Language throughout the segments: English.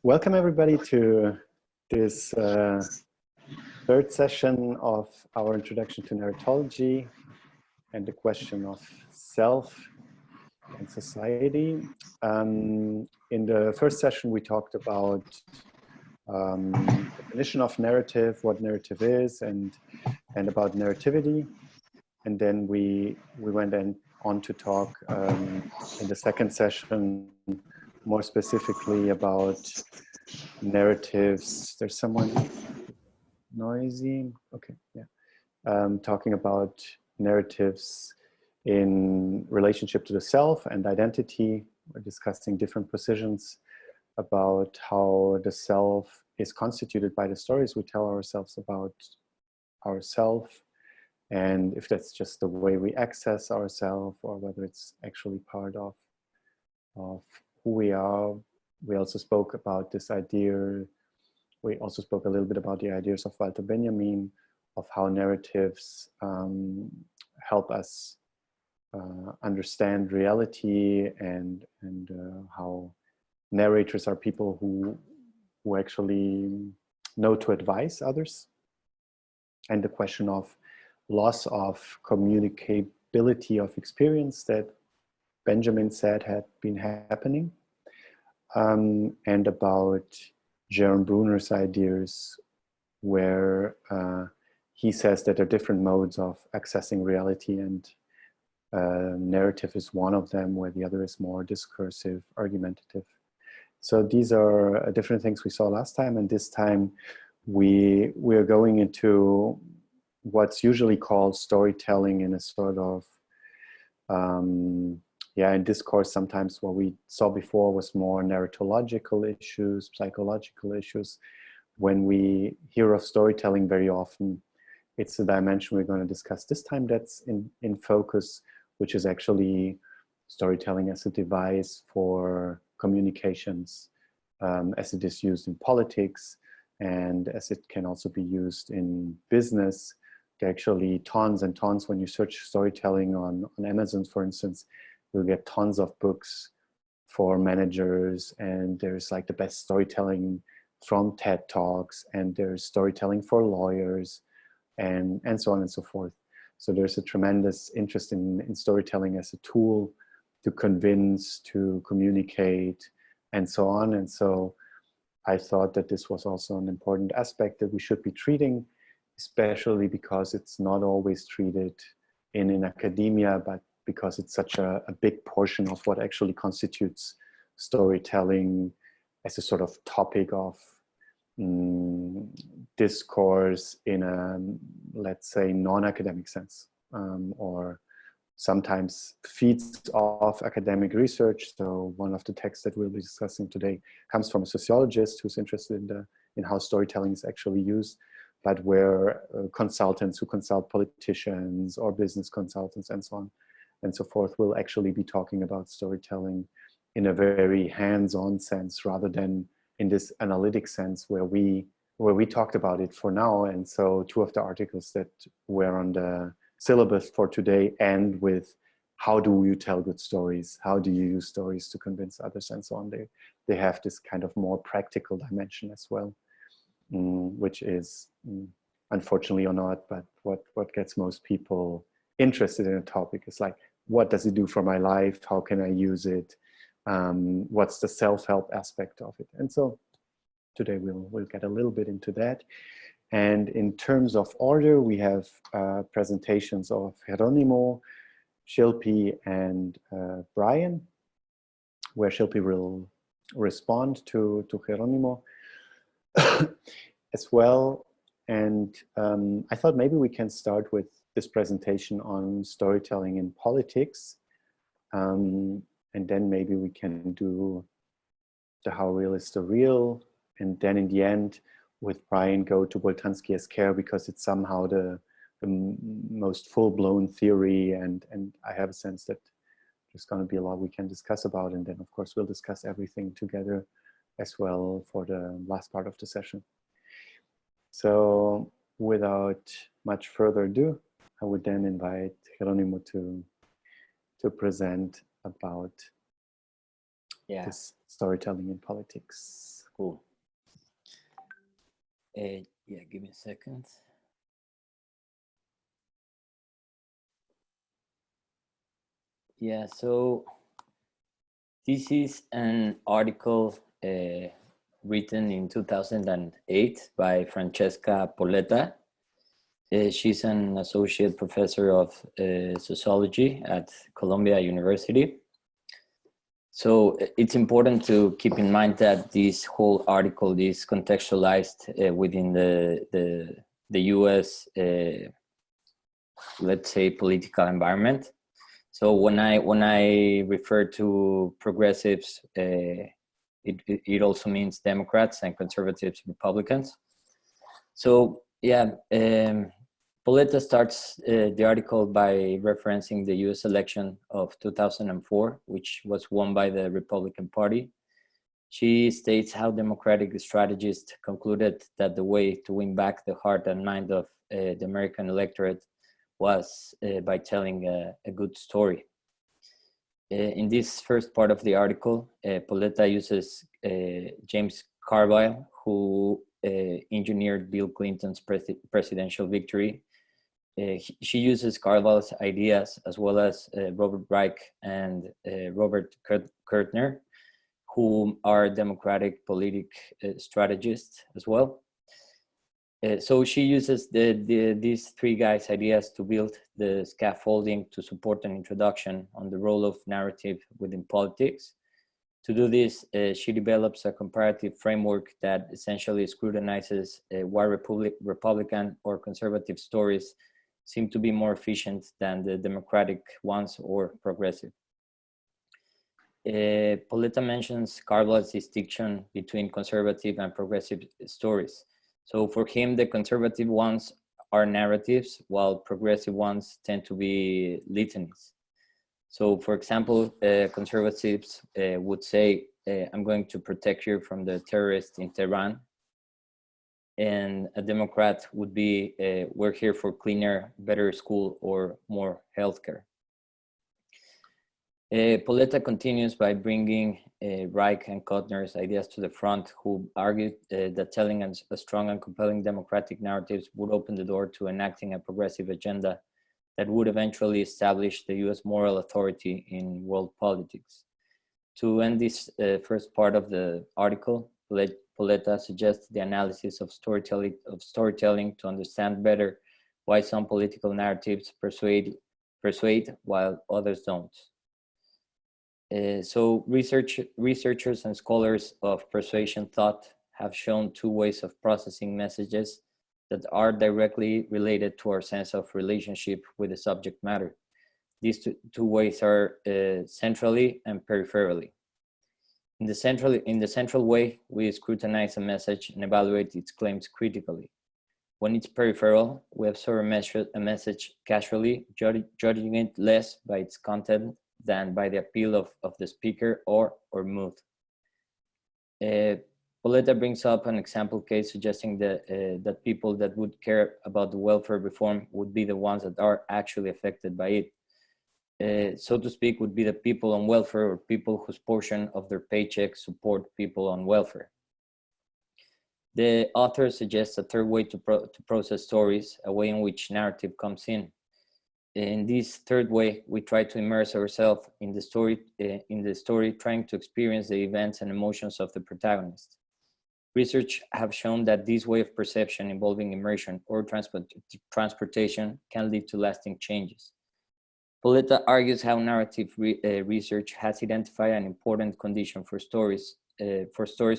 Welcome everybody to this third session of our introduction to narratology and the question of self and society. In the first session, we talked about definition of narrative, what narrative is, and about narrativity. And then we went on to talk in the second session more specifically about narratives. There's someone noisy. Okay, yeah. Talking about narratives in relationship to the self and identity. We're discussing different positions about how the self is constituted by the stories we tell ourselves about ourselves, and if that's just the way we access ourselves or whether it's actually part of who we are. We also spoke about this idea. We also spoke a little bit about the ideas of Walter Benjamin, of how narratives help us understand reality, and how narrators are people who actually know to advise others. And the question of loss of communicability of experience that Benjamin said had been happening, and about Jerome Bruner's ideas, where he says that there are different modes of accessing reality, and narrative is one of them, where the other is more discursive, argumentative. So these are different things we saw last time, and this time we are going into what's usually called storytelling in a sort of in discourse. Sometimes what we saw before was more narratological issues, psychological issues. When we hear of storytelling, very often it's the dimension we're going to discuss this time that's in focus, which is actually storytelling as a device for communications, as it is used in politics, and as it can also be used in business. There are actually tons and tons. When you search storytelling on Amazon, for instance, you'll get tons of books for managers, and there's like the best storytelling from TED Talks, and there's storytelling for lawyers, and so on and so forth. So there's a tremendous interest in storytelling as a tool to convince, to communicate, and so on. And so I thought that this was also an important aspect that we should be treating, especially because it's not always treated in academia, but because it's such a big portion of what actually constitutes storytelling as a sort of topic of discourse in a, let's say, non-academic sense, or sometimes feeds off academic research. So one of the texts that we'll be discussing today comes from a sociologist who's interested in how storytelling is actually used, but where consultants who consult politicians or business consultants and so on and so forth will actually be talking about storytelling in a very hands-on sense, rather than in this analytic sense where we talked about it for now. And so two of the articles that were on the syllabus for today end with how do you tell good stories, how do you use stories to convince others, and so on. They have this kind of more practical dimension as well, which is unfortunately or not, but what gets most people interested in a topic is like, what does it do for my life? How can I use it? What's the self-help aspect of it? And so today we'll get a little bit into that. And in terms of order, we have presentations of Geronimo, Shilpi, and Brian, where Shilpi will respond to Geronimo as well. And I thought maybe we can start with this presentation on storytelling in politics. And then maybe we can do the how real is the real. And then in the end, with Brian, go to Boltanski Esquerre, because it's somehow the most full-blown theory. And I have a sense that there's going to be a lot we can discuss about. And then, of course, we'll discuss everything together as well for the last part of the session. So without much further ado, I would then invite Geronimo to present about this storytelling in politics. Cool. Yeah, give me a second. Yeah, so this is an article written in 2008 by Francesca Polletta. She's an associate professor of sociology at Columbia University. So it's important to keep in mind that this whole article is contextualized within the US, let's say, political environment. So when I refer to progressives, it also means Democrats and conservatives, Republicans. So yeah, Polletta starts the article by referencing the US election of 2004, which was won by the Republican Party. She states how Democratic strategists concluded that the way to win back the heart and mind of the American electorate was by telling a good story. In this first part of the article, Polletta uses James Carville, who engineered Bill Clinton's presidential victory. She uses Carville's ideas as well as Robert Reich and Robert Kurtner, who are Democratic politic strategists as well. So she uses these three guys' ideas to build the scaffolding to support an introduction on the role of narrative within politics. To do this, she develops a comparative framework that essentially scrutinizes why Republican or conservative stories seem to be more efficient than the Democratic ones or progressive. Polletta mentions Carville's distinction between conservative and progressive stories. So for him, the conservative ones are narratives, while progressive ones tend to be litanies. So for example, conservatives would say, I'm going to protect you from the terrorists in Tehran. And a Democrat would be, we're here for cleaner, better school, or more healthcare. Polletta continues by bringing Reich and Kuttner's ideas to the front, who argued that telling a strong and compelling democratic narratives would open the door to enacting a progressive agenda that would eventually establish the US moral authority in world politics. To end this first part of the article, Polletta suggests the analysis of storytelling to understand better why some political narratives persuade while others don't. So researchers and scholars of persuasion thought have shown two ways of processing messages that are directly related to our sense of relationship with the subject matter. These two ways are centrally and peripherally. In the central way, we scrutinize a message and evaluate its claims critically. When it's peripheral, we observe a message casually, judging it less by its content than by the appeal of the speaker or mood. Polletta brings up an example case suggesting that people that would care about the welfare reform would be the ones that are actually affected by it. So to speak, would be the people on welfare or people whose portion of their paycheck support people on welfare. The author suggests a third way to process stories, a way in which narrative comes in. In this third way, we try to immerse ourselves in the story, trying to experience the events and emotions of the protagonist. Research have shown that this way of perception involving immersion or transportation can lead to lasting changes. Polletta argues how narrative research has identified an important condition for stories'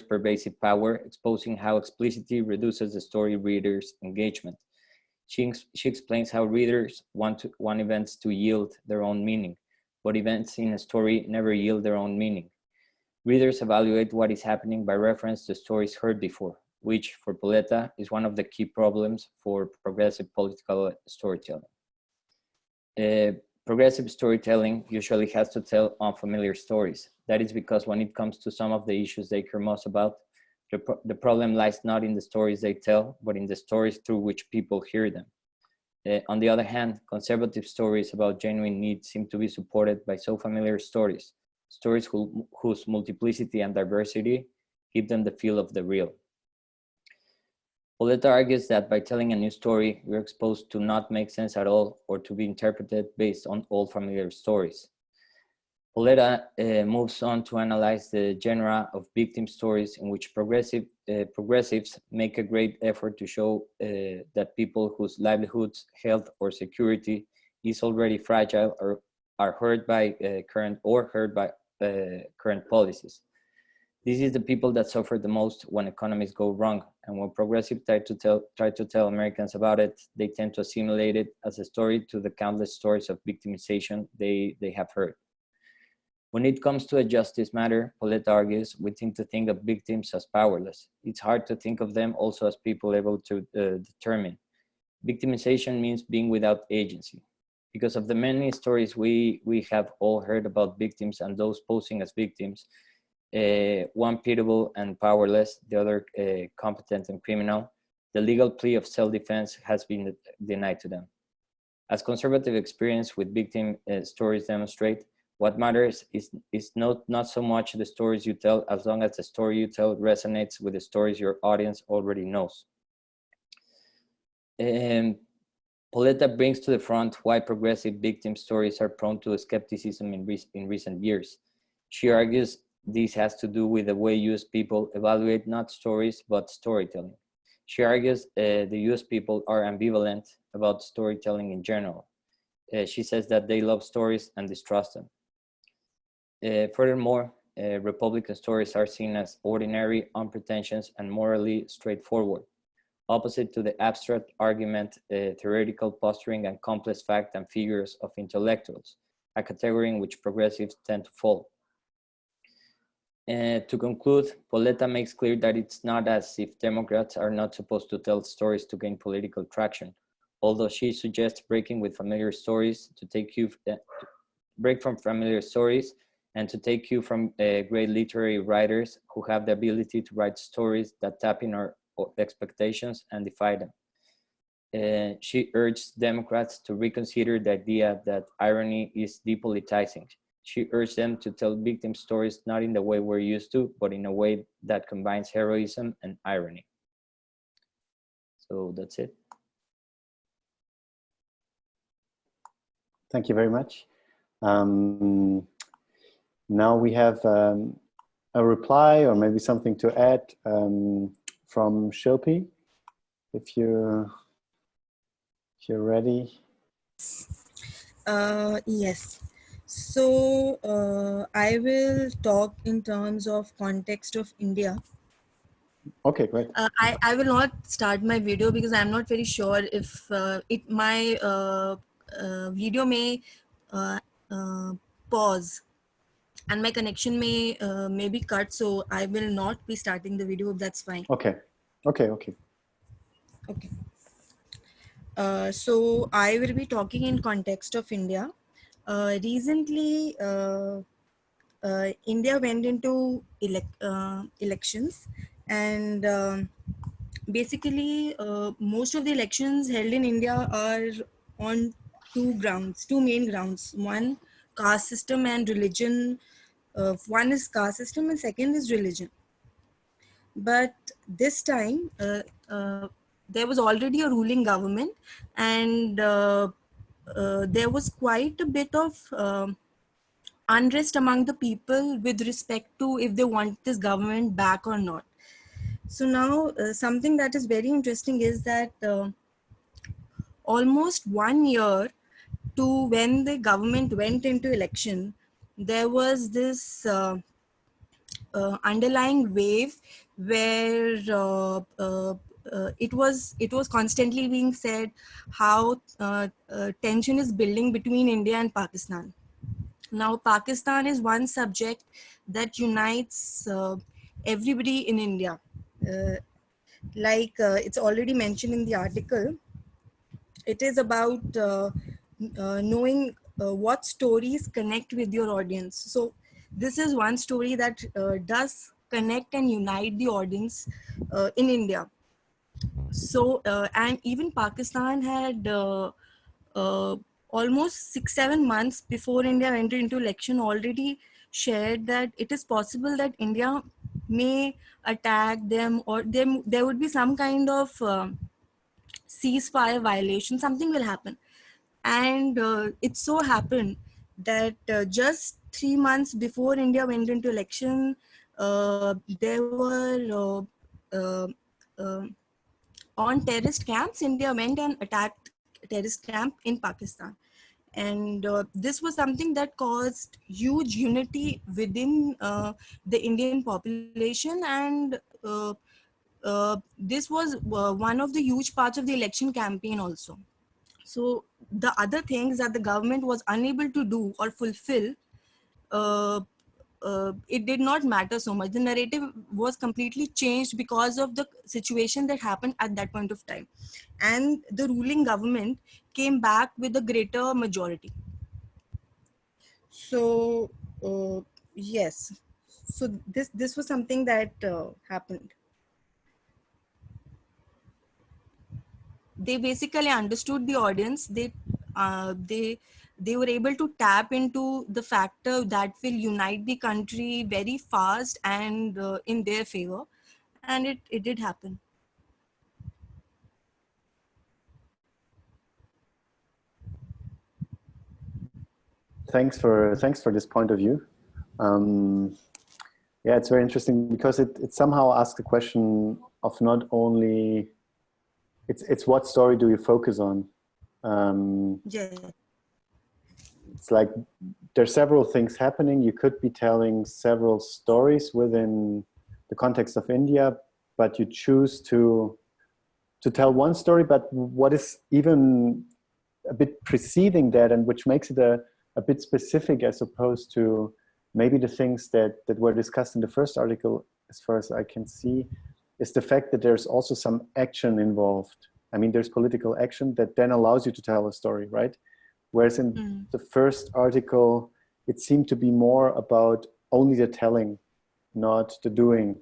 pervasive power, exposing how explicitity reduces the story reader's engagement. She explains how readers want events to yield their own meaning, but events in a story never yield their own meaning. Readers evaluate what is happening by reference to stories heard before, which for Polletta is one of the key problems for progressive political storytelling. Progressive storytelling usually has to tell unfamiliar stories. That is because when it comes to some of the issues they care most about, the problem lies not in the stories they tell, but in the stories through which people hear them. On the other hand, conservative stories about genuine needs seem to be supported by so familiar stories whose multiplicity and diversity give them the feel of the real. Pauletta argues that by telling a new story, we're exposed to not make sense at all or to be interpreted based on old familiar stories. Pauletta moves on to analyze the genre of victim stories in which progressives make a great effort to show that people whose livelihoods, health, or security is already fragile or are hurt by current policies. This is the people that suffer the most when economies go wrong, and when progressives try to tell Americans about it, they tend to assimilate it as a story to the countless stories of victimization they have heard. When it comes to a justice matter, Pauletta argues, we tend to think of victims as powerless. It's hard to think of them also as people able to determine. Victimization means being without agency. Because of the many stories we have all heard about victims and those posing as victims, one pitiable and powerless, the other competent and criminal, the legal plea of self-defense has been denied to them. As conservative experience with victim stories demonstrate, what matters is not so much the stories you tell, as long as the story you tell resonates with the stories your audience already knows. Pauletta brings to the front why progressive victim stories are prone to skepticism in recent years. She argues this has to do with the way US people evaluate not stories, but storytelling. She argues the US people are ambivalent about storytelling in general. She says that they love stories and distrust them. Furthermore, Republican stories are seen as ordinary, unpretentious, and morally straightforward, opposite to the abstract argument, theoretical posturing, and complex fact and figures of intellectuals, a category in which progressives tend to fall. To conclude, Pauletta makes clear that it's not as if Democrats are not supposed to tell stories to gain political traction, although she suggests breaking with familiar stories to take you break from familiar stories and to take cue from great literary writers who have the ability to write stories that tap in our expectations and defy them. She urged Democrats to reconsider the idea that irony is depolitizing. She urged them to tell victim stories not in the way we're used to, but in a way that combines heroism and irony. So that's it. Thank you very much. Now we have a reply or maybe something to add from Shilpi, if you're ready. Yes. So I will talk in terms of context of India. Okay, great. I will not start my video because I'm not very sure if my video may pause and my connection may be cut, so I will not be starting the video if that's fine. Okay. So I will be talking in context of India. Recently, India went into elections, and basically most of the elections held in India are on two main grounds. One, caste system and religion. One is caste system and second is religion. But this time there was already a ruling government, and there was quite a bit of unrest among the people with respect to if they want this government back or not. So now something that is very interesting is that almost 1 year to when the government went into election, there was this underlying wave where it was constantly being said how tension is building between India and Pakistan. Now, Pakistan is one subject that unites everybody in India. It's already mentioned in the article, it is about knowing what stories connect with your audience. So this is one story that does connect and unite the audience in India. So, and even Pakistan had almost 6-7 months before India entered into election already shared that it is possible that India may attack them, or there would be some kind of ceasefire violation, something will happen. And it so happened that just 3 months before India went into election, there were uh, on terrorist camps. India went and attacked a terrorist camp in Pakistan. And this was something that caused huge unity within the Indian population. And this was one of the huge parts of the election campaign also. So the other things that the government was unable to do or fulfill, uh, it did not matter so much. The narrative was completely changed because of the situation that happened at that point of time. And the ruling government came back with a greater majority. So, yes. So this was something that happened. They basically understood the audience. They were able to tap into the factor that will unite the country very fast and in their favor, and it did happen. Thanks for this point of view. Yeah, it's very interesting because it somehow asks the question of not only it's what story do you focus on. Yeah. It's like there's several things happening. You could be telling several stories within the context of India, but you choose to tell one story. But what is even a bit preceding that, and which makes it a bit specific as opposed to maybe the things that were discussed in the first article, as far as I can see, is the fact that there's also some action involved. I mean, there's political action that then allows you to tell a story, right? Whereas in the first article, it seemed to be more about only the telling, not the doing.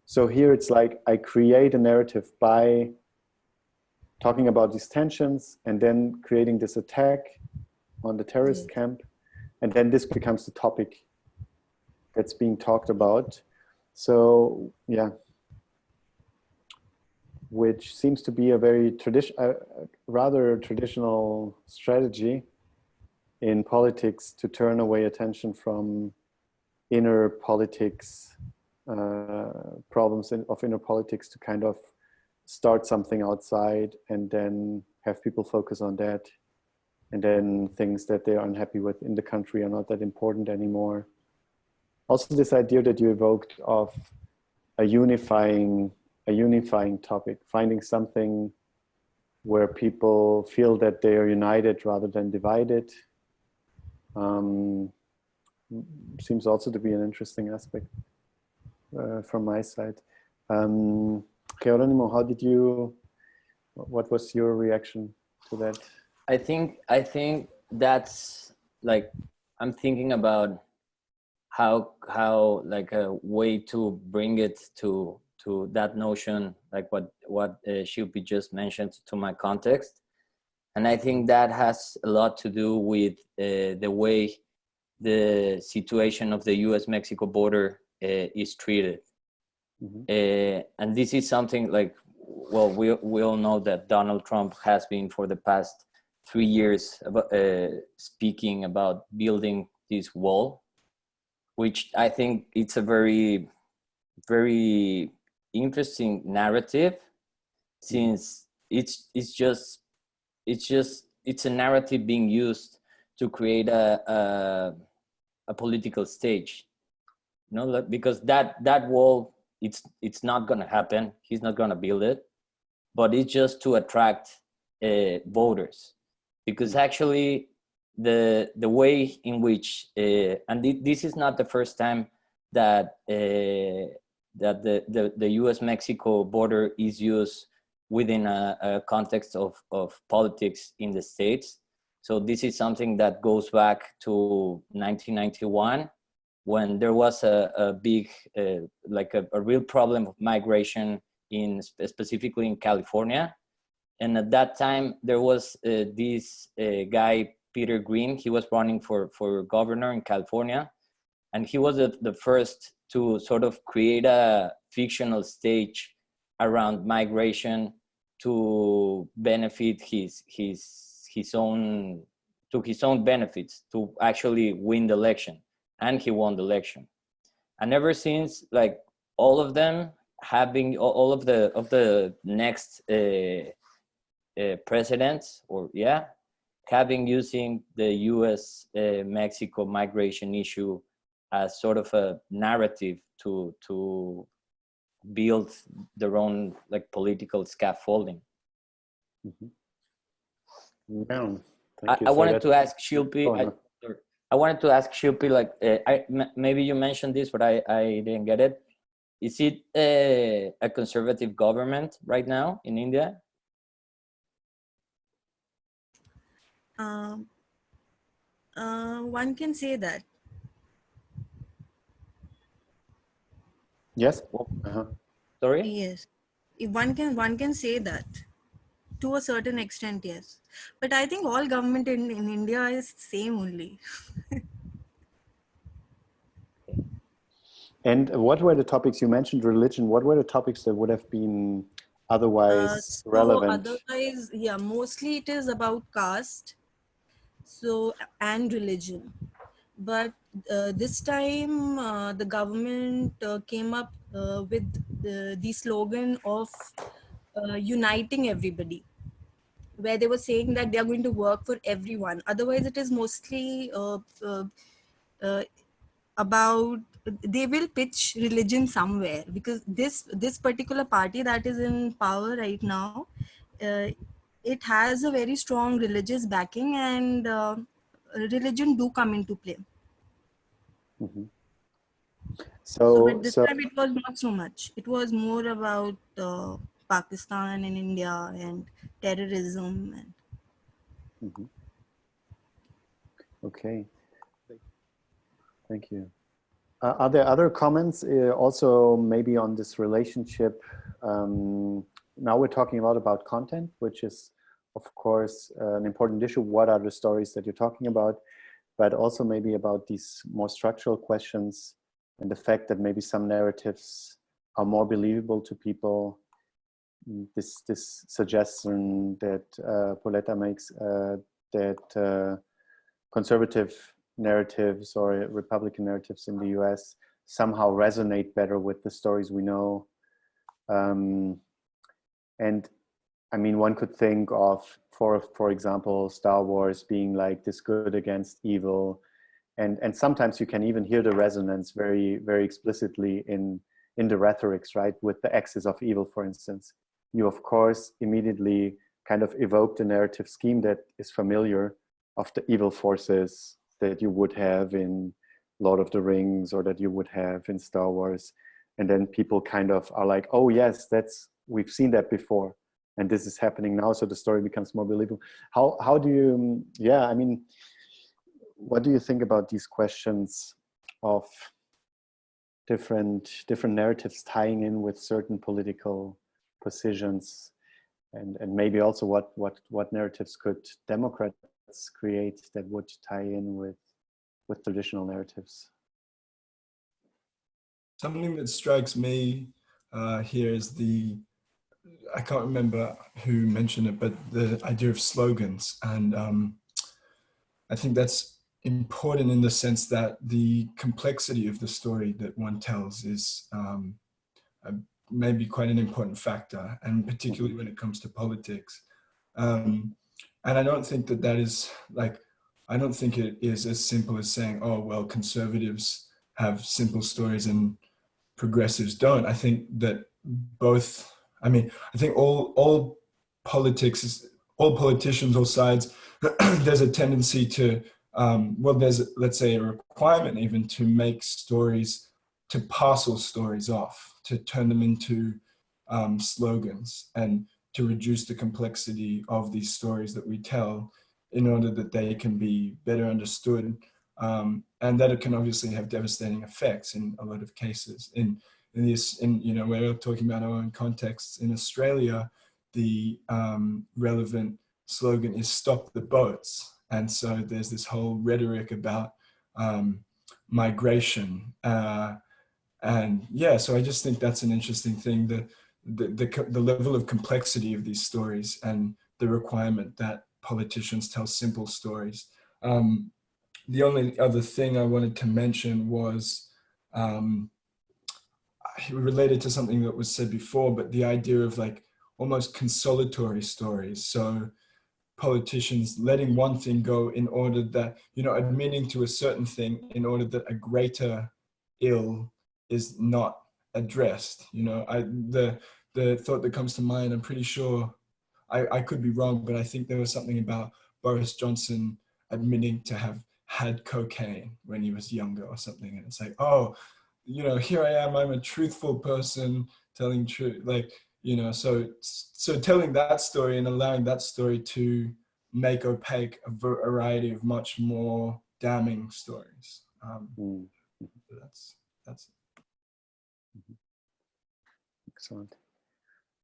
So here it's like I create a narrative by talking about these tensions and then creating this attack on the terrorist camp. And then this becomes the topic that's being talked about. So yeah, which seems to be a very rather traditional strategy in politics to turn away attention from inner politics, problems of inner politics, to kind of start something outside and then have people focus on that. And then things that they're unhappy with in the country are not that important anymore. Also, this idea that you evoked of a unifying topic, finding something where people feel that they are united rather than divided, seems also to be an interesting aspect from my side. Geronimo, what was your reaction to that? I think that's like, I'm thinking about how like a way to bring it to that notion, like what Shilpi just mentioned, to my context. And I think that has a lot to do with the way the situation of the US-Mexico border is treated. And this is something like, well, we all know that Donald Trump has been for the past 3 years about, speaking about building this wall, which I think it's a very, very interesting narrative, since it's a narrative being used to create a political stage, you know, because that wall, it's not going to happen. He's not going to build it, but it's just to attract voters, because actually the way in which and this is not the first time that that the US-Mexico border is used within a context of politics in the States. So this is something that goes back to 1991, when there was a big, like a real problem of migration specifically in California. And at that time, there was this guy, Peter Green. He was running for governor in California. And he was the first to sort of create a fictional stage around migration to benefit his own benefits, to actually win the election. And he won the election. And ever since, like, all of them having all of the next presidents, or having using the US Mexico migration issue as sort of a narrative to build their own, like, political scaffolding. Mm-hmm. Yeah, I wanted to ask Shilpi. I wanted to ask Shilpi, like, maybe you mentioned this, but I didn't get it. Is it a conservative government right now in India? One can say that. Yes. Sorry. Yes, one can say that to a certain extent, yes. But I think all government in India is same only. And what were the topics you mentioned? Religion. What were the topics that would have been otherwise relevant? Otherwise, yeah, mostly it is about caste, and religion. But this time, the government came up with the slogan of uniting everybody, where they were saying that they are going to work for everyone. Otherwise, it is mostly about, they will pitch religion somewhere, because this particular party that is in power right now, uh, it has a very strong religious backing, and religion do come into play. Mm-hmm. But this time it was not so much. It was more about Pakistan and India and terrorism. And mm-hmm. Okay. Thank you. Are there other comments also maybe on this relationship? Now we're talking a lot about content, which is, of course, an important issue. What are the stories that you're talking about? But also maybe about these more structural questions and the fact that maybe some narratives are more believable to people. This suggestion that Pauletta makes, that conservative narratives or Republican narratives in the US somehow resonate better with the stories we know. And I mean, one could think of, for example, Star Wars being like this good against evil. And sometimes you can even hear the resonance very, very explicitly in the rhetorics, right? With the axis of evil, for instance. You, of course, immediately kind of evoke the narrative scheme that is familiar of the evil forces that you would have in Lord of the Rings or that you would have in Star Wars. And then people kind of are like, oh yes, we've seen that before. And this is happening now. So the story becomes more believable. How do you, I mean, what do you think about these questions of different narratives tying in with certain political positions, and maybe also what narratives could Democrats create that would tie in with traditional narratives? Something that strikes me here is I can't remember who mentioned it, but the idea of slogans. And I think that's important in the sense that the complexity of the story that one tells is maybe quite an important factor, and particularly when it comes to politics. And I don't think that is like, I don't think it is as simple as saying, oh, well, conservatives have simple stories and progressives don't. I think that both, I mean, I think all politics, all politicians, all sides, there's a tendency to, well, there's, let's say, a requirement even to make stories, to parcel stories off, to turn them into slogans, and to reduce the complexity of these stories that we tell in order that they can be better understood, and that it can obviously have devastating effects in a lot of cases. In you know, we're talking about our own contexts. In Australia, the relevant slogan is "Stop the boats," and so there's this whole rhetoric about migration, And yeah, so I just think that's an interesting thing, the level of complexity of these stories and the requirement that politicians tell simple stories. The only other thing I wanted to mention was related to something that was said before, but the idea of like almost consolatory stories. So politicians letting one thing go in order that, you know, admitting to a certain thing in order that a greater ill is not addressed. You know, the thought that comes to mind, I'm pretty sure, I could be wrong, but I think there was something about Boris Johnson admitting to have had cocaine when he was younger or something. And it's like, oh, you know, here I am, I'm a truthful person telling truth. Like, you know, so telling that story and allowing that story to make opaque a variety of much more damning stories. That's Excellent.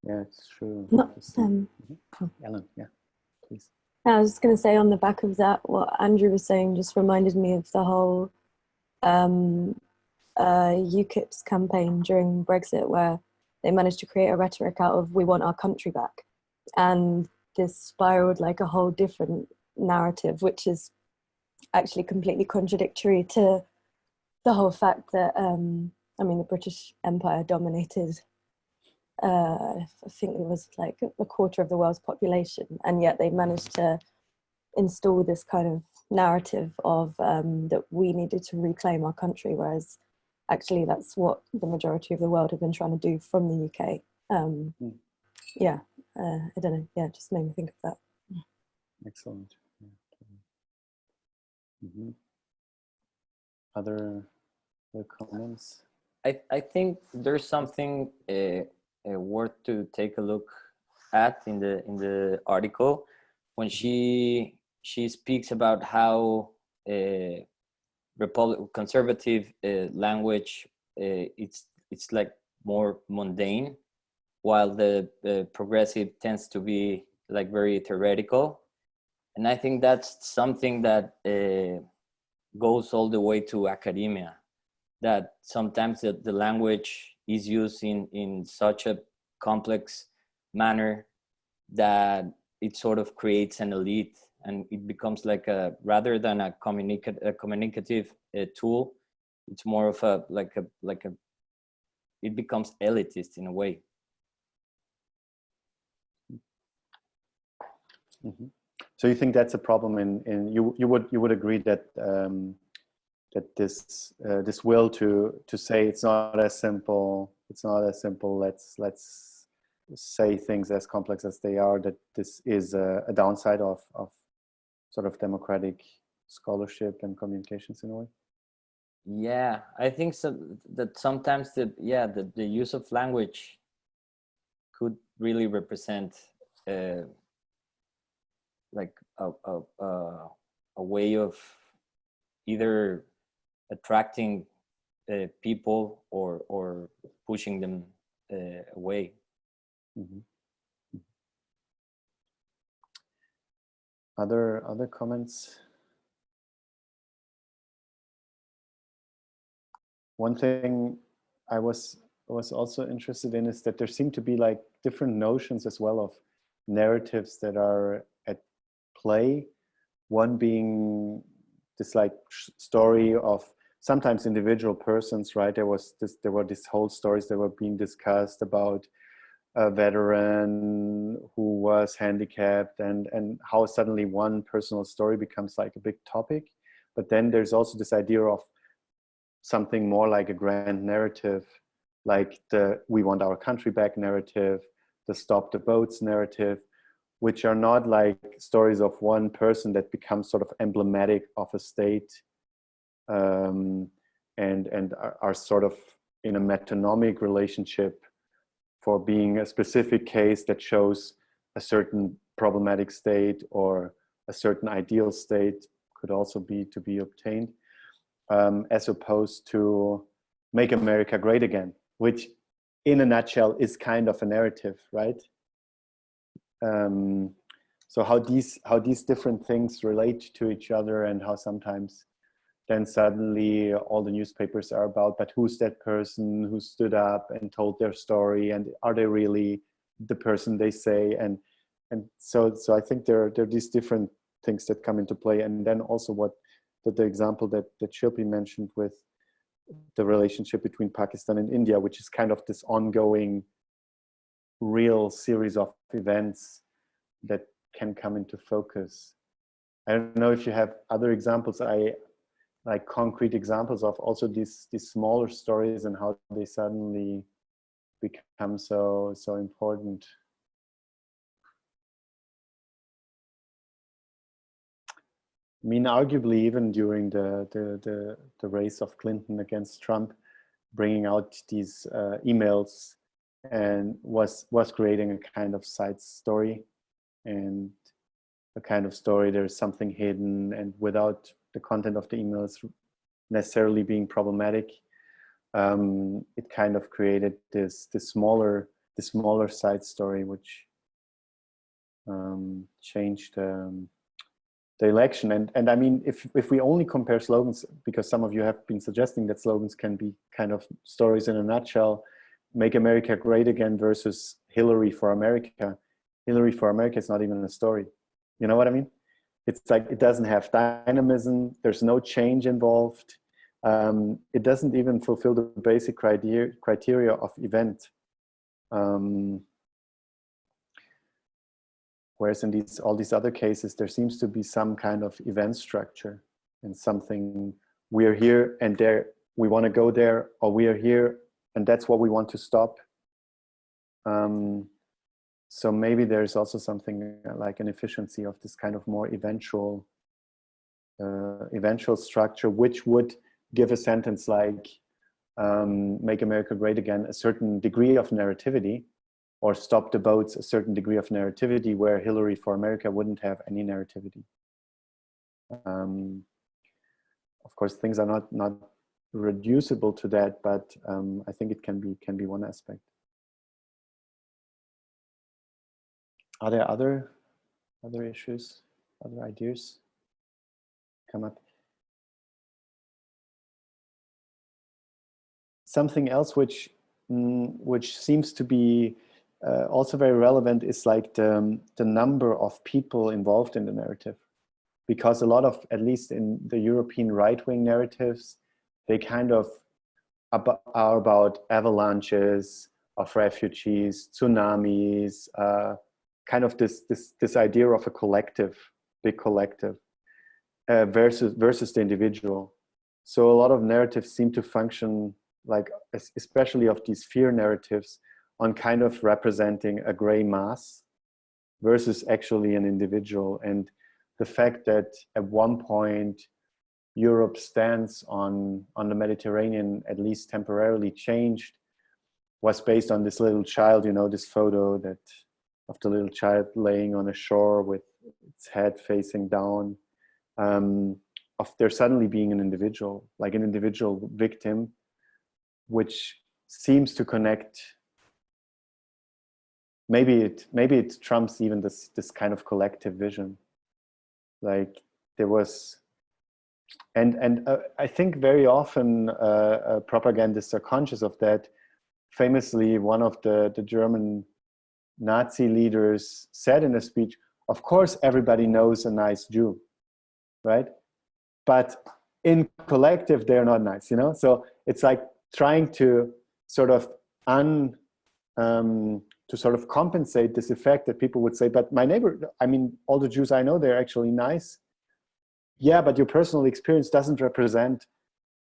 Yeah, it's true. Ellen, yeah, please. I was just going to say, on the back of that, what Andrew was saying just reminded me of the whole UKIP's campaign during Brexit, where they managed to create a rhetoric out of "we want our country back," and this spiraled like a whole different narrative, which is actually completely contradictory to the whole fact that I mean, the British Empire dominated I think it was like a quarter of the world's population, and yet they managed to install this kind of narrative of that we needed to reclaim our country, whereas actually that's what the majority of the world have been trying to do from the UK. Yeah, I don't know, yeah, it just made me think of that. Excellent. Yeah. Other comments? I think there's something worth to take a look at in the article when she speaks about how conservative language it's like more mundane, while the progressive tends to be like very theoretical. And I think that's something that goes all the way to academia, that sometimes the language is used in such a complex manner that it sort of creates an elite, and it becomes like a, rather than a communicative tool, it's more of a it becomes elitist in a way. So you think that's a problem in you would agree that that this will to say it's not as simple, let's say things as complex as they are, that this is a downside of sort of democratic scholarship and communications in a way? Yeah, I think so, that sometimes the use of language could really represent like a way of either attracting people or pushing them away. Other comments? One thing I was also interested in is that there seem to be like different notions as well of narratives that are at play. One being this like story of sometimes individual persons, right? There were these whole stories that were being discussed about a veteran who was handicapped and how suddenly one personal story becomes like a big topic. But then there's also this idea of something more like a grand narrative, like the "we want our country back" narrative, the "stop the boats" narrative, which are not like stories of one person that becomes sort of emblematic of a state, and are sort of in a metonymic relationship for being a specific case that shows a certain problematic state or a certain ideal state could also be to be obtained, as opposed to "Make America Great Again," which in a nutshell is kind of a narrative, right? So how these different things relate to each other, and how sometimes then suddenly all the newspapers are about, but who's that person who stood up and told their story, and are they really the person they say? And so I think there are these different things that come into play. And then also the example that Shilpi mentioned with the relationship between Pakistan and India, which is kind of this ongoing real series of events that can come into focus. I don't know if you have other examples, like concrete examples of also these smaller stories and how they suddenly become so important. I mean, arguably, even during the race of Clinton against Trump, bringing out these emails and was creating a kind of side story, and a kind of story there's something hidden, and without the content of the emails necessarily being problematic, it kind of created this smaller side story, which changed the election. And I mean, if we only compare slogans, because some of you have been suggesting that slogans can be kind of stories in a nutshell, Make America Great Again versus Hillary for America. Hillary for America is not even a story. You know what I mean? It's like, it doesn't have dynamism. There's no change involved. It doesn't even fulfill the basic criteria of event. Whereas in all these other cases, there seems to be some kind of event structure and something, we're here and there, we want to go there, or we are here and that's what we want to stop. So maybe there's also something like an efficiency of this kind of more eventual structure, which would give a sentence like, Make America Great Again, a certain degree of narrativity, or Stop the Boats, a certain degree of narrativity, where Hillary for America wouldn't have any narrativity. Of course, things are not reducible to that, but I think it can be one aspect. Are there other issues, other ideas come up? Something else which seems to be also very relevant is like the number of people involved in the narrative, because a lot of, at least in the European right-wing narratives, they kind of are about avalanches of refugees, tsunamis, kind of this idea of a collective, big collective, versus the individual. So a lot of narratives seem to function like, especially of these fear narratives, on kind of representing a gray mass versus actually an individual. And the fact that at one point Europe's stance on the Mediterranean, at least temporarily, changed, was based on this little child, you know, this photo of the little child laying on a shore with its head facing down, of there suddenly being an individual, like an individual victim, which seems to connect. Maybe it trumps even this kind of collective vision. Like there was, and I think very often propagandists are conscious of that. Famously, one of the German Nazi leaders said in a speech, of course everybody knows a nice Jew, right? But in collective, they're not nice, you know? So it's like trying to sort of to sort of compensate this effect that people would say, but my neighbor, I mean, all the Jews I know, they're actually nice. Yeah, but your personal experience doesn't represent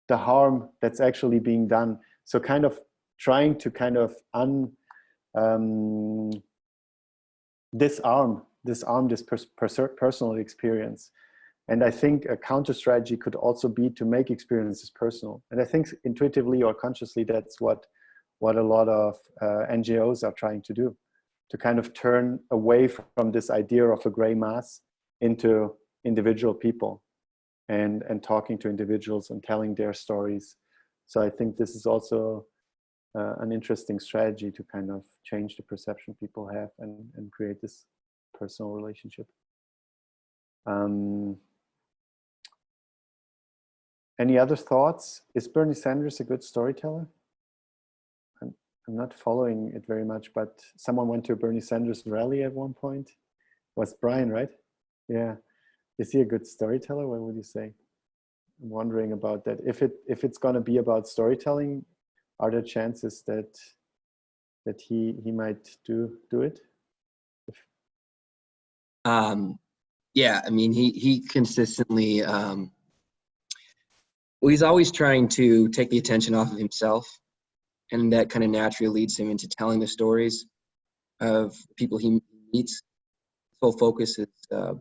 the harm that's actually being done. So kind of trying to kind of disarm this personal experience. And I think a counter strategy could also be to make experiences personal. And I think intuitively or consciously, that's what a lot of NGOs are trying to do, to kind of turn away from this idea of a gray mass into individual people and talking to individuals and telling their stories. So I think this is also an interesting strategy to kind of change the perception people have and create this personal relationship. Any other thoughts? Is Bernie Sanders a good storyteller? I'm not following it very much, but someone went to a Bernie Sanders rally at one point. Was Brian, right? Yeah. Is he a good storyteller? What would you say? I'm wondering about that. If it's going to be about storytelling, are there chances that he might do it? Yeah, I mean, he consistently, well, he's always trying to take the attention off of himself, and that kind of naturally leads him into telling the stories of people he meets. His whole focus is the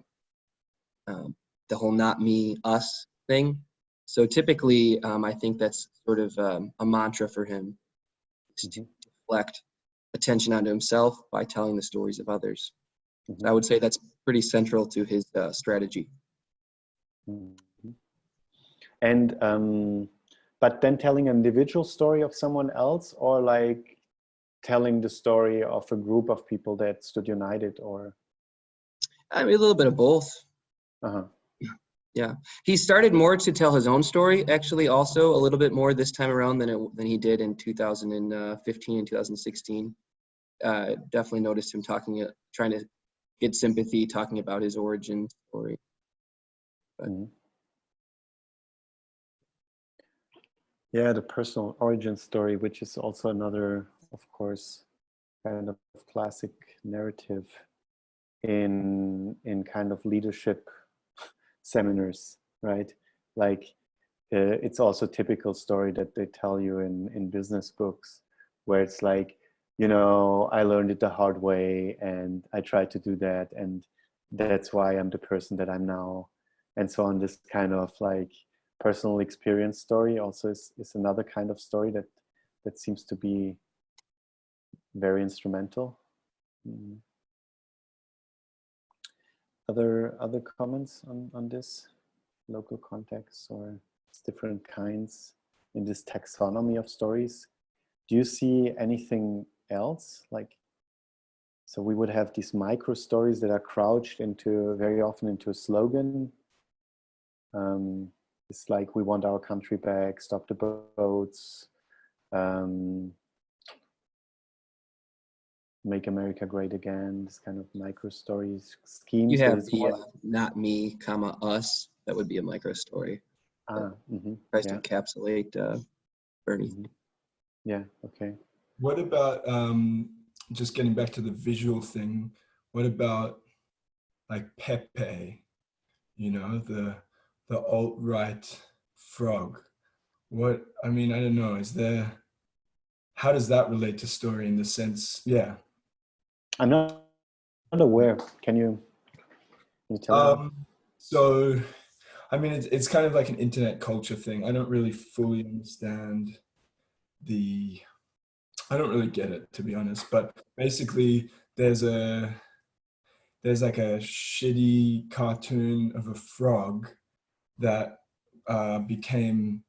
whole not me, us thing. So typically, I think that's sort of a mantra for him, is to deflect attention onto himself by telling the stories of others. So I would say that's pretty central to his strategy. And but then telling an individual story of someone else, or like telling the story of a group of people that stood united, or? I mean, a little bit of both. Yeah, he started more to tell his own story, actually, also a little bit more this time around than he did in 2015 and 2016. Definitely noticed him trying to get sympathy, talking about his origin story. But, yeah, the personal origin story, which is also another, of course, kind of classic narrative in kind of leadership seminars, right? Like it's also a typical story that they tell you in business books, where it's like, you know, I learned it the hard way and I tried to do that, and that's why I'm the person that I'm now, and so on. This kind of like personal experience story also is another kind of story that seems to be very instrumental. Other comments on this local context or different kinds in this taxonomy of stories? Do you see anything else? Like, so we would have these micro stories that are crouched very often into a slogan. It's like, we want our country back, stop the boats, make America great again. This kind of micro stories schemes. you have the not me, comma, us. That would be a micro story. Tries to encapsulate Bernie. Yeah, okay. What about, just getting back to the visual thing, what about like Pepe, you know, the alt-right frog? What, I mean, I don't know, how does that relate to story in the sense, yeah. I'm not aware. Can you tell me? So, I mean, it's kind of like an internet culture thing. I don't really fully understand I don't really get it, to be honest, but basically there's like a shitty cartoon of a frog that became,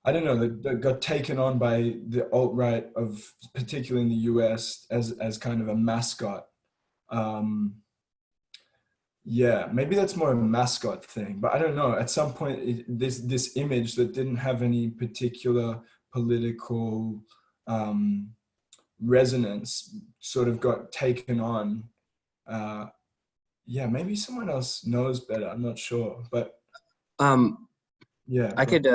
I don't know, that got taken on by the alt-right particularly in the US as kind of a mascot. Yeah, maybe that's more of a mascot thing, but I don't know. At some point, this image that didn't have any particular political resonance sort of got taken on. Yeah, maybe someone else knows better. I'm not sure, but yeah. I could.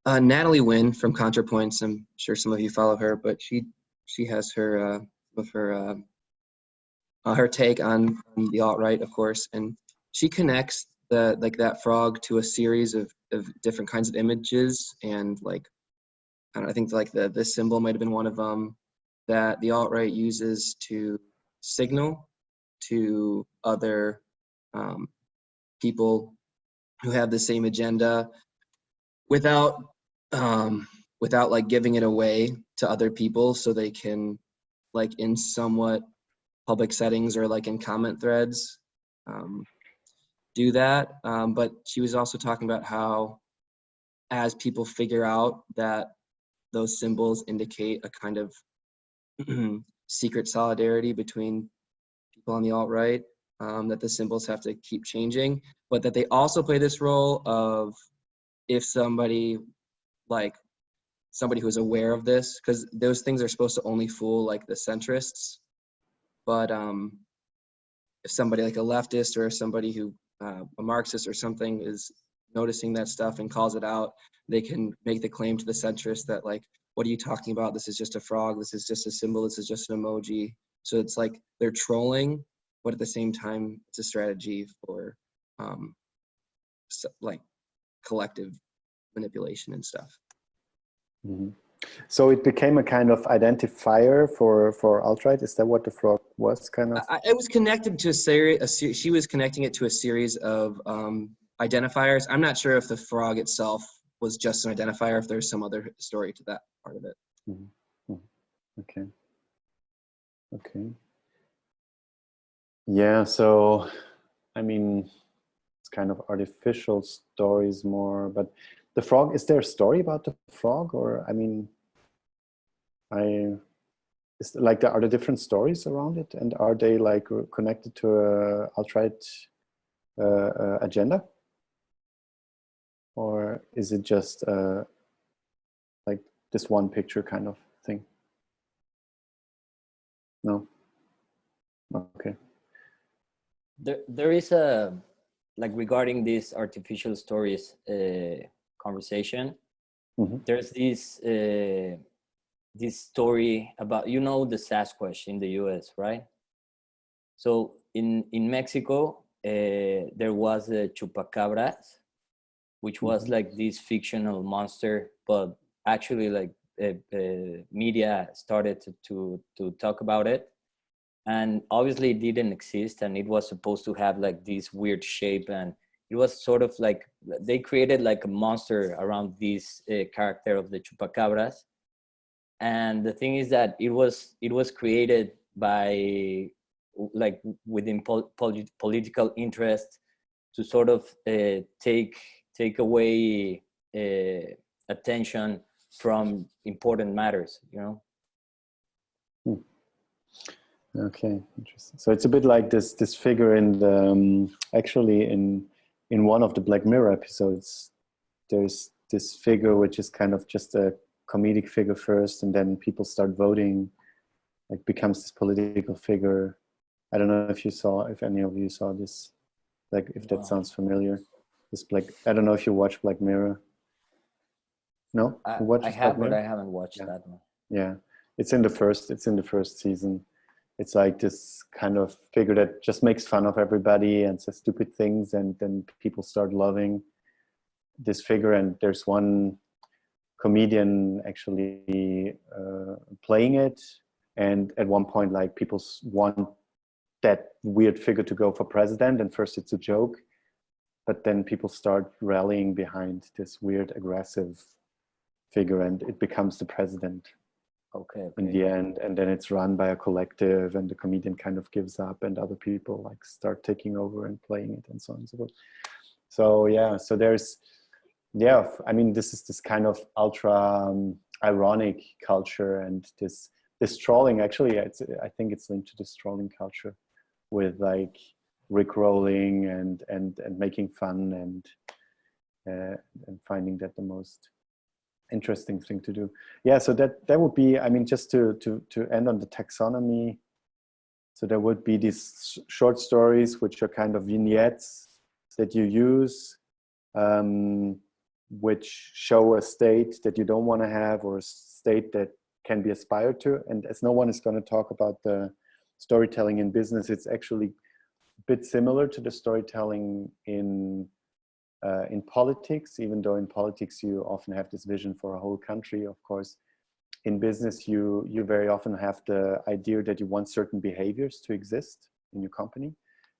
Natalie Wynn from ContraPoints. I'm sure some of you follow her, but she has her her take on the alt-right, of course, and she connects that frog to a series of different kinds of images, and like, I don't know, I think like the symbol might have been one of them that the alt-right uses to signal to other people who have the same agenda without like giving it away to other people, so they can, like, in somewhat public settings or like in comment threads, do that. But she was also talking about how, as people figure out that those symbols indicate a kind of secret solidarity between people on the alt-right, that the symbols have to keep changing, but that they also play this role of if somebody who's aware of this, because those things are supposed to only fool like the centrists, but if somebody like a leftist or somebody who a Marxist or something is noticing that stuff and calls it out, they can make the claim to the centrists that like, what are you talking about? This is just a frog. This is just a symbol. This is just an emoji. So it's like they're trolling, but at the same time, it's a strategy for like collective manipulation and stuff. Mm-hmm. So it became a kind of identifier for alt-right. Is that what the frog was, kind of? It was connected to a series. She was connecting it to a series of identifiers. I'm not sure if the frog itself was just an identifier, if there's some other story to that part of it. Mm-hmm. Okay. Okay. Yeah. So, I mean, it's kind of artificial stories more, but the frog. Is there a story about the frog, or I mean? Is like are there different stories around it, and are they like connected to a alt-right agenda, or is it just like this one picture kind of thing? No. Okay. There is a like regarding these artificial stories conversation. Mm-hmm. There's this story about, you know, the Sasquatch in the US, right? So in Mexico, there was a chupacabras, which was Mm-hmm. like this fictional monster, but actually like media started to talk about it. And obviously it didn't exist, and it was supposed to have like this weird shape, and it was sort of like, they created like a monster around this character of the chupacabras. And the thing is that it was created by like within political interest to sort of take away attention from important matters, you know. Okay, interesting. So it's a bit like this figure in the actually in one of the Black Mirror episodes. There's this figure which is kind of just a comedic figure first, and then people start voting, like becomes this political figure. I don't know if any of you saw this, like if that sounds familiar. This I don't know if you watch Black Mirror. No, I have, but I haven't watched that one. Yeah, it's in the first season. It's like this kind of figure that just makes fun of everybody and says stupid things, and then people start loving this figure. And there's one comedian actually playing it, and at one point, like, people want that weird figure to go for president, and first it's a joke, but then people start rallying behind this weird aggressive figure, and it becomes the president. Okay. In the end, and then it's run by a collective, and the comedian kind of gives up, and other people like start taking over and playing it, and so on and so forth. So yeah, so there's, yeah, I mean, this is this kind of ultra ironic culture, and this trolling, actually, I think it's linked to this trolling culture with like rickrolling and making fun and finding that the most interesting thing to do. Yeah, so that would be, I mean, just to end on the taxonomy. So there would be these short stories, which are kind of vignettes that you use, which show a state that you don't want to have, or a state that can be aspired to. And as no one is going to talk about the storytelling in business, it's actually a bit similar to the storytelling in politics, even though in politics you often have this vision for a whole country. Of course, in business you very often have the idea that you want certain behaviors to exist in your company.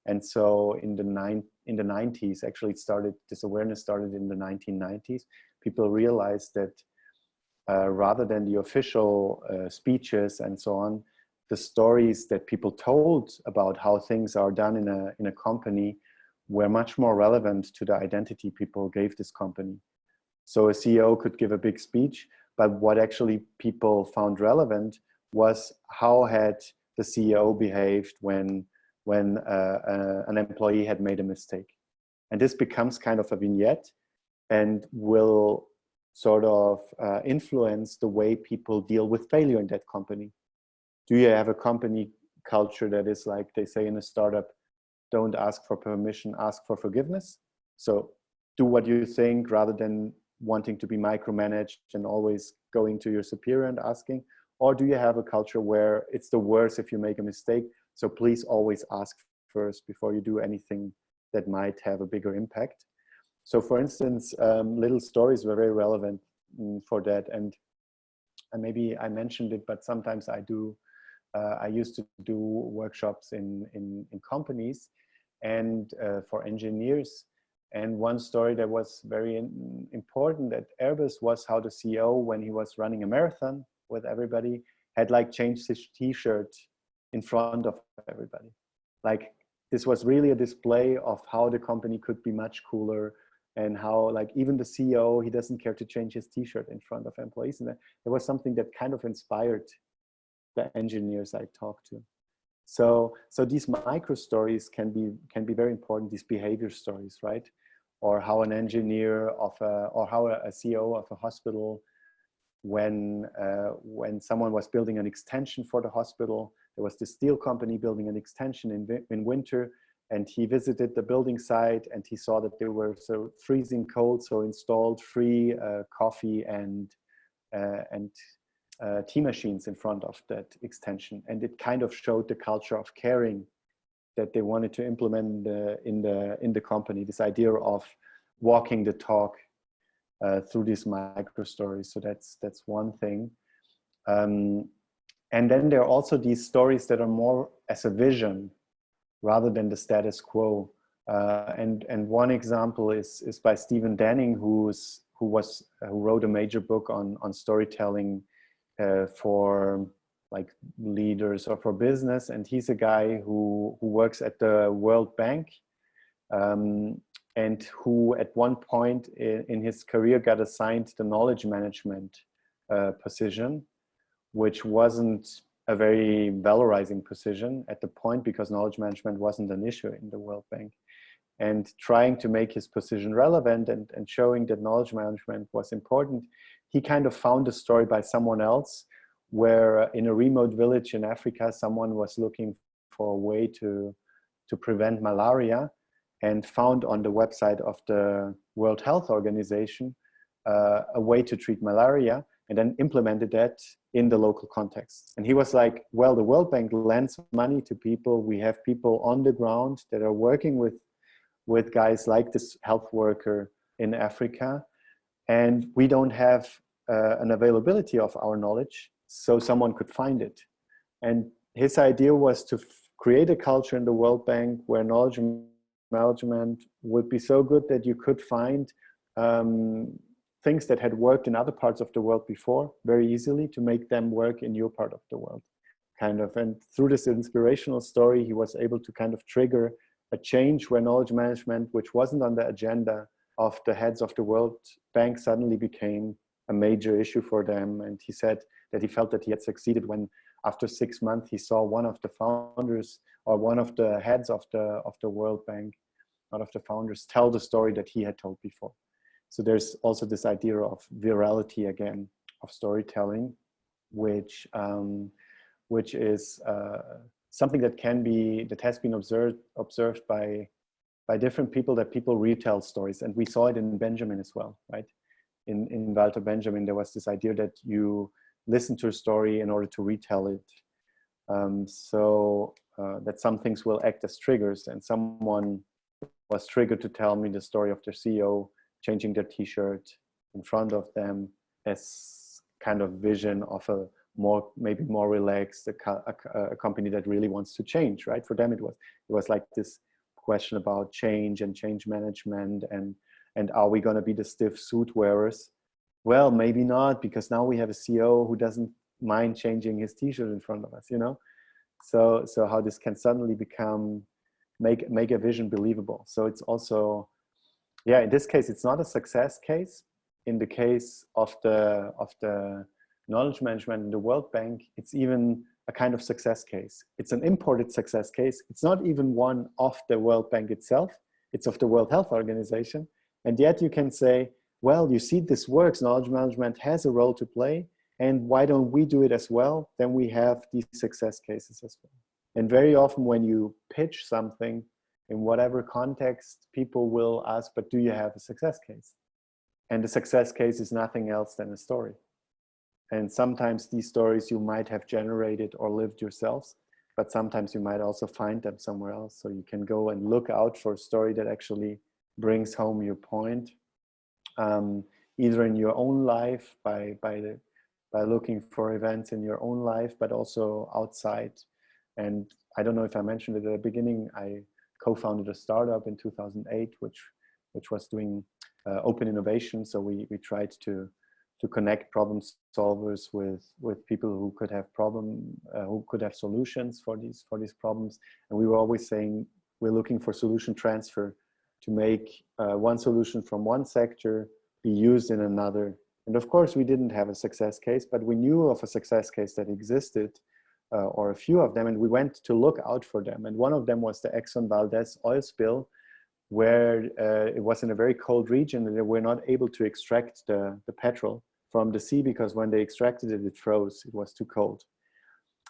And so in the 90s, actually this awareness started in the 1990s. People realized that rather than the official speeches and so on, the stories that people told about how things are done in a company were much more relevant to the identity people gave this company. So a CEO could give a big speech, but what actually people found relevant was how had the CEO behaved when when an employee had made a mistake. And this becomes kind of a vignette and will sort of influence the way people deal with failure in that company. Do you have a company culture that is like they say in a startup, don't ask for permission, ask for forgiveness? So do what you think rather than wanting to be micromanaged and always going to your superior and asking? Or do you have a culture where it's the worst if you make a mistake? So please always ask first before you do anything that might have a bigger impact. So for instance, little stories were very relevant for that. And maybe I mentioned it, but sometimes I do, I used to do workshops in companies and for engineers. And one story that was very important at Airbus was how the CEO, when he was running a marathon with everybody, had like changed his t-shirt in front of everybody. Like this was really a display of how the company could be much cooler, and how like even the CEO, he doesn't care to change his t-shirt in front of employees. And there was something that kind of inspired the engineers I talked to. So these micro stories can be very important, these behavior stories, right? Or how an engineer of or how a CEO of a hospital, when someone was building an extension for the hospital, there was this steel company building an extension in winter, and he visited the building site and he saw that they were so freezing cold, so installed free coffee and tea machines in front of that extension. And it kind of showed the culture of caring that they wanted to implement in the company, this idea of walking the talk through these micro stories. So that's one thing. And then there are also these stories that are more as a vision rather than the status quo. And one example is by Stephen Denning, who wrote a major book on storytelling for like leaders or for business. And he's a guy who works at the World Bank, and who at one point in his career got assigned the knowledge management position, which wasn't a very valorizing position at the point, because knowledge management wasn't an issue in the World Bank. And trying to make his position relevant and showing that knowledge management was important, he kind of found a story by someone else where in a remote village in Africa, someone was looking for a way to prevent malaria, and found on the website of the World Health Organization a way to treat malaria, and then implemented that in the local context. And he was like, well, the World Bank lends money to people. We have people on the ground that are working with guys like this health worker in Africa, and we don't have an availability of our knowledge, so someone could find it. And his idea was to create a culture in the World Bank where knowledge management would be so good that you could find things that had worked in other parts of the world before very easily, to make them work in your part of the world, kind of. And through this inspirational story, he was able to kind of trigger a change where knowledge management, which wasn't on the agenda of the heads of the World Bank, suddenly became a major issue for them. And he said that he felt that he had succeeded when, after 6 months, he saw one of the founders or one of the heads of the World Bank, one of the founders, tell the story that he had told before. So there's also this idea of virality again, of storytelling, which is something that has been observed by different people, that people retell stories. And we saw it in Benjamin as well, right? In Walter Benjamin, there was this idea that you listen to a story in order to retell it. That some things will act as triggers, and someone was triggered to tell me the story of their CEO changing their t-shirt in front of them as kind of vision of a maybe more relaxed, a company that really wants to change, right? For them, it was like this question about change and change management, and are we going to be the stiff suit wearers? Well, maybe not, because now we have a CEO who doesn't mind changing his t-shirt in front of us, you know? So how this can suddenly make a vision believable. So it's also, yeah, in this case, it's not a success case. In the case of the knowledge management in the World Bank, it's even a kind of success case. It's an imported success case. It's not even one of the World Bank itself. It's of the World Health Organization. And yet you can say, well, you see, this works. Knowledge management has a role to play. And why don't we do it as well? Then we have these success cases as well. And very often when you pitch something in whatever context, people will ask, but do you have a success case? And the success case is nothing else than a story. And sometimes these stories you might have generated or lived yourselves, but sometimes you might also find them somewhere else. So you can go and look out for a story that actually brings home your point, either in your own life by looking for events in your own life, but also outside. And I don't know if I mentioned it at the beginning, I co-founded a startup in 2008, which was doing open innovation. So we tried to connect problem solvers with people who could have solutions for these problems. And we were always saying we're looking for solution transfer to make one solution from one sector be used in another. And of course, we didn't have a success case, but we knew of a success case that existed, or a few of them, and we went to look out for them. And one of them was the Exxon Valdez oil spill, where it was in a very cold region and they were not able to extract the petrol from the sea because when they extracted it, it froze. It was too cold.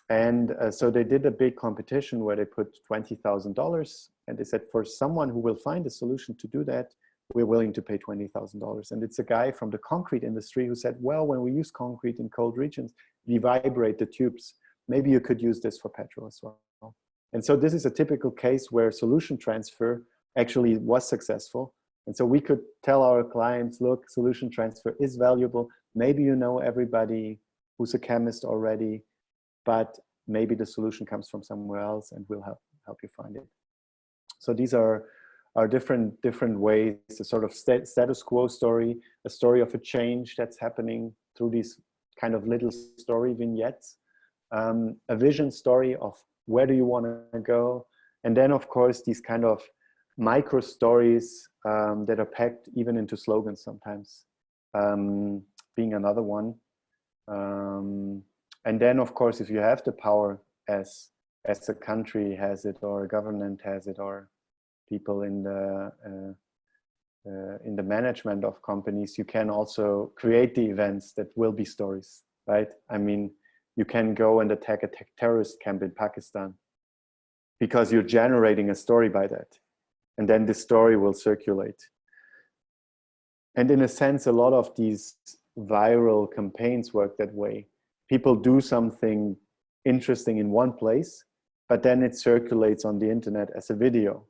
And so they did a big competition where they put $20,000 and they said, for someone who will find a solution to do that, we're willing to pay $20,000. And it's a guy from the concrete industry who said, well, when we use concrete in cold regions, we vibrate the tubes. Maybe you could use this for petrol as well. And so this is a typical case where solution transfer actually was successful. And so we could tell our clients, look, solution transfer is valuable. Maybe you know everybody who's a chemist already, but maybe the solution comes from somewhere else and we'll help you find it. So these are different ways, a sort of status quo story, a story of a change that's happening through these kind of little story vignettes, a vision story of where do you want to go, and then of course these kind of micro stories that are packed even into slogans sometimes, being another one. And then of course, if you have the power as a country has it, or a government has it, or people in the management of companies, you can also create the events that will be stories, right? I mean, you can go and attack a terrorist camp in Pakistan because you're generating a story by that. And then the story will circulate. And in a sense, a lot of these viral campaigns work that way. People do something interesting in one place, but then it circulates on the internet as a video.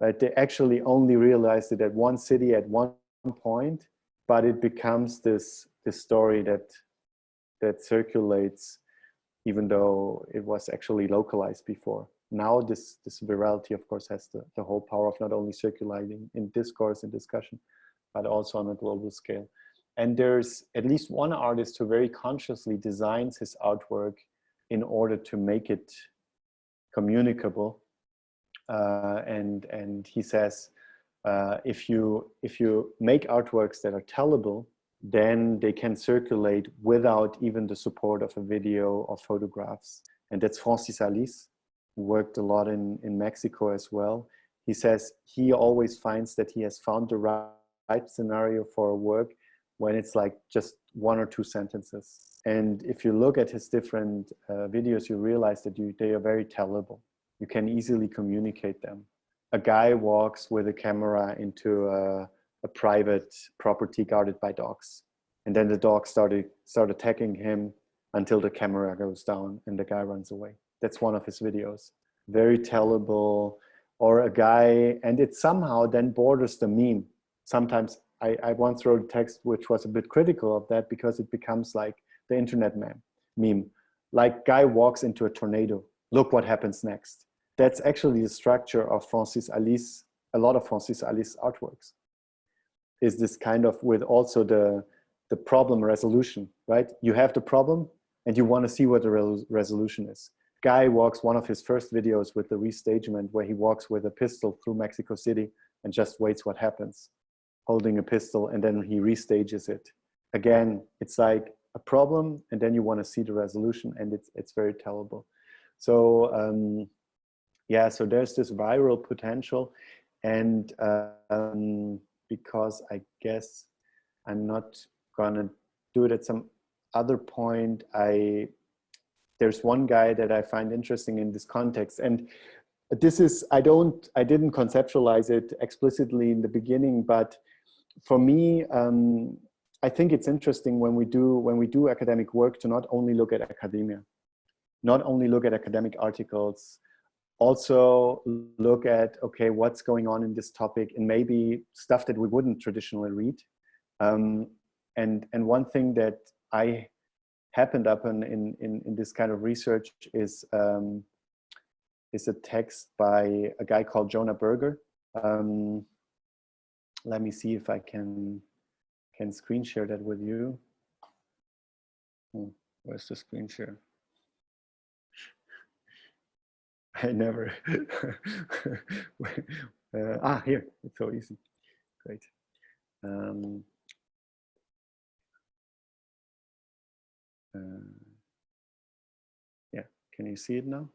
Right? They actually only realized it at one city at one point, but it becomes this story that circulates, even though it was actually localized before. Now this virality, of course, has the whole power of not only circulating in discourse and discussion, but also on a global scale. And there's at least one artist who very consciously designs his artwork in order to make it communicable. And he says, if you make artworks that are tellable, then they can circulate without even the support of a video or photographs. And that's Francis Alice, who worked a lot in Mexico as well. He says he always finds that he has found the right scenario for a work when it's like just one or two sentences. And if you look at his different videos, you realize that they are very tellable. You can easily communicate them. A guy walks with a camera into a private property guarded by dogs. And then the dogs start attacking him until the camera goes down and the guy runs away. That's one of his videos. Very tellable. Or a guy, and it somehow then borders the meme. Sometimes I once wrote a text which was a bit critical of that because it becomes like the internet meme. Like guy walks into a tornado. Look what happens next. That's actually the structure of Francis Alice, a lot of Francis Alice artworks. Is this kind of with also the problem resolution, right? You have the problem and you want to see what the resolution is. Guy walks, one of his first videos with the restagement where he walks with a pistol through Mexico City and just waits what happens, holding a pistol, and then he restages it. Again, it's like a problem, and then you want to see the resolution, and it's very tellable. So yeah, so there's this viral potential, and because I guess I'm not gonna do it at some other point, there's one guy that I find interesting in this context, and this is, I didn't conceptualize it explicitly in the beginning, but for me, I think it's interesting when we do academic work to not only look at academia, not only look at academic articles, also look at, okay, what's going on in this topic, and maybe stuff that we wouldn't traditionally read. And one thing that I happened upon in this kind of research is a text by a guy called Jonah Berger. Let me see if I can screen share that with you. Where's the screen share? I never. Here, it's so easy. Great. Yeah, can you see it now?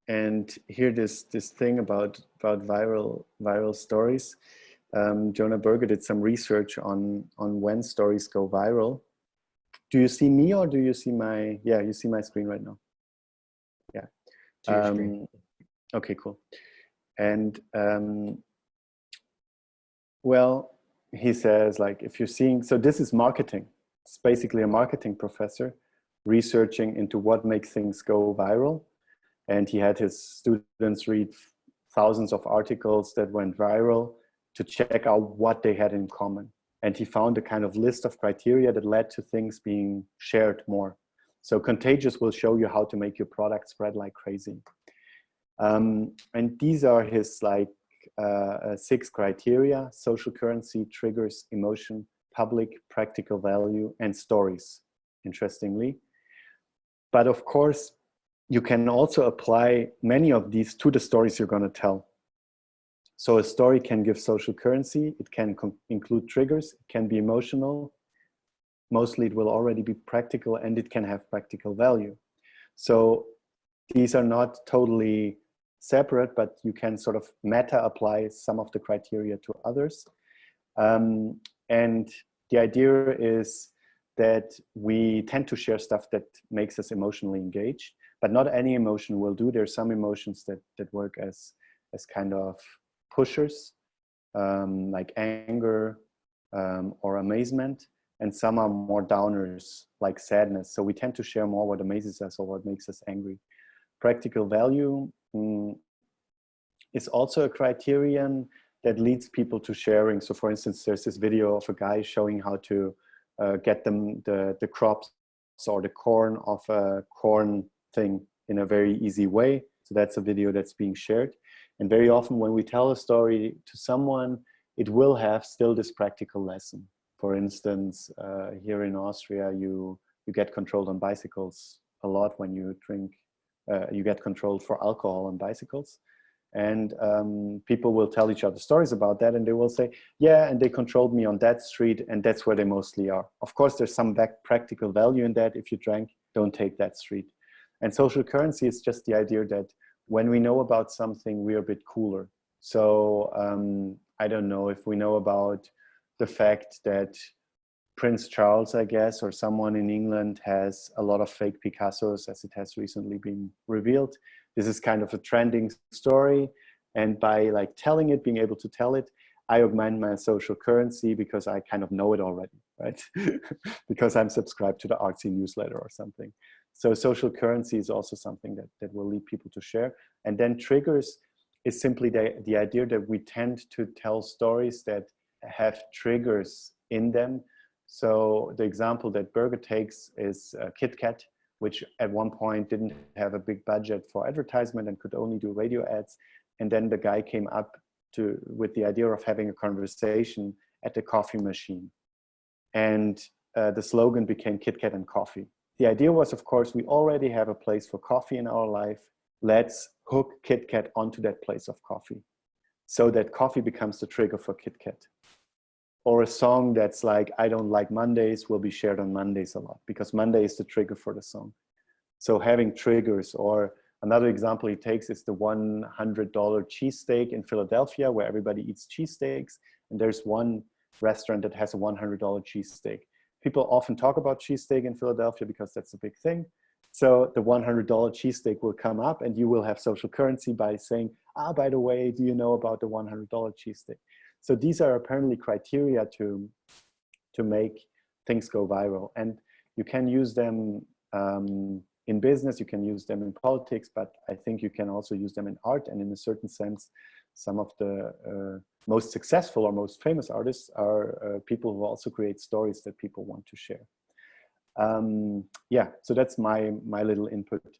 And here, this thing about viral stories. Jonah Berger did some research on when stories go viral. Do you see me, or do you see my? Yeah, you see my screen right now. Yeah. Okay, cool. And well, he says, like, if you're seeing, so this is marketing. It's basically a marketing professor researching into what makes things go viral. And he had his students read thousands of articles that went viral to check out what they had in common. And he found a kind of list of criteria that led to things being shared more. So Contagious will show you how to make your product spread like crazy. And these are his 6 criteria: social currency, triggers, emotion, public, practical value, and stories, interestingly. But of course, you can also apply many of these to the stories you're going to tell. So a story can give social currency, it can include triggers, it can be emotional, mostly it will already be practical, and it can have practical value. So these are not totally separate, but you can sort of meta apply some of the criteria to others. And the idea is that we tend to share stuff that makes us emotionally engaged, but not any emotion will do. There's some emotions that work as kind of pushers, like anger or amazement, and some are more downers, like sadness. So we tend to share more what amazes us or what makes us angry. Practical value is also a criterion that leads people to sharing. So for instance, there's this video of a guy showing how to get them the crops or the corn of a corn thing in a very easy way. So that's a video that's being shared. And very often when we tell a story to someone, it will have still this practical lesson. For instance, here in Austria, you get controlled on bicycles a lot when you drink. You get controlled for alcohol on bicycles. And people will tell each other stories about that, and they will say, yeah, and they controlled me on that street, and that's where they mostly are. Of course, there's some practical value in that. If you drank, don't take that street. And social currency is just the idea that when we know about something, we're a bit cooler. So I don't know if we know about the fact that Prince Charles, I guess, or someone in England has a lot of fake Picassos, as it has recently been revealed. This is kind of a trending story. And by like telling it, being able to tell it, I augment my social currency because I kind of know it already, right? Because I'm subscribed to the artsy newsletter or something. So social currency is also something that will lead people to share. And then triggers is simply the idea that we tend to tell stories that have triggers in them. So the example that Berger takes is Kit Kat, which at one point didn't have a big budget for advertisement and could only do radio ads. And then the guy came up with the idea of having a conversation at the coffee machine. And the slogan became Kit Kat and coffee. The idea was, of course, we already have a place for coffee in our life. Let's hook Kit Kat onto that place of coffee so that coffee becomes the trigger for Kit Kat. or a song that's like, I don't like Mondays, will be shared on Mondays a lot, because Monday is the trigger for the song. So having triggers, or another example he takes is the $100 cheesesteak in Philadelphia, where everybody eats cheesesteaks. And there's one restaurant that has a $100 cheesesteak. People often talk about cheesesteak in Philadelphia because that's a big thing. So the $100 cheesesteak will come up, and you will have social currency by saying, ah, by the way, do you know about the $100 cheesesteak? So these are apparently criteria to make things go viral. And you can use them in business, you can use them in politics, but I think you can also use them in art. And in a certain sense, some of the most successful or most famous artists are people who also create stories that people want to share. Yeah, so that's my little input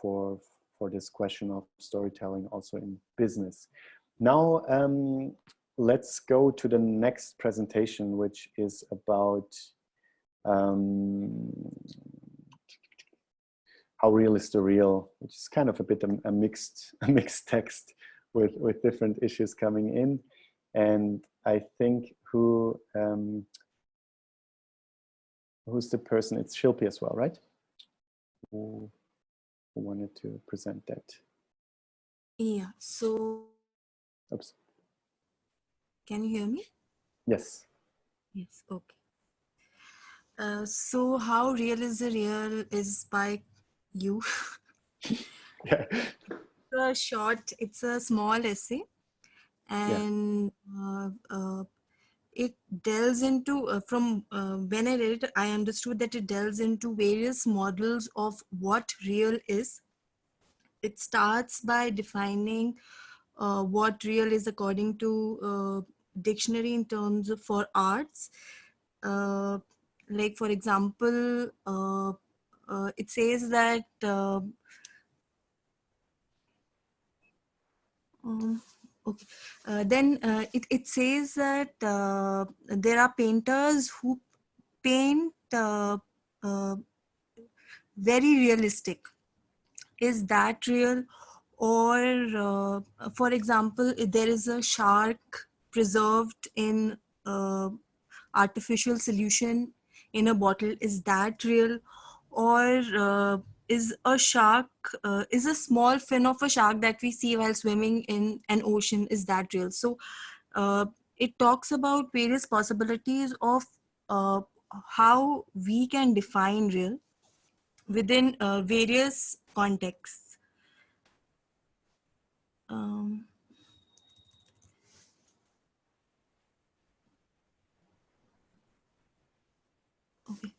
for this question of storytelling also in business. Now, let's go to the next presentation, which is about how real is the real, which is kind of a bit a mixed text with different issues coming in. And I think who's the person? It's Shilpi as well, right? Who wanted to present that? Yeah, so Oops. Can you hear me? Yes. Yes, okay. So how real is the real is by you. Yeah. It's a small essay, and it delves into, from when I read it, I understood that it delves into various models of what real is. It starts by defining what real is according to dictionary in terms of for arts. Like for example, it says that okay. Then it says that there are painters who paint very realistic. Is that real? Or for example, if there is a shark preserved in artificial solution in a bottle, is that real? Or is a shark, is a small fin of a shark that we see while swimming in an ocean, is that real? So it talks about various possibilities of how we can define real within various contexts. Okay.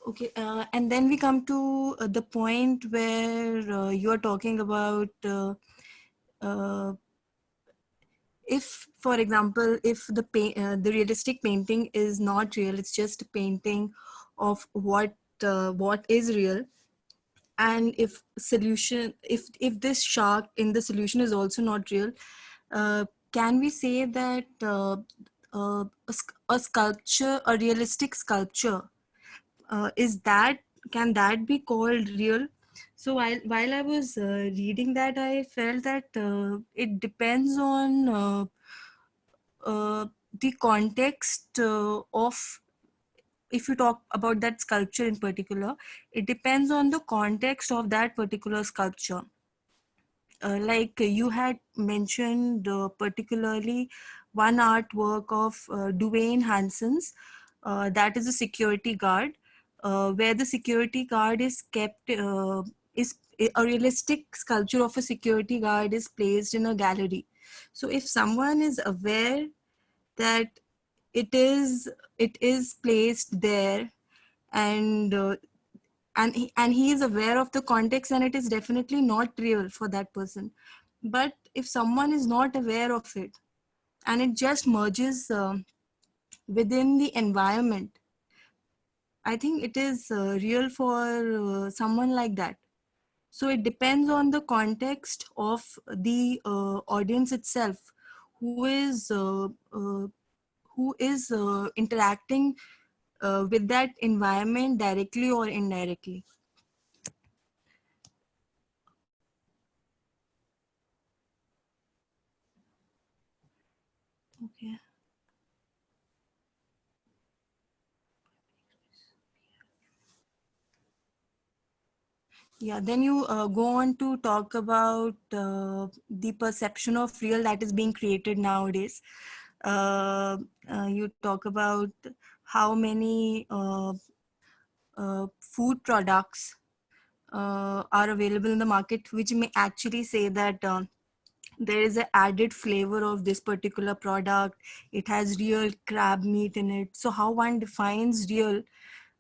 Okay, and then we come to the point where you are talking about if, for example, if the realistic painting is not real, it's just a painting of what is real, and if this shark in the solution is also not real, can we say that a sculpture, a realistic sculpture, can that be called real? So while I was reading that, I felt that it depends on the context of, if you talk about that sculpture in particular, it depends on the context of that particular sculpture. Like you had mentioned particularly one artwork of Dwayne Hanson's, that is a security guard, where the security guard is kept, is a realistic sculpture of a security guard is placed in a gallery. So if someone is aware that it is placed there, and he is aware of the context, and it is definitely not real for that person. But if someone is not aware of it and it just merges within the environment, I think it is real for someone like that. So it depends on the context of the audience itself, who is interacting with that environment directly or indirectly. Okay. Yeah, then you go on to talk about the perception of real that is being created nowadays. You talk about how many food products are available in the market, which may actually say that there is an added flavor of this particular product. It has real crab meat in it. So how one defines real,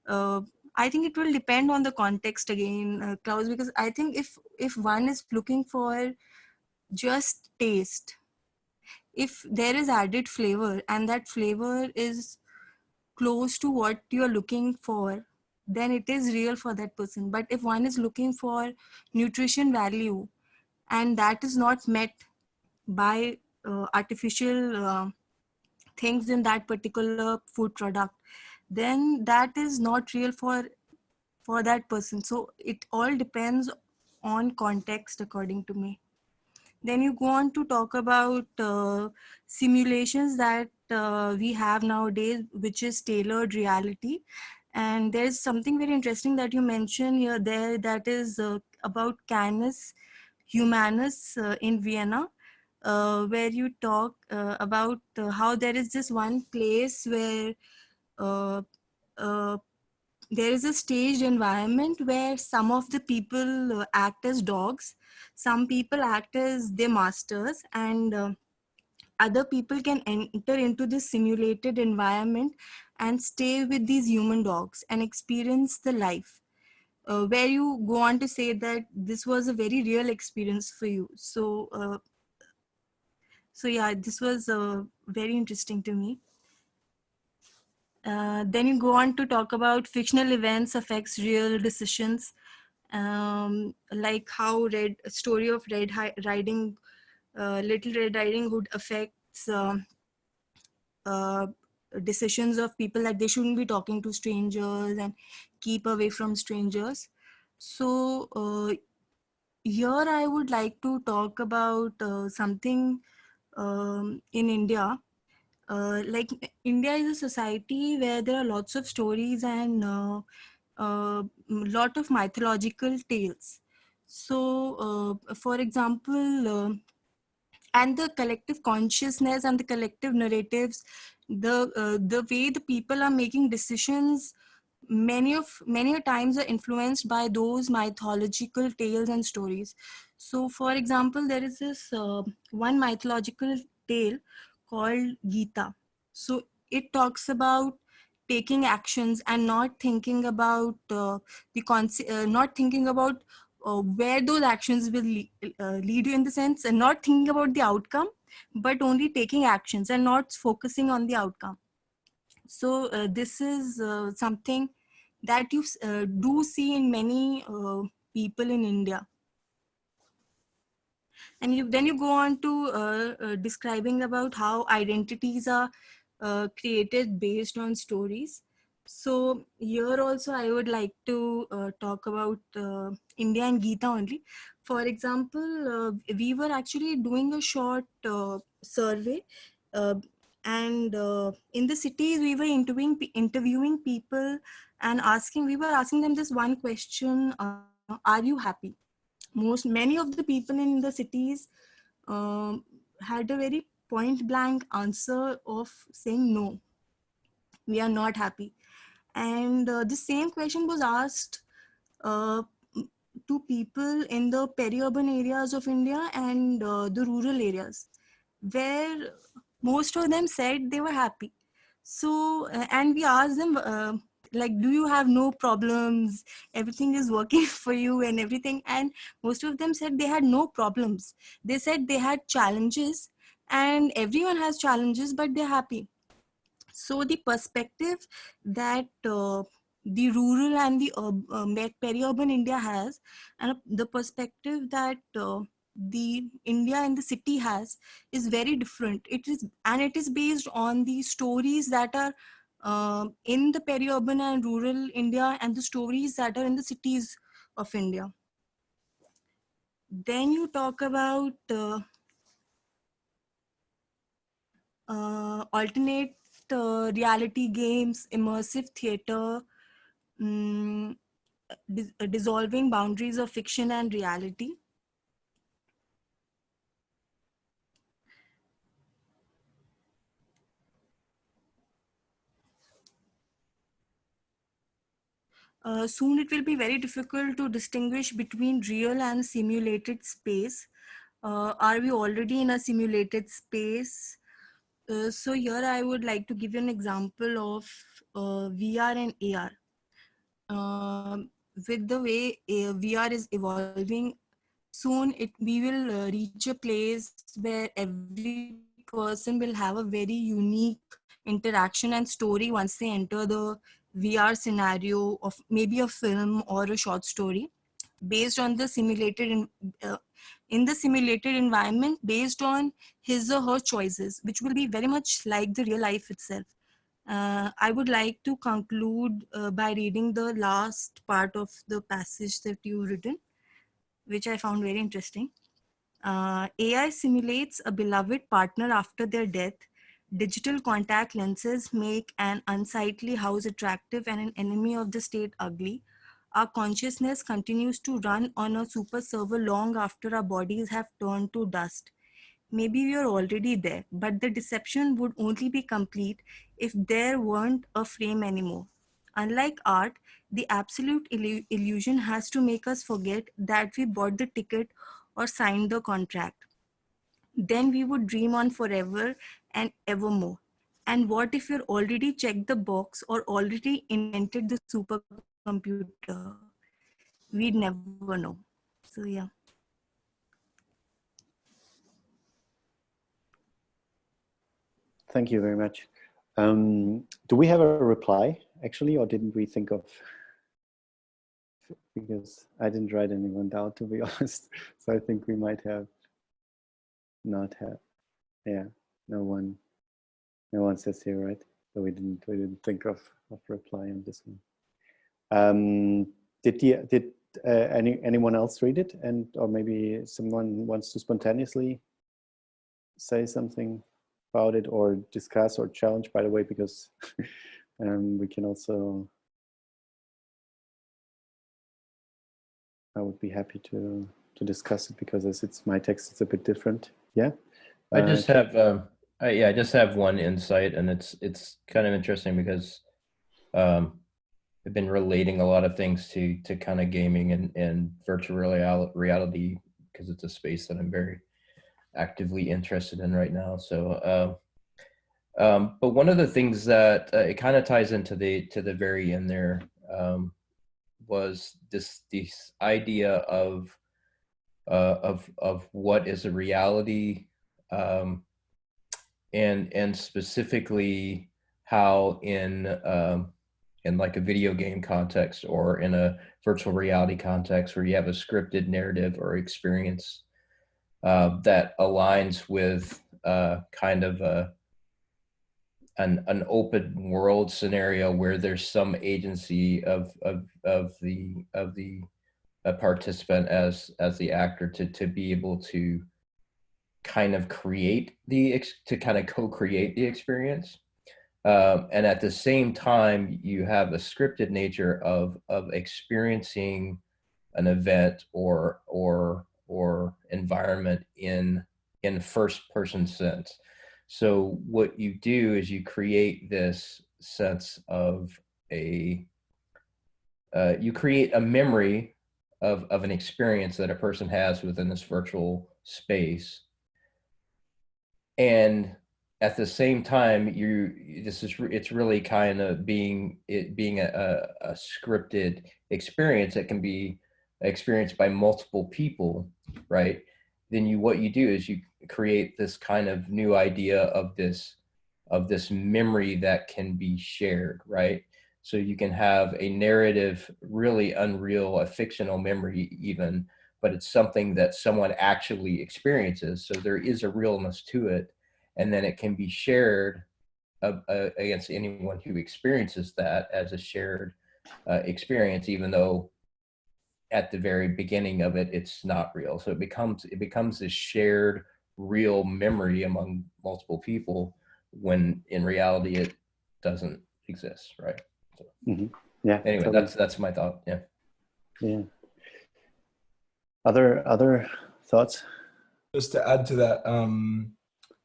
uh, I think it will depend on the context again, Klaus, because I think if one is looking for just taste, if there is added flavor and that flavor is close to what you're looking for, then it is real for that person. But if one is looking for nutrition value and that is not met by artificial things in that particular food product, then that is not real for that person. So it all depends on context, according to me. Then you go on to talk about simulations that we have nowadays, which is tailored reality. And there's something very interesting that you mentioned here there, that is about Canis Humanus in Vienna, where you talk about how there is this one place where uh, uh, there is a staged environment where some of the people act as dogs, some people act as their masters, and other people can enter into this simulated environment and stay with these human dogs and experience the life. Where you go on to say that this was a very real experience for you. So yeah, this was very interesting to me. Then you go on to talk about fictional events affects real decisions, like how story of Little Red Riding Hood affects uh, decisions of people, that they shouldn't be talking to strangers and keep away from strangers. So here I would like to talk about something in India. Like India is a society where there are lots of stories and lot of mythological tales. So, for example, and the collective consciousness and the collective narratives, the way the people are making decisions, many a times are influenced by those mythological tales and stories. So for example, there is this one mythological tale called Gita. So it talks about taking actions and not thinking about not thinking about where those actions will lead you, in the sense, and not thinking about the outcome, but only taking actions and not focusing on the outcome. So this is something that you do see in many people in India. And then you go on to describing about how identities are created based on stories. So here also I would like to talk about India and Gita only. For example, we were actually doing a short survey, uh, and in the cities we were interviewing people and we were asking them this one question: are you happy? Many of the people in the cities um, had a very point blank answer of saying no, we are not happy. And the same question was asked uh, to people in the peri-urban areas of India and the rural areas, where most of them said they were happy. So and we asked them, like, do you have no problems, everything is working for you and everything? And most of them said they had no problems. They said they had challenges, and everyone has challenges, but they're happy. So the perspective that the rural and the peri-urban India has, and the perspective that the India and the city has, is very different. It is based on the stories that are in the peri-urban and rural India, and the stories that are in the cities of India. Then you talk about alternate reality games, immersive theater, mm, dissolving boundaries of fiction and reality. Soon it will be very difficult to distinguish between real and simulated space. Are we already in a simulated space? So here I would like to give you an example of VR and AR. With the way VR is evolving, soon we will reach a place where every person will have a very unique interaction and story once they enter the VR scenario of maybe a film or a short story based on the in the simulated environment based on his or her choices, which will be very much like the real life itself. I would like to conclude by reading the last part of the passage that you've written, which I found very interesting. AI simulates a beloved partner after their death. Digital contact lenses make an unsightly house attractive and an enemy of the state ugly. Our consciousness continues to run on a super server long after our bodies have turned to dust. Maybe we are already there, but the deception would only be complete if there weren't a frame anymore. Unlike art, the absolute illusion has to make us forget that we bought the ticket or signed the contract. Then we would dream on forever and evermore. And what if you're already checked the box or already invented the supercomputer? We'd never know. So yeah. Thank you very much. Do we have a reply actually, or didn't we think of? Because I didn't write anyone down, to be honest. So I think we might have not have. Yeah, no one says here, right? So we didn't think of reply on this one. Did anyone else read it, and or maybe someone wants to spontaneously say something about it or discuss or challenge, by the way, because we can also, I would be happy to discuss it, because as it's my text, it's a bit different. Yeah. I just have I just have one insight, and it's kind of interesting because I've been relating a lot of things to kind of gaming and virtual reality, because it's a space that I'm very actively interested in right now. So but one of the things that it kind of ties into to the very end there was this idea of what is a reality, and specifically how in like a video game context or in a virtual reality context where you have a scripted narrative or experience that aligns with kind of an open world scenario where there's some agency of the participant as the actor to be able to kind of create to kind of co-create the experience, and at the same time you have a scripted nature of experiencing an event or environment in first person sense. So what you do is you create this sense of you create a memory of an experience that a person has within this virtual space. And at the same time, it's really kind of being a scripted experience that can be experienced by multiple people, right? Then what you do is you create this kind of new idea of this memory that can be shared, right? So you can have a narrative, really unreal, a fictional memory even, but it's something that someone actually experiences. So there is a realness to it, and then it can be shared against anyone who experiences that as a shared experience, even though at the very beginning of it, it's not real. So it becomes this shared real memory among multiple people, when in reality it doesn't exist, right? So, yeah. Anyway, totally. that's my thought. Yeah. Yeah. Other thoughts? Just to add to that,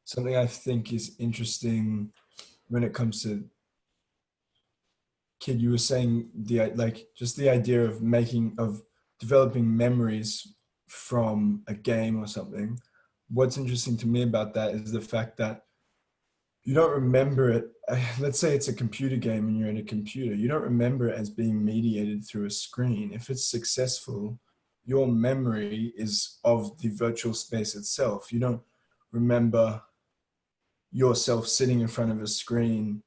something I think is interesting when it comes to, Kid, you were saying just the idea of developing memories from a game or something. What's interesting to me about that is the fact that you don't remember it. Let's say it's a computer game and you're in a computer. You don't remember it as being mediated through a screen. If it's successful, your memory is of the virtual space itself. You don't remember yourself sitting in front of a screen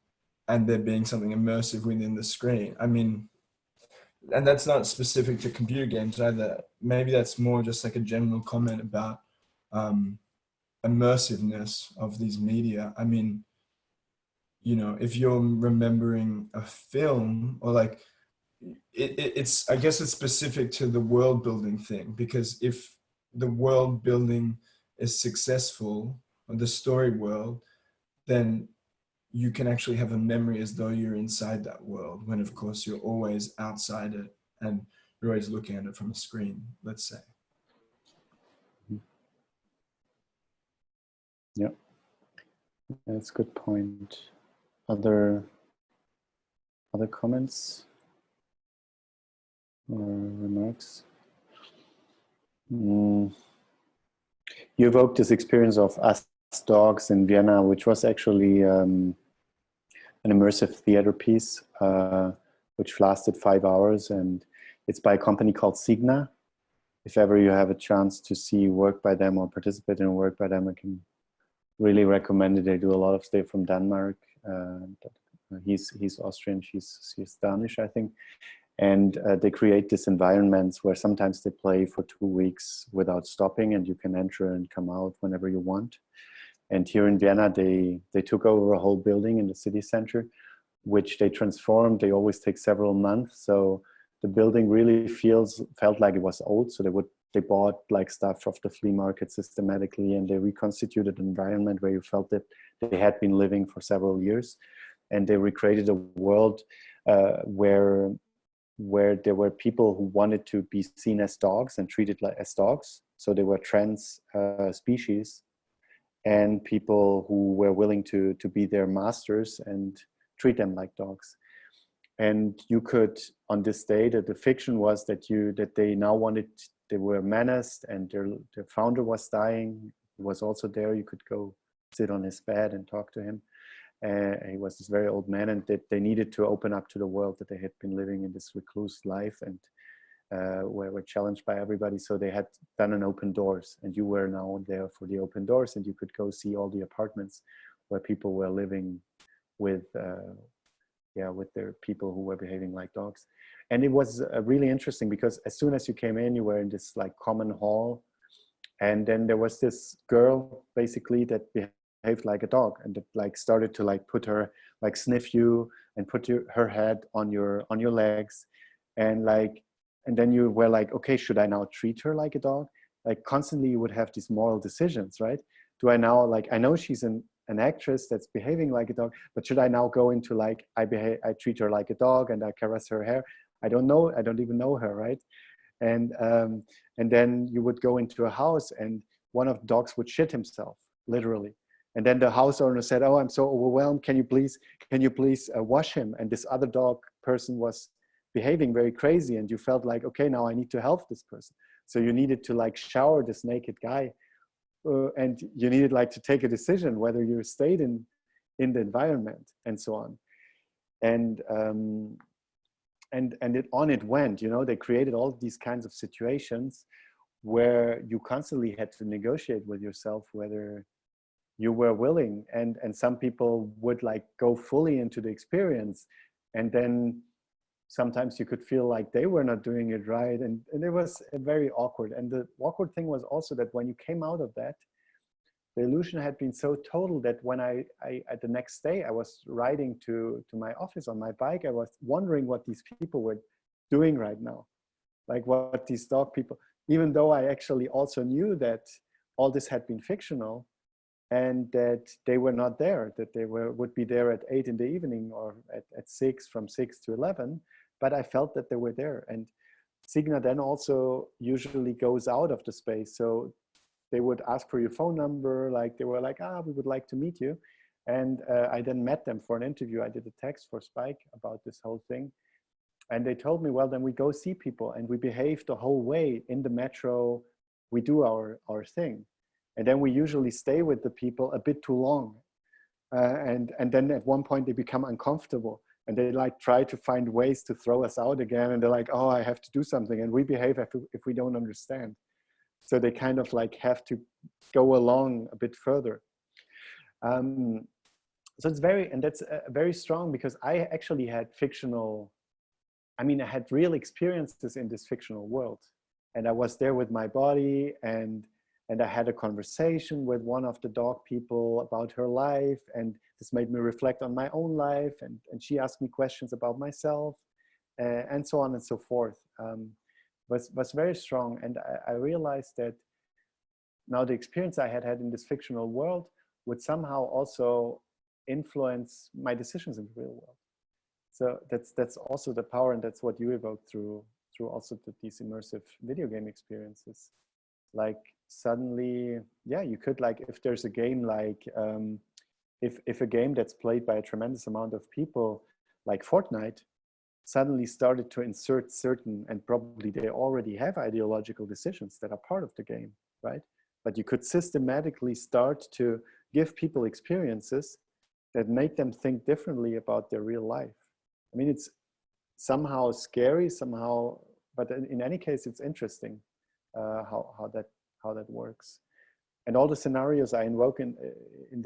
and there being something immersive within the screen. I mean, and that's not specific to computer games either. Maybe that's more just like a general comment about immersiveness of these media. I mean, you know, if you're remembering a film or like, it's, I guess it's specific to the world building thing, because if the world building is successful, or the story world, then you can actually have a memory as though you're inside that world, when of course you're always outside it and you're always looking at it from a screen, let's say. Yeah, that's a good point. Other comments or remarks? You evoked this experience of us dogs in Vienna, which was actually an immersive theater piece, which lasted 5 hours, and it's by a company called Signa. If ever you have a chance to see work by them or participate in work by them, I can really recommend it. They do a lot of stuff from Denmark. He's Austrian, she's Danish, I think. And they create these environments where sometimes they play for 2 weeks without stopping, and you can enter and come out whenever you want. And here in Vienna, they took over a whole building in the city center, which they transformed. They always take several months. So the building really felt like it was old. So they bought like stuff off the flea market systematically, and they reconstituted an environment where you felt that they had been living for several years. And they recreated a world where there were people who wanted to be seen as dogs and treated like as dogs. So they were trans species, and people who were willing to be their masters and treat them like dogs. And you could, on this day, that the fiction was that they were menaced, and their founder was dying. He was also there. You could go sit on his bed and talk to him. He was this very old man, and that they needed to open up to the world, that they had been living in this recluse life and were challenged by everybody. So they had done an open doors, and you were now there for the open doors, and you could go see all the apartments where people were living with their people who were behaving like dogs. And it was really interesting, because as soon as you came in, you were in this like common hall, and then there was this girl basically that behaved like a dog, and that like started to like put her, like sniff you and put her head on your legs, and then you were like, okay, should I now treat her like a dog? Like constantly you would have these moral decisions, right? Do I now, like, I know she's an actress that's behaving like a dog, but should I now go into like, I treat her like a dog and I caress her hair? I don't know, I don't even know her, right? And then you would go into a house and one of the dogs would shit himself, literally. And then the house owner said, oh, I'm so overwhelmed, can you please wash him? And this other dog person was behaving very crazy, and you felt like, okay, now I need to help this person. So you needed to like shower this naked guy, and you needed like to take a decision whether you stayed in the environment and so on. And it went, you know, they created all these kinds of situations where you constantly had to negotiate with yourself whether you were willing, and some people would like go fully into the experience, and then sometimes you could feel like they were not doing it right, and it was very awkward. And the awkward thing was also that when you came out of that, the illusion had been so total that when I the next day I was riding to my office on my bike, I was wondering what these people were doing right now, like what these dog people, even though I actually also knew that all this had been fictional. and that they were not there, that they would be there at 8 in the evening or at 6, from 6 to 11, but I felt that they were there. And Signa then also usually goes out of the space. So they would ask for your phone number, like they were like, we would like to meet you. And I then met them for an interview. I did a text for Spike about this whole thing. And they told me, well, then we go see people and we behave the whole way in the metro. We do our thing. And then we usually stay with the people a bit too long. And then at one point they become uncomfortable and they like try to find ways to throw us out again. And they're like, oh, I have to do something. And we behave if we don't understand. So they kind of like have to go along a bit further. So it's that's very strong, because I actually had I had real experiences in this fictional world. And I was there with my body, and I had a conversation with one of the dog people about her life, and this made me reflect on my own life, and she asked me questions about myself, and so on and so forth. Was very strong. And I realized that now the experience I had in this fictional world would somehow also influence my decisions in the real world. So that's also the power, and that's what you evoked through also these immersive video game experiences. Like suddenly, yeah, you could, like, if there's a game like, if a game that's played by a tremendous amount of people, like Fortnite, suddenly started to insert certain, and probably they already have ideological decisions that are part of the game, right? But you could systematically start to give people experiences that make them think differently about their real life. I mean, it's somehow scary, somehow, but in any case, it's interesting how that works. And all the scenarios I invoke in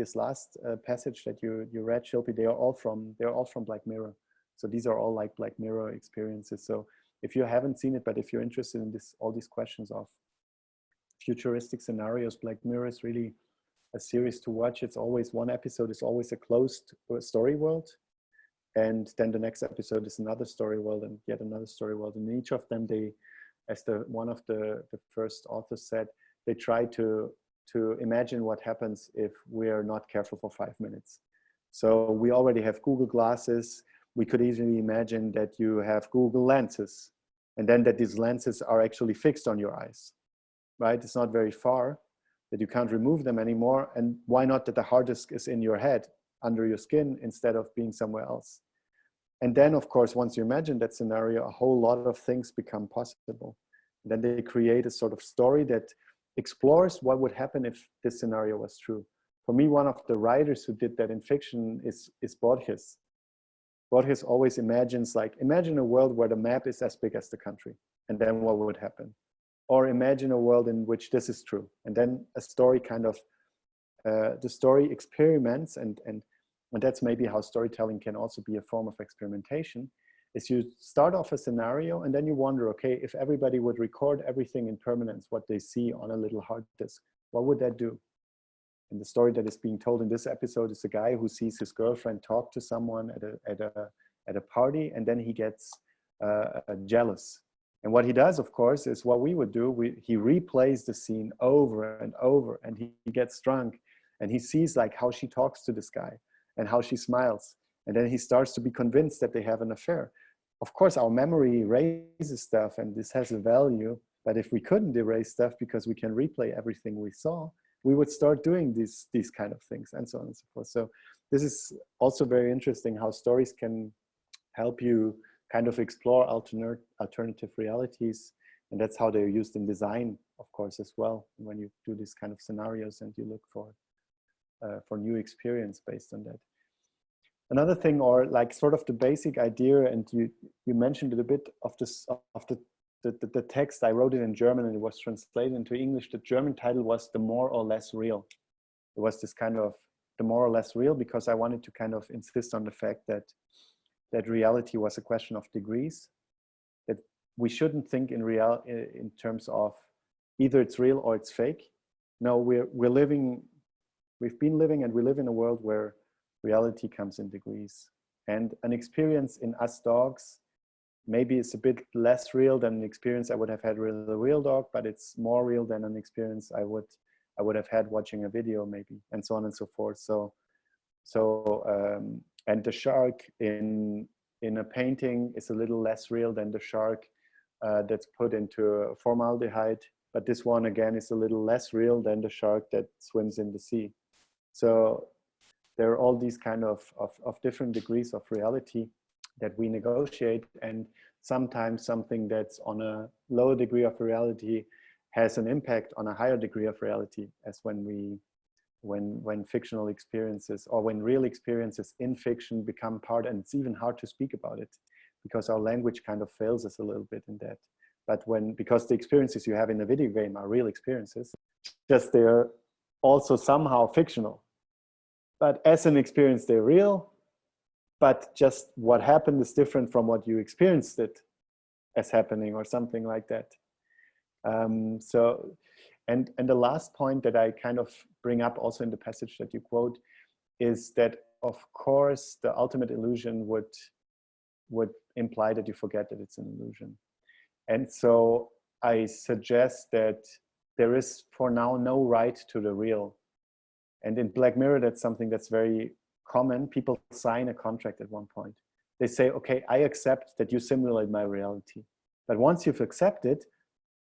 this last passage that you read, Shilpi, they're all from Black Mirror. So these are all like Black Mirror experiences. So if you haven't seen it, but if you're interested in all these questions of futuristic scenarios, Black Mirror is really a series to watch. It's always, one episode is always a closed story world. And then the next episode is another story world, and yet another story world. And in each of them, they, as one of the first authors said, they try to imagine what happens if we're not careful for 5 minutes. So we already have Google glasses. We could easily imagine that you have Google lenses, and then that these lenses are actually fixed on your eyes, right? It's not very far, that you can't remove them anymore. And why not that the hard disk is in your head, under your skin, instead of being somewhere else? And then, of course, once you imagine that scenario, a whole lot of things become possible. And then they create a sort of story that explores what would happen if this scenario was true. For me, one of the writers who did that in fiction is Borges. Borges always imagines, like, imagine a world where the map is as big as the country, and then what would happen? Or imagine a world in which this is true. And then a story kind of, the story experiments, and that's maybe how storytelling can also be a form of experimentation, is you start off a scenario and then you wonder, okay, if everybody would record everything in permanence, what they see on a little hard disk, what would that do? And the story that is being told in this episode is a guy who sees his girlfriend talk to someone at a party, and then he gets jealous. And what he does, of course, is what we would do. He replays the scene over and over, and he gets drunk, and he sees like how she talks to this guy and how she smiles. And then he starts to be convinced that they have an affair. Of course, our memory erases stuff, and this has a value. But if we couldn't erase stuff because we can replay everything we saw, we would start doing these kind of things, and so on and so forth. So this is also very interesting, how stories can help you kind of explore alternative realities. And that's how they're used in design, of course, as well, when you do these kind of scenarios and you look for new experience based on that. Another thing, or like sort of the basic idea, and you mentioned it a bit, of the text. I wrote it in German and it was translated into English. The German title was The More or Less Real. It was this kind of the more or less real, because I wanted to kind of insist on the fact that reality was a question of degrees, that we shouldn't think in terms of either it's real or it's fake. No, we've been living and we live in a world where reality comes in degrees. And an experience in us dogs maybe it's a bit less real than an experience I would have had with a real dog, but it's more real than an experience I would I would have had watching a video maybe, and so on and so forth. And the shark in a painting is a little less real than the shark that's put into formaldehyde, but this one again is a little less real than the shark that swims in the sea. So there are all these kind of different degrees of reality that we negotiate, and sometimes something that's on a low degree of reality has an impact on a higher degree of reality, as when fictional experiences, or when real experiences in fiction become part, and it's even hard to speak about it because our language kind of fails us a little bit in that. But because the experiences you have in a video game are real experiences, just they're also somehow fictional. But as an experience, they're real, but just what happened is different from what you experienced it as happening, or something like that. And the last point that I kind of bring up also in the passage that you quote is that, of course, the ultimate illusion would imply that you forget that it's an illusion. And so I suggest that there is for now no right to the real. And in Black Mirror, that's something that's very common. People sign a contract at one point. They say, okay, I accept that you simulate my reality. But once you've accepted,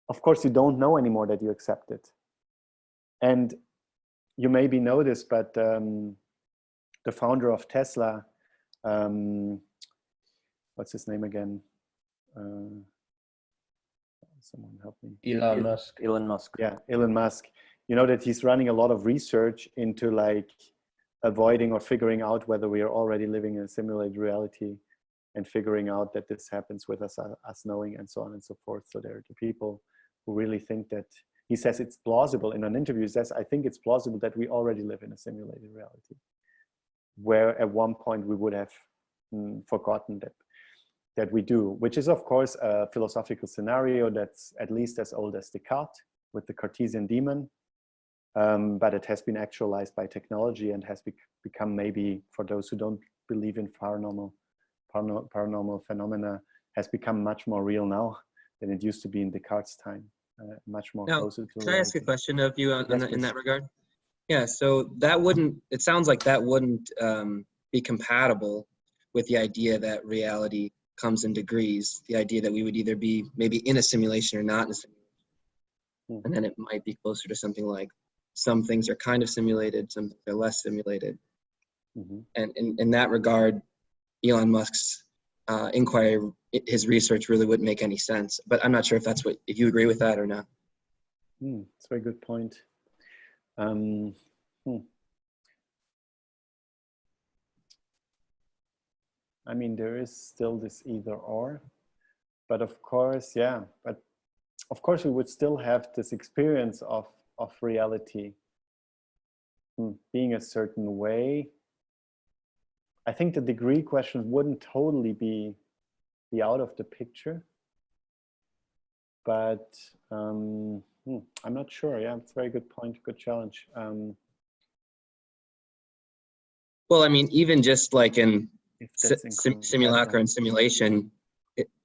of course, you don't know anymore that you accept it. And you maybe know this, but the founder of Tesla, what's his name again? Someone help me. Elon Musk. Elon Musk. Yeah, Elon Musk. You know that he's running a lot of research into like avoiding or figuring out whether we are already living in a simulated reality, and figuring out that this happens with us knowing, and so on and so forth. So there are the people who really think that, he says it's plausible in an interview, he says, I think it's plausible that we already live in a simulated reality, where at one point we would have forgotten that we do, which is of course a philosophical scenario that's at least as old as Descartes with the Cartesian demon, but it has been actualized by technology and has become, maybe for those who don't believe in paranormal phenomena, has become much more real now than it used to be in Descartes' time. Much more closer to Can I ask a question of you in that regard? Yeah, so it sounds like that wouldn't be compatible with the idea that reality comes in degrees, the idea that we would either be maybe in a simulation or not in a simulation. And then it might be closer to something like some things are kind of simulated, some things are less simulated. And in that regard, Elon Musk's inquiry, his research really wouldn't make any sense. But I'm not sure if you agree with that or not. That's a very good point. I mean, there is still this either or, but of course, yeah, but of course we would still have this experience of reality being a certain way. I think the degree question wouldn't totally be out of the picture, but I'm not sure. Yeah, it's a very good point, good challenge. Well, I mean, even just like in simulacra and simulation,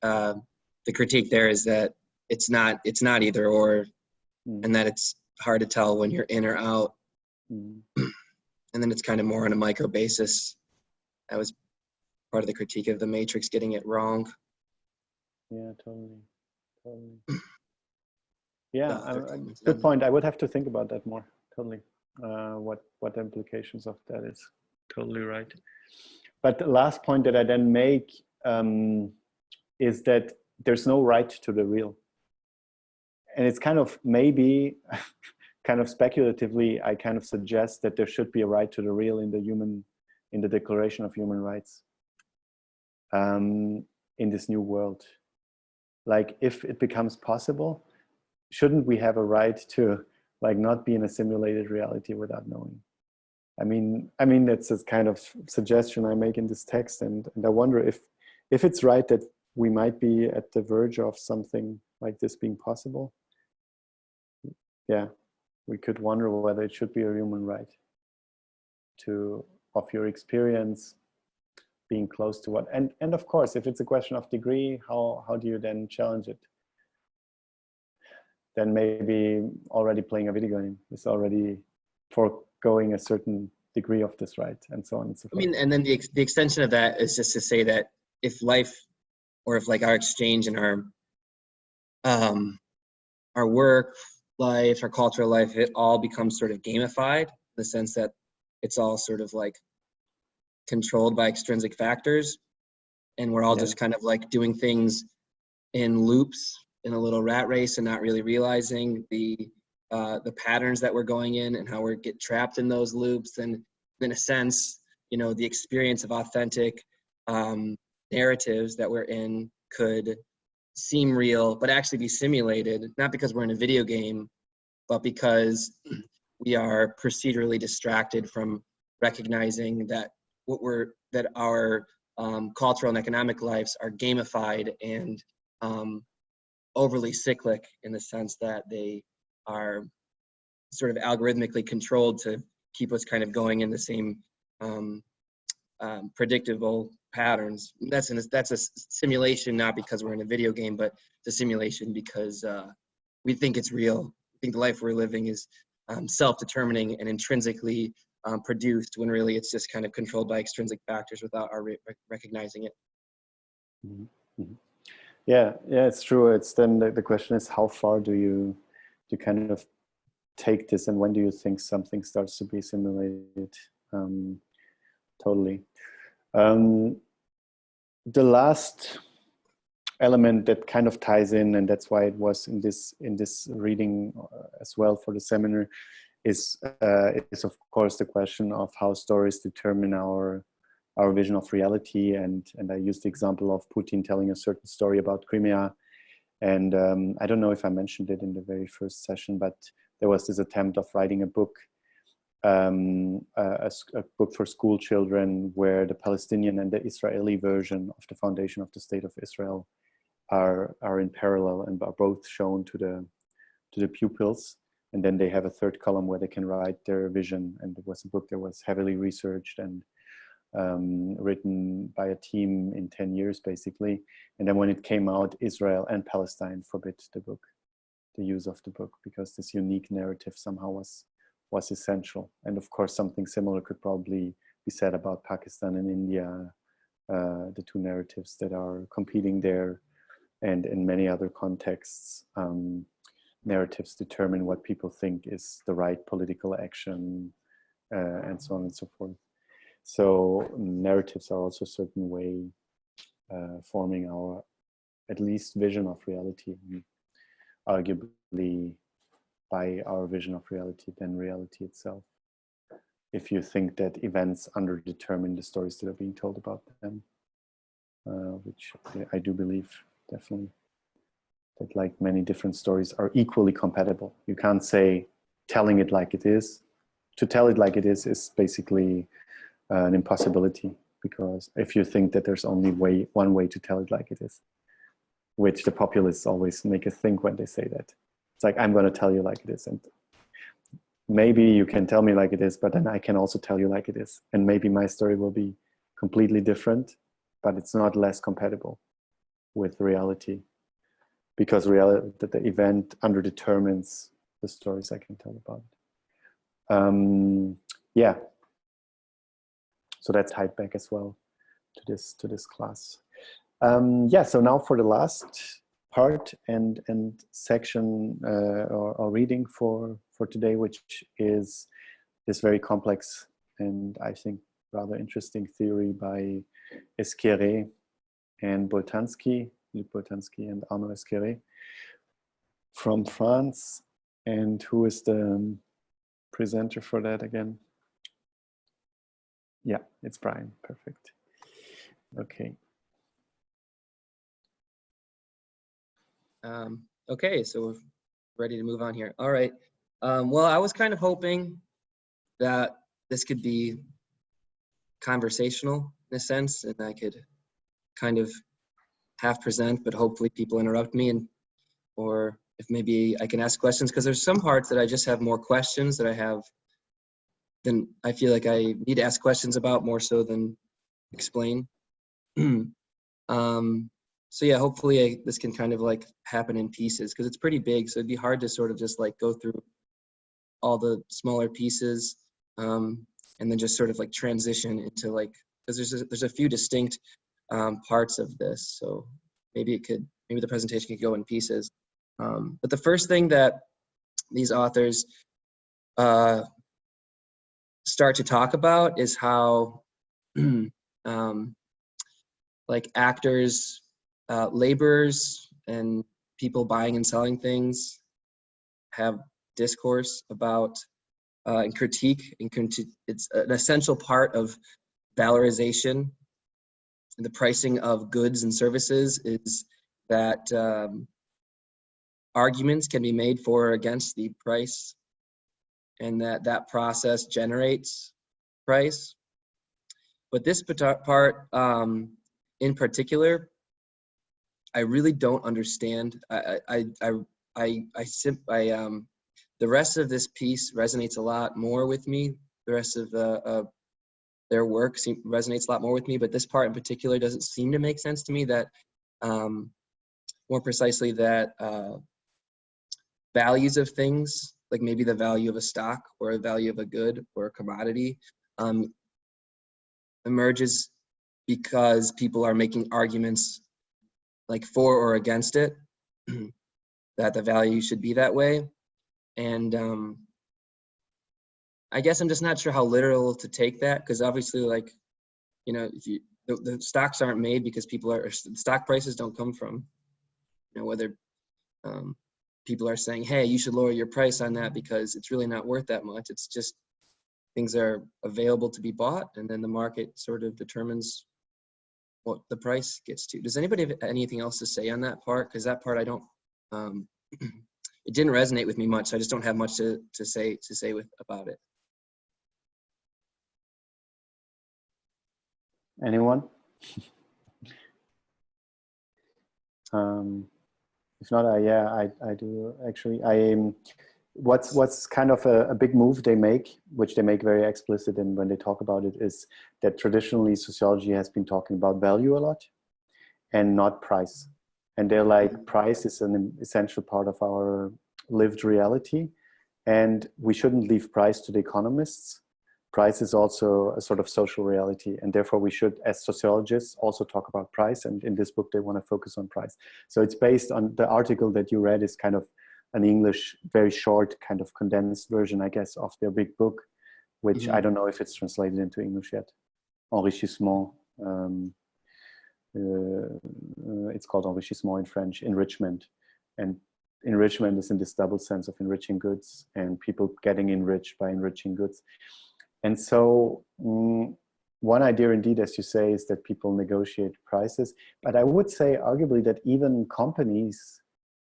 the critique there is that it's not either or, and that it's hard to tell when you're in or out. And then it's kind of more on a micro basis. That was part of the critique of the Matrix, getting it wrong. Yeah, totally. Yeah, good point. I would have to think about that more. Totally. What the implications of that is. Totally right. But the last point that I then make is that there's no right to the real. And it's kind of maybe, kind of speculatively, I kind of suggest that there should be a right to the real in the Declaration of Human Rights in this new world. Like, if it becomes possible, shouldn't we have a right to like not be in a simulated reality without knowing? I mean that's a kind of suggestion I make in this text, and I wonder if it's right that we might be at the verge of something like this being possible. Yeah, we could wonder whether it should be a human right of your experience being close to what, and of course, if it's a question of degree, how do you then challenge it? then maybe already playing a video game is already foregoing a certain degree of this right, and so on and so forth. I mean, and then the extension of that is just to say that if life, or if like our exchange and our work life, our cultural life, it all becomes sort of gamified in the sense that it's all sort of like controlled by extrinsic factors, and we're all just kind of like doing things in loops in a little rat race and not really realizing the patterns that we're going in and how we get trapped in those loops. And in a sense, you know, the experience of authentic narratives that we're in could seem real, but actually be simulated, not because we're in a video game, but because we are procedurally distracted from recognizing that our cultural and economic lives are gamified and overly cyclic in the sense that they are sort of algorithmically controlled to keep us kind of going in the same predictable patterns. That's a simulation, not because we're in a video game, but it's a simulation because we think it's real. I think the life we're living is self-determining and intrinsically produced, when really it's just kind of controlled by extrinsic factors without our recognizing it. Mm-hmm. Yeah, it's true. It's then the question is, how far do you kind of take this, and when do you think something starts to be simulated? Totally. The last element that kind of ties in, and that's why it was in this reading as well for the seminar, is of course the question of how stories determine our vision of reality. And I used the example of Putin telling a certain story about Crimea, and I don't know if I mentioned it in the very first session, but there was this attempt of writing a book, a book for school children, where the Palestinian and the Israeli version of the foundation of the State of Israel are in parallel and are both shown to the pupils, and then they have a third column where they can write their vision. And it was a book that was heavily researched and written by a team in 10 years basically. And then when it came out, Israel and Palestine forbid the use of the book, because this unique narrative somehow was essential. And of course something similar could probably be said about Pakistan and India, the two narratives that are competing there. And in many other contexts, narratives determine what people think is the right political action, and so on and so forth. So narratives are also a certain way forming our, at least, vision of reality, and arguably by our vision of reality than reality itself, if you think that events underdetermine the stories that are being told about them, which I do believe definitely, that like many different stories are equally compatible. You can't say telling it like it is. To tell it like it is basically an impossibility, because if you think that there's only one way to tell it like it is, which the populists always make us think when they say that. It's like, I'm going to tell you like it is, and maybe you can tell me like it is, but then I can also tell you like it is, and maybe my story will be completely different, but it's not less compatible with reality, because the event underdetermines the stories I can tell about it. Yeah, so that's tied back as well to this class. Yeah, so now for the last part and section or reading for today, which is this very complex and I think rather interesting theory by Esquerre and Boltanski, Luc Boltanski and Arnaud Esquerre from France. And who is the presenter for that again? Yeah, it's Brian. Perfect. Okay. Okay, so we're ready to move on here. All right. Well, I was kind of hoping that this could be conversational in a sense, and I could kind of half present, but hopefully people interrupt me, or if maybe I can ask questions, because there's some parts that I just have more questions that then I feel like I need to ask questions about more so than explain. So yeah, hopefully this can kind of like happen in pieces, because it's pretty big. So it'd be hard to sort of just like go through all the smaller pieces, and then just sort of like transition into like, because there's a few distinct parts of this. So maybe the presentation could go in pieces. But the first thing that these authors start to talk about is how like actors, laborers, and people buying and selling things have discourse about and critique, it's an essential part of valorization. And the pricing of goods and services is that arguments can be made for or against the price, and that process generates price. But this part in particular, I really don't understand. The rest of this piece resonates a lot more with me. The rest of their work resonates a lot more with me, but this part in particular doesn't seem to make sense to me. That more precisely, that values of things, like maybe the value of a stock or a value of a good or a commodity, emerges because people are making arguments like for or against it, that the value should be that way. And I guess I'm just not sure how literal to take that, because obviously, like, you know, if the stocks aren't made because stock prices don't come from, you know, whether people are saying, hey, you should lower your price on that because it's really not worth that much. It's just things are available to be bought, and then the market sort of determines what the price gets to. Does anybody have anything else to say on that part? Because that part I don't, it didn't resonate with me much. So I just don't have much to say about it. Anyone? If not, I do actually. What's kind of a big move they make, which they make very explicit, and when they talk about it, is that traditionally sociology has been talking about value a lot and not price. And they're like, price is an essential part of our lived reality, and we shouldn't leave price to the economists. Price is also a sort of social reality, and therefore we should, as sociologists, also talk about price. And in this book, they want to focus on price. So it's based on the article that you read is kind of an English, very short, kind of condensed version, I guess, of their big book, which I don't know if it's translated into English yet. Enrichissement. It's called enrichissement in French, enrichment. And enrichment is in this double sense of enriching goods and people getting enriched by enriching goods. And so one idea indeed, as you say, is that people negotiate prices. But I would say arguably that even companies'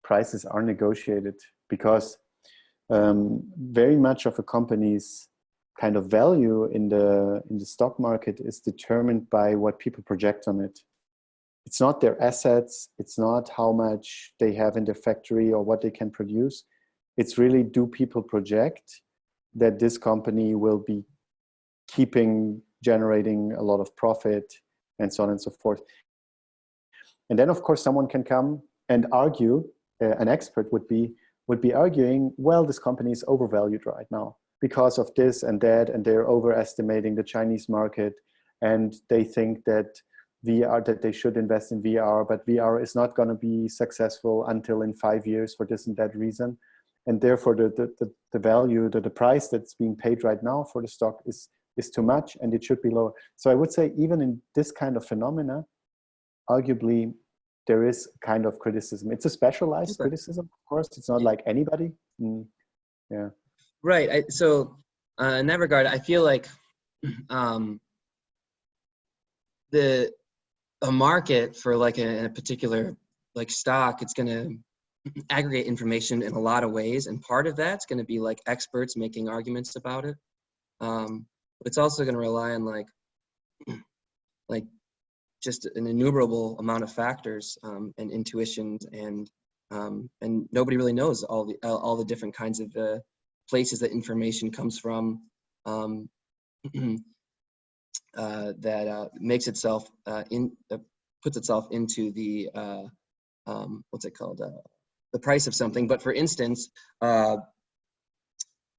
prices are negotiated, because very much of a company's kind of value in the stock market is determined by what people project on it. It's not their assets. It's not how much they have in their factory or what they can produce. It's really, do people project that this company will be generating a lot of profit, and so on and so forth. And then, of course, someone can come and argue, an expert would be arguing, well, this company is overvalued right now because of this and that, and they're overestimating the Chinese market, and they think that they should invest in VR, but VR is not going to be successful until in 5 years for this and that reason. And therefore the value, the price that's being paid right now for the stock is too much, and it should be lower. So I would say even in this kind of phenomena, arguably there is kind of criticism. It's a specialized criticism, of course. It's not like anybody. Yeah. Right. So in that regard, I feel like a market for like a particular like stock, it's going to aggregate information in a lot of ways, and part of that's going to be like experts making arguments about it. It's also going to rely on like just an innumerable amount of factors and intuitions, and nobody really knows all the different kinds of places that information comes from, that makes itself puts itself into the what's it called, the price of something. But for instance,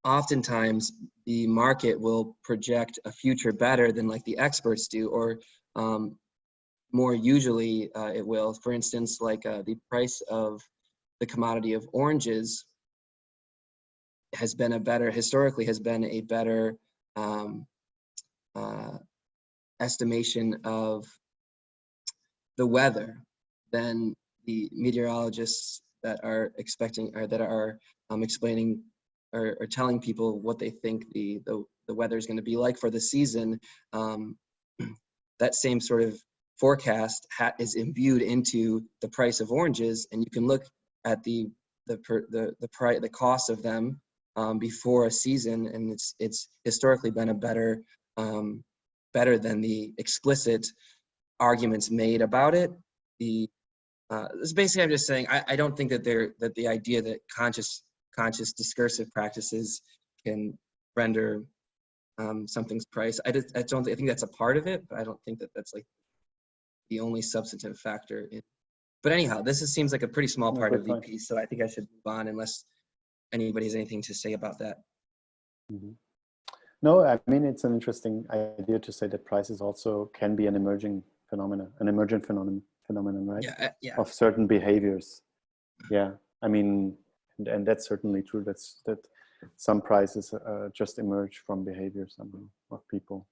oftentimes the market will project a future better than like the experts do, or more usually it will. For instance, like the price of the commodity of oranges has been historically has been a better estimation of the weather than the meteorologists that are expecting, or that are explaining or telling people what they think the weather is going to be like for the season. That same sort of forecast is imbued into the price of oranges, and you can look at the cost of them before a season, and it's historically been a better than the explicit arguments made about it. This basically, I'm just saying, I don't think that the idea that conscious discursive practices can render something's price. I think that's a part of it, but I don't think that that's like the only substantive factor. But anyhow, seems like a pretty small part of the piece, so I think I should move on unless anybody has anything to say about that. Mm-hmm. No, I mean, it's an interesting idea to say that prices also can be an emergent phenomenon, right? Yeah. Of certain behaviors. Yeah, I mean, and that's certainly true. That some prices just emerge from behavior somehow of people.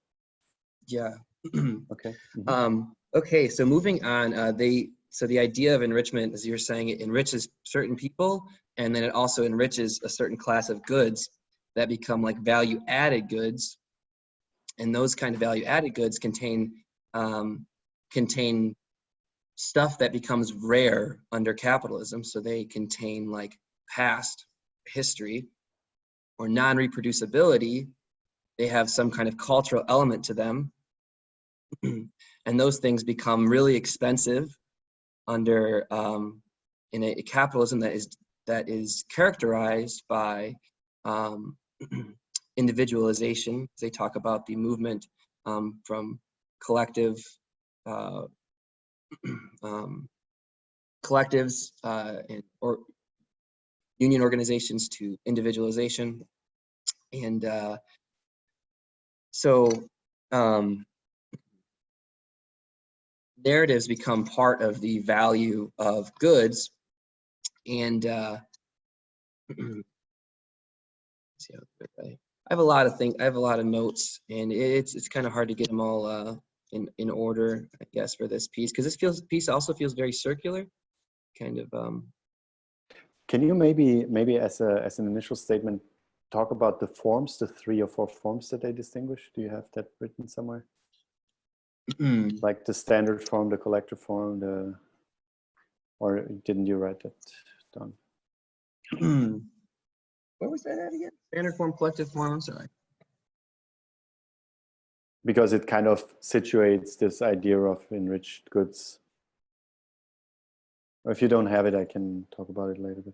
Yeah. Okay. Mm-hmm. Okay. So moving on, so the idea of enrichment, as you're saying, it enriches certain people, and then it also enriches a certain class of goods that become like value-added goods, and those kind of value-added goods contain stuff that becomes rare under capitalism. So they contain like past history or non-reproducibility. They have some kind of cultural element to them, and those things become really expensive under in a capitalism that is characterized by individualization. They talk about the movement from collectives or union organizations to individualization, and so narratives become part of the value of goods, and I have a lot of things. I have a lot of notes, and it's kind of hard to get them all in order, I guess, for this piece, because this piece also feels very circular, kind of. Can you maybe as an initial statement talk about the forms, the 3 or 4 forms that they distinguish? Do you have that written somewhere? Like the standard form, the collective form, or didn't you write that down? What was that at again? Standard form, collective form, I'm sorry. Because it kind of situates this idea of enriched goods. Or if you don't have it, I can talk about it later. But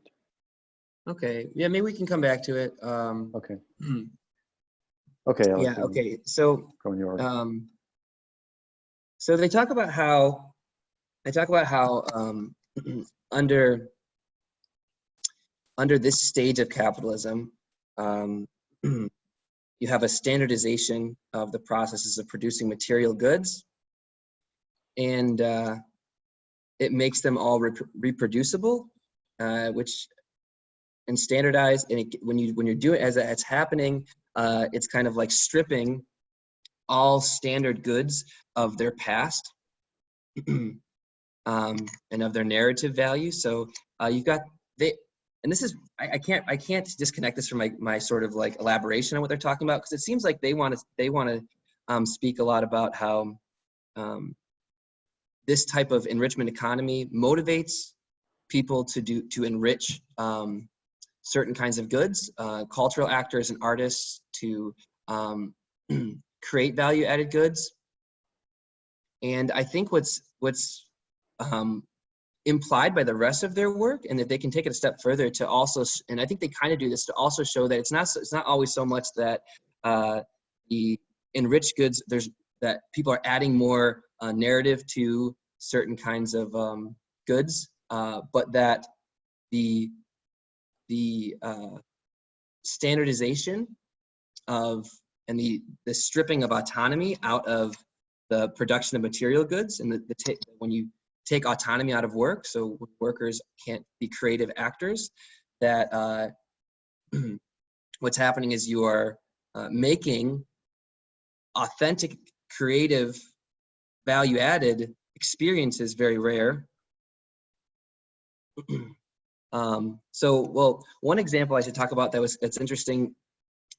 okay, yeah, maybe we can come back to it. Okay. Okay. Yeah. Okay. So. Go in your order. So they talk about how under this stage of capitalism, you have a standardization of the processes of producing material goods, and it makes them all reproducible, and standardized. And when you're doing as it's happening, it's kind of like stripping all standard goods of their past and of their narrative value. So you've got and this is I can't disconnect this from my sort of like elaboration on what they're talking about, because it seems like they want to speak a lot about how this type of enrichment economy motivates people to enrich certain kinds of goods, cultural actors and artists to create value-added goods. And I think what's implied by the rest of their work, and that they can take it a step further to also, and I think they kind of do this to also show that it's not always so much that the enriched goods that people are adding more narrative to certain kinds of goods, but that the standardization of and the stripping of autonomy out of the production of material goods, and when you take autonomy out of work, so workers can't be creative actors, that what's happening is you are making authentic, creative, value-added experiences very rare. So, well, one example I should talk about that's interesting,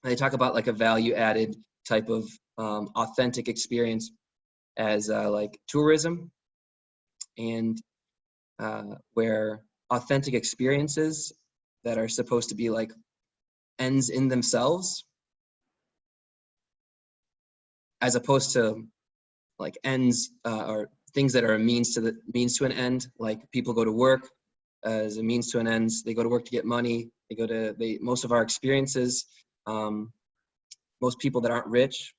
they talk about like a value-added type of authentic experience as like tourism, and where authentic experiences that are supposed to be like ends in themselves, as opposed to like ends or things that are a means to an end. Like people go to work as a means to an end. They go to work to get money. Most of our experiences, most people that aren't rich,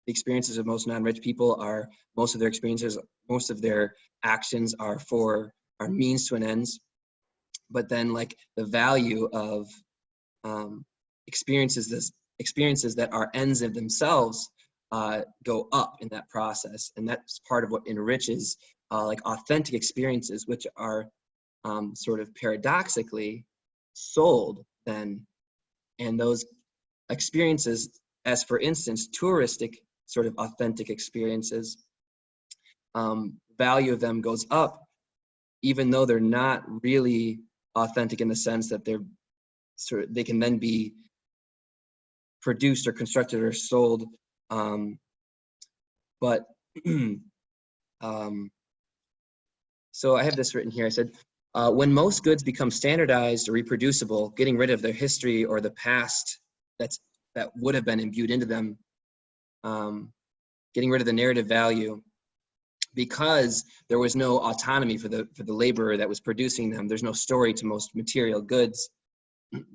the experiences of most non-rich people are, most of their experiences, most of their actions are means to an ends. But then like the value of experiences that are ends of themselves go up in that process. And that's part of what enriches like authentic experiences, which are sort of paradoxically sold then. And those experiences, as for instance, touristic sort of authentic experiences, value of them goes up, even though they're not really authentic in the sense that they can then be produced or constructed or sold. So I have this written here. I said, when most goods become standardized or reproducible, getting rid of their history or the past that would have been imbued into them, getting rid of the narrative value, because there was no autonomy for the laborer that was producing them. There's no story to most material goods,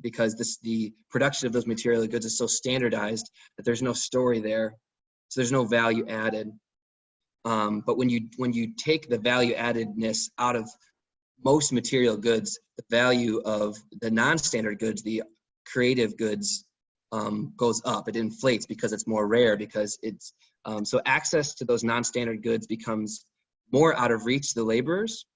because the production of those material goods is so standardized that there's no story there, so there's no value added. But when you take the value addedness out of most material goods, the value of the non-standard goods, the creative goods, goes up. It inflates because it's more rare, because it's so access to those non-standard goods becomes more out of reach to the laborers,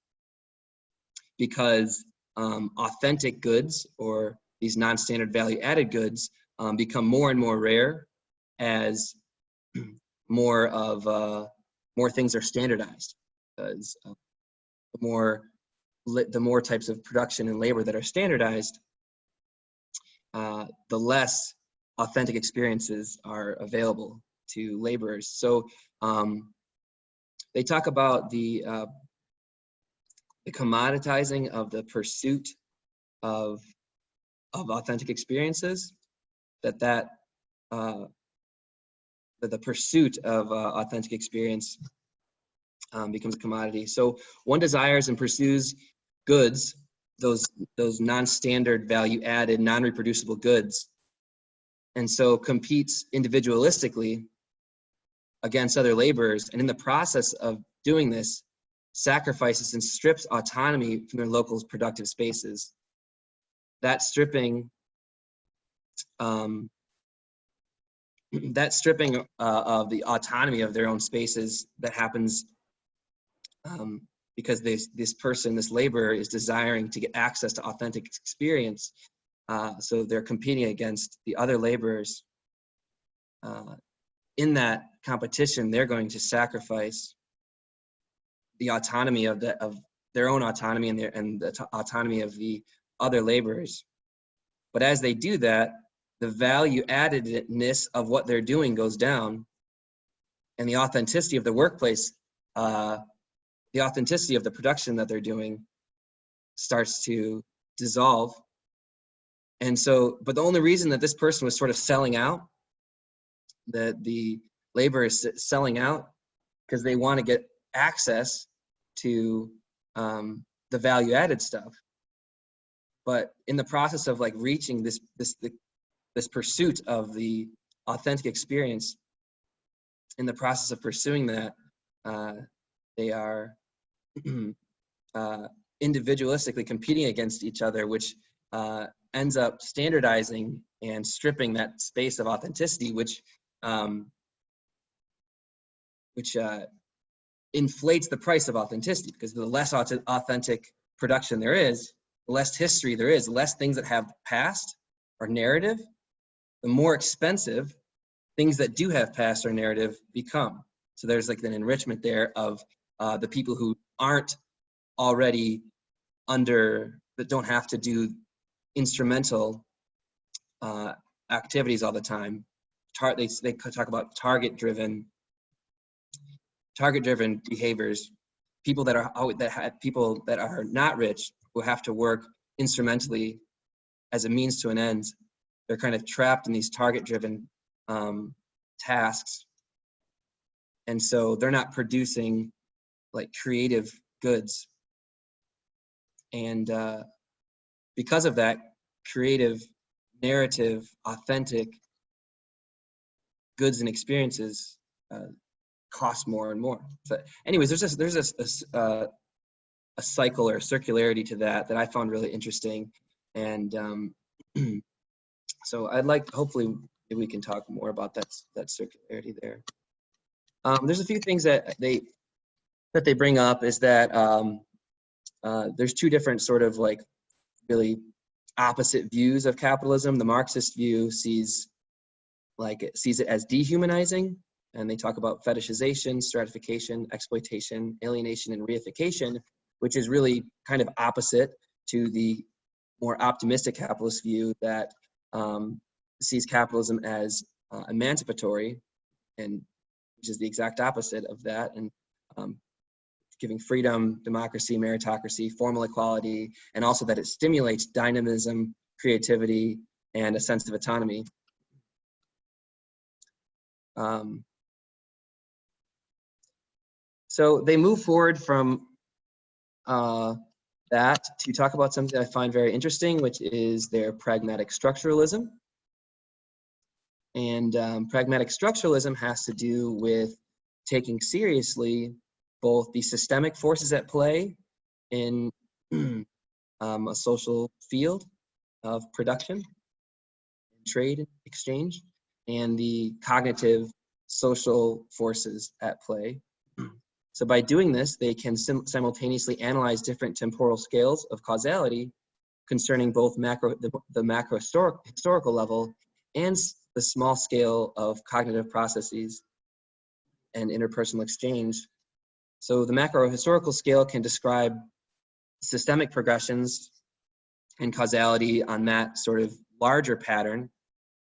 because authentic goods, or these non-standard value-added goods, become more and more rare as more things are standardized. Because the more types of production and labor that are standardized, the less authentic experiences are available to laborers. So they talk about the commoditizing of the pursuit of authentic experiences, that the pursuit of authentic experience becomes a commodity. So one desires and pursues goods, those non-standard value-added, non-reproducible goods, and so competes individualistically against other laborers, and in the process of doing this, sacrifices and strips autonomy from their local productive spaces. That stripping of the autonomy of their own spaces, that happens because this laborer is desiring to get access to authentic experience. So they're competing against the other laborers. In that competition, they're going to sacrifice the autonomy of their own autonomy and the autonomy of the other laborers. But as they do that, the value addedness of what they're doing goes down, and the authenticity of the workplace, the authenticity of the production that they're doing starts to dissolve. And so, but the only reason that this person was sort of selling out, that the labor is selling out, because they want to get access to the value added stuff. But in the process of like reaching this pursuit of the authentic experience, in the process of pursuing that, they are individualistically competing against each other, which ends up standardizing and stripping that space of authenticity, which inflates the price of authenticity, because the less authentic production there is, the less history there is, the less things that have past or narrative, the more expensive things that do have past or narrative become. So there's like an enrichment there of the people who aren't already that don't have to do instrumental activities all the time. They talk about target-driven behaviors. People that are not rich, who have to work instrumentally as a means to an end. They're kind of trapped in these target-driven tasks, and so they're not producing like creative goods. And because of that, creative, narrative, authentic goods and experiences cost more and more. So anyways, there's a cycle or a circularity to that I found really interesting. And so I'd like, hopefully we can talk more about that circularity there. There's a few things that they bring up, is that there's two different sort of like really opposite views of capitalism. The Marxist view sees it as dehumanizing, and they talk about fetishization, stratification, exploitation, alienation, and reification, which is really kind of opposite to the more optimistic capitalist view that sees capitalism as emancipatory, and which is the exact opposite of that, and giving freedom, democracy, meritocracy, formal equality, and also that it stimulates dynamism, creativity, and a sense of autonomy. So they move forward from that to talk about something that I find very interesting, which is their pragmatic structuralism. And pragmatic structuralism has to do with taking seriously both the systemic forces at play in a social field of production, trade, and exchange, and the cognitive social forces at play. So by doing this, they can simultaneously analyze different temporal scales of causality concerning both the macro historical level and the small scale of cognitive processes and interpersonal exchange. So the macro historical scale can describe systemic progressions and causality on that sort of larger pattern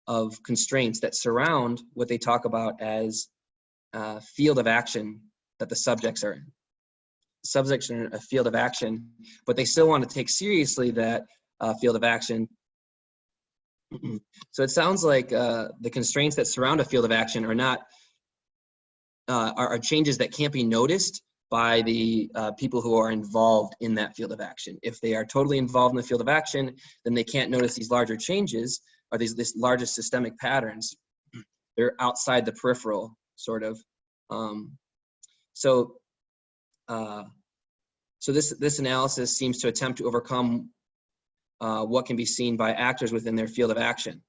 of constraints that surround what they talk about as field of action that the subjects are in. Subjects are in a field of action, but they still want to take seriously that field of action. So it sounds like the constraints that surround a field of action are not are changes that can't be noticed by the people who are involved in that field of action. If they are totally involved in the field of action, then they can't notice these larger changes or this larger systemic patterns. They're outside the peripheral, sort of. So this analysis seems to attempt to overcome what can be seen by actors within their field of action,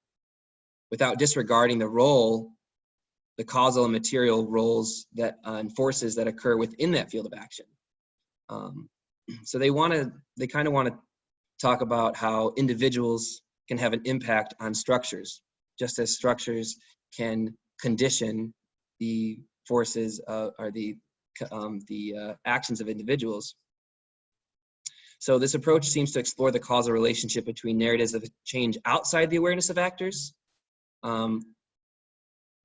without disregarding the role, the causal and material roles that and forces that occur within that field of action. So they kind of want to talk about how individuals can have an impact on structures, just as structures can condition the forces or the actions of individuals. So this approach seems to explore the causal relationship between narratives of change outside the awareness of actors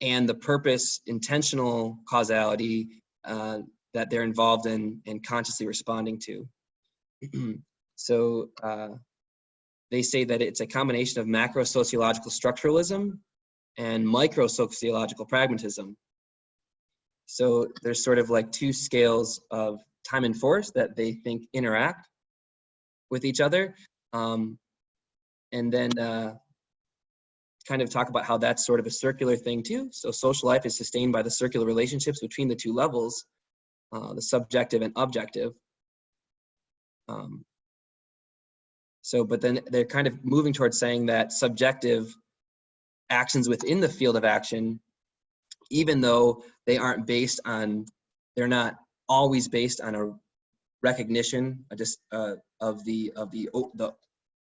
and the purpose, intentional causality that they're involved in and consciously responding to. So they say that it's a combination of macro-sociological structuralism and micro-sociological pragmatism. So there's sort of like two scales of time and force that they think interact with each other. And then kind of talk about how that's sort of a circular thing too. So social life is sustained by the circular relationships between the two levels, the subjective and objective. But then they're kind of moving towards saying that subjective actions within the field of action, even though they aren't based on, they're not always based on a recognition of the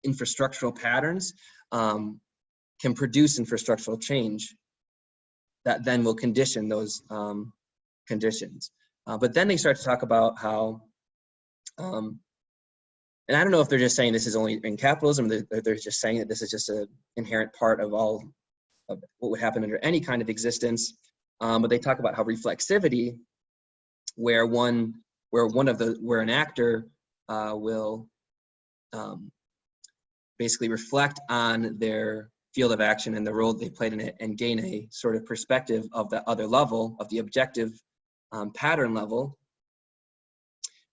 infrastructural patterns, can produce infrastructural change that then will condition those conditions. But then they start to talk about how, and I don't know if they're just saying this is only in capitalism, or they're just saying that this is just an inherent part of all of what would happen under any kind of existence. But they talk about how reflexivity, where an actor will basically reflect on their field of action and the role they played in it, and gain a sort of perspective of the other level, of the objective pattern level,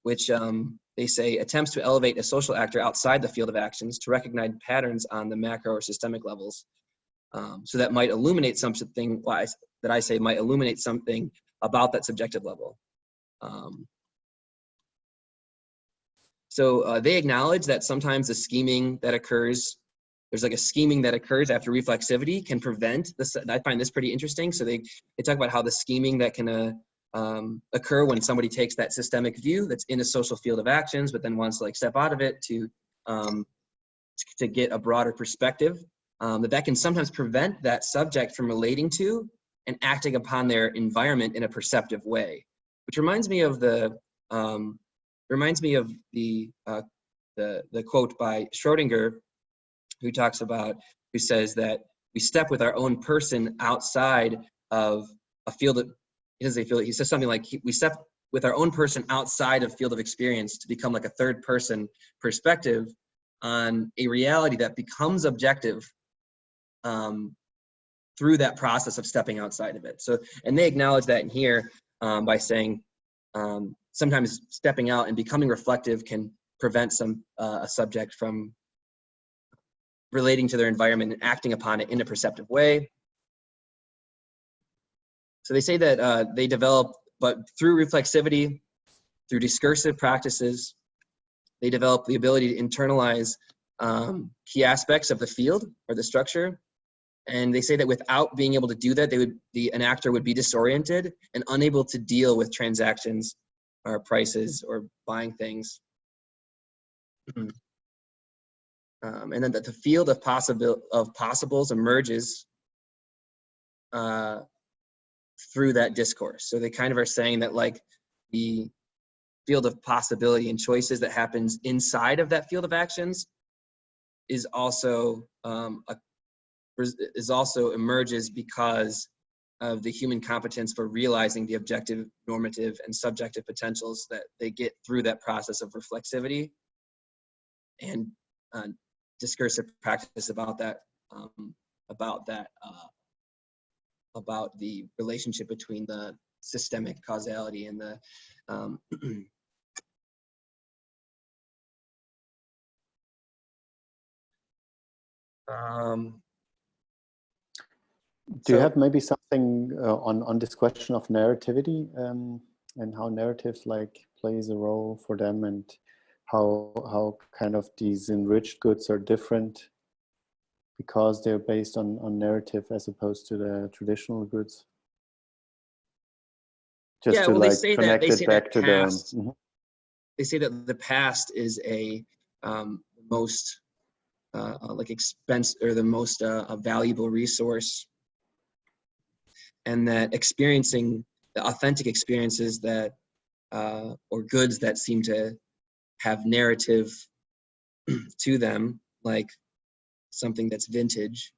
which they say attempts to elevate a social actor outside the field of actions to recognize patterns on the macro or systemic levels. So that might illuminate something that I say might illuminate something about that subjective level. So they acknowledge that sometimes the scheming that occurs, there's like a scheming that occurs after reflexivity can prevent this. I find this pretty interesting. So they talk about how the scheming that can occur when somebody takes that systemic view that's in a social field of actions, but then wants to like step out of it to get a broader perspective, that can sometimes prevent that subject from relating to and acting upon their environment in a perceptive way, which reminds me of the quote by Schrodinger, who says that we step with our own person outside of a field of, he says something like, we step with our own person outside of field of experience to become like a third person perspective on a reality that becomes objective through that process of stepping outside of it. So, and they acknowledge that in here by saying sometimes stepping out and becoming reflective can prevent a subject from relating to their environment and acting upon it in a perceptive way. So they say that they develop, but through reflexivity, through discursive practices, they develop the ability to internalize key aspects of the field or the structure. And they say that without being able to do that, an actor would be disoriented and unable to deal with transactions or prices or buying things. And then that the field of possibles emerges through that discourse. So they kind of are saying that like the field of possibility and choices that happens inside of that field of actions is also emerges because of the human competence for realizing the objective, normative, and subjective potentials that they get through that process of reflexivity and discursive practice about the relationship between the systemic causality and the do you have maybe something on this question of narrativity and how narratives like plays a role for them, and how kind of these enriched goods are different because they're based on narrative as opposed to the traditional goods? Just yeah, to well, like they say connect that, they it say back that to past, the. they say that the past is a most like expense or the most a valuable resource, and that experiencing the authentic experiences that or goods that seem to have narrative to them, like something that's vintage,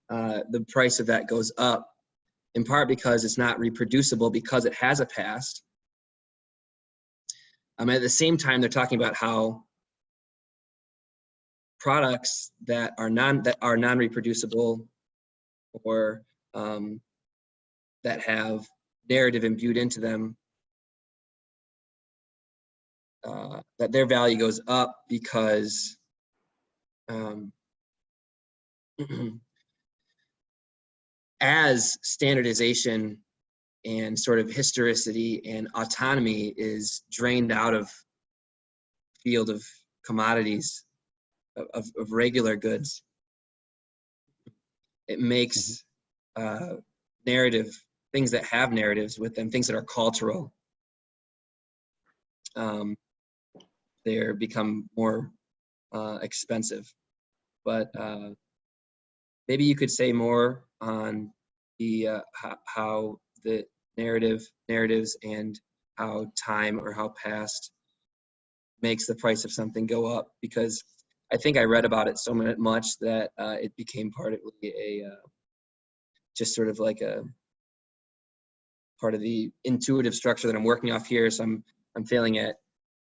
the price of that goes up, in part because it's not reproducible because it has a past. At the same time, they're talking about how products that are non-reproducible or that have narrative imbued into them, that their value goes up because as standardization and sort of historicity and autonomy is drained out of field of commodities, of regular goods. It makes narrative, things that have narratives with them, things that are cultural, they become more expensive. But maybe you could say more on the how the narratives and how time or how past makes the price of something go up, because I think I read about it so much that it became part of a just sort of like a part of the intuitive structure that I'm working off here. So I'm failing at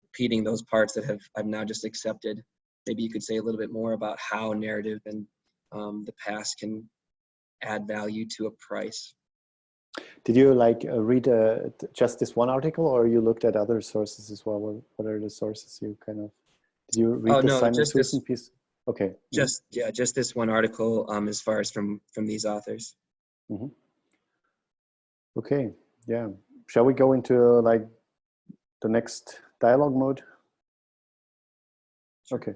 repeating those parts that I've now just accepted. Maybe you could say a little bit more about how narrative and the past can add value to a price. Did you like read just this one article, or you looked at other sources as well? What are the sources you kind of, did you read the Simon Strawson piece? Okay. Just this one article as far as from these authors. Mm-hmm. Okay, yeah. Shall we go into like the next dialogue mode? Okay.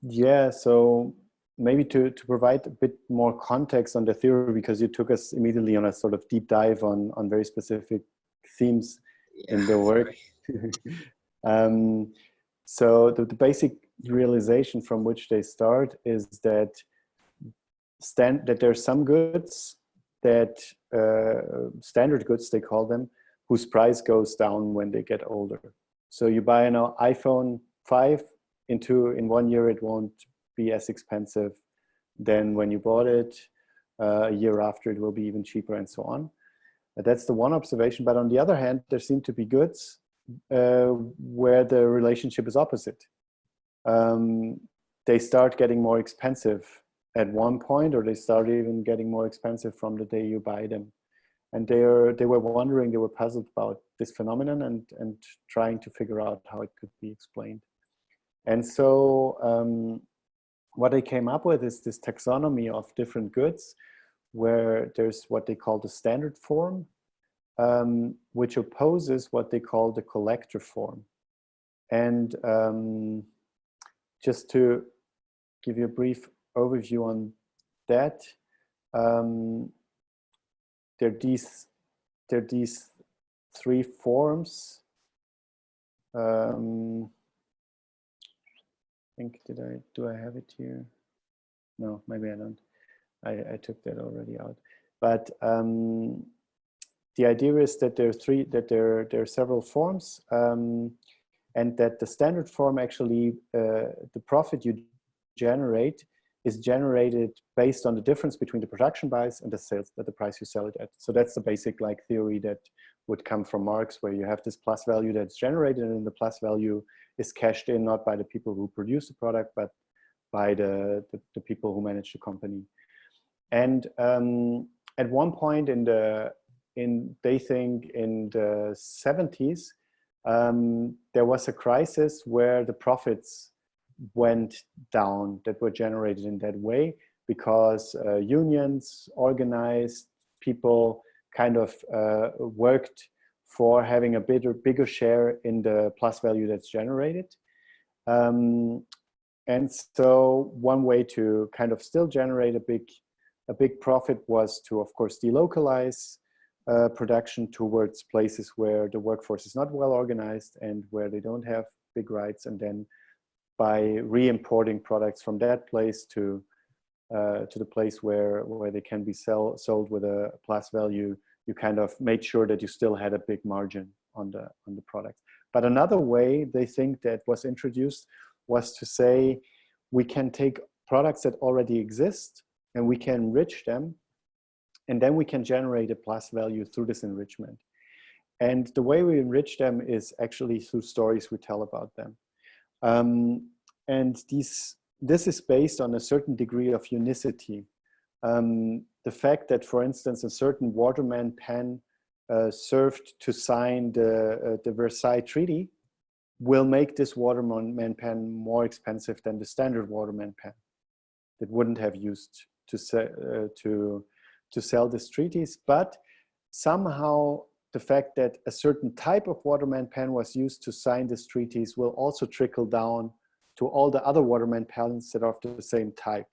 Yeah, so maybe to provide a bit more context on the theory, because you took us immediately on a sort of deep dive on very specific themes in the work. So the basic realization from which they start is that there are some goods that standard goods, they call them, whose price goes down when they get older. So you buy an iPhone 5, in 1 year it won't be as expensive than when you bought it. A year after it will be even cheaper, and so on. That's the one observation. But on the other hand, there seem to be goods where the relationship is opposite. They start getting more expensive at one point, or they start even getting more expensive from the day you buy them. And they were wondering, they were puzzled about this phenomenon and trying to figure out how it could be explained. And so what they came up with is this taxonomy of different goods, where there's what they call the standard form, which opposes what they call the collector form. And just to give you a brief overview on that, there are these three forms. I think, do I have it here? No, maybe I don't. I took that already out. But the idea is that there are several forms, and that the standard form actually, the profit you generate is generated based on the difference between the production price and the sales, at the price you sell it at. So that's the basic like theory that would come from Marx, where you have this plus value that's generated, and the plus value is cashed in not by the people who produce the product, but by the people who manage the company. And at one point they think in the 70s, there was a crisis where the profits went down that were generated in that way, because unions, organized people kind of worked for having a bigger share in the plus value that's generated. And so one way to kind of still generate a big profit was to, of course, delocalize production towards places where the workforce is not well organized and where they don't have big rights, and then by re-importing products from that place to the place where they can be sold with a plus value, you kind of made sure that you still had a big margin on the product. But another way they think that was introduced was to say, we can take products that already exist and we can enrich them, and then we can generate a plus value through this enrichment. And the way we enrich them is actually through stories we tell about them. And this is based on a certain degree of unicity. The fact that, for instance, a certain waterman pen served to sign the Versailles Treaty will make this waterman pen more expensive than the standard waterman pen that wouldn't have used to sell these treaties. But somehow the fact that a certain type of waterman pen was used to sign this treaties will also trickle down to all the other waterman pens that are of the same type.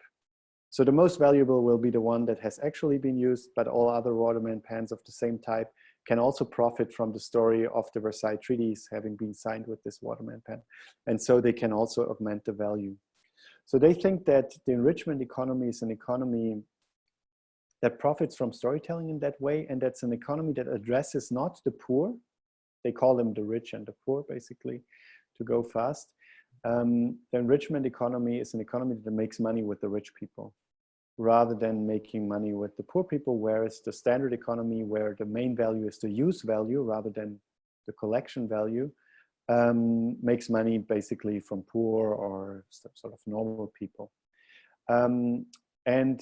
So the most valuable will be the one that has actually been used, but all other waterman pens of the same type can also profit from the story of the Versailles treaties having been signed with this waterman pen. And so they can also augment the value. So they think that the enrichment economy is an economy that profits from storytelling in that way, and that's an economy that addresses not the poor, they call them the rich and the poor basically, to go fast. The enrichment economy is an economy that makes money with the rich people rather than making money with the poor people, whereas the standard economy, where the main value is the use value rather than the collection value, makes money basically from poor or sort of normal people. And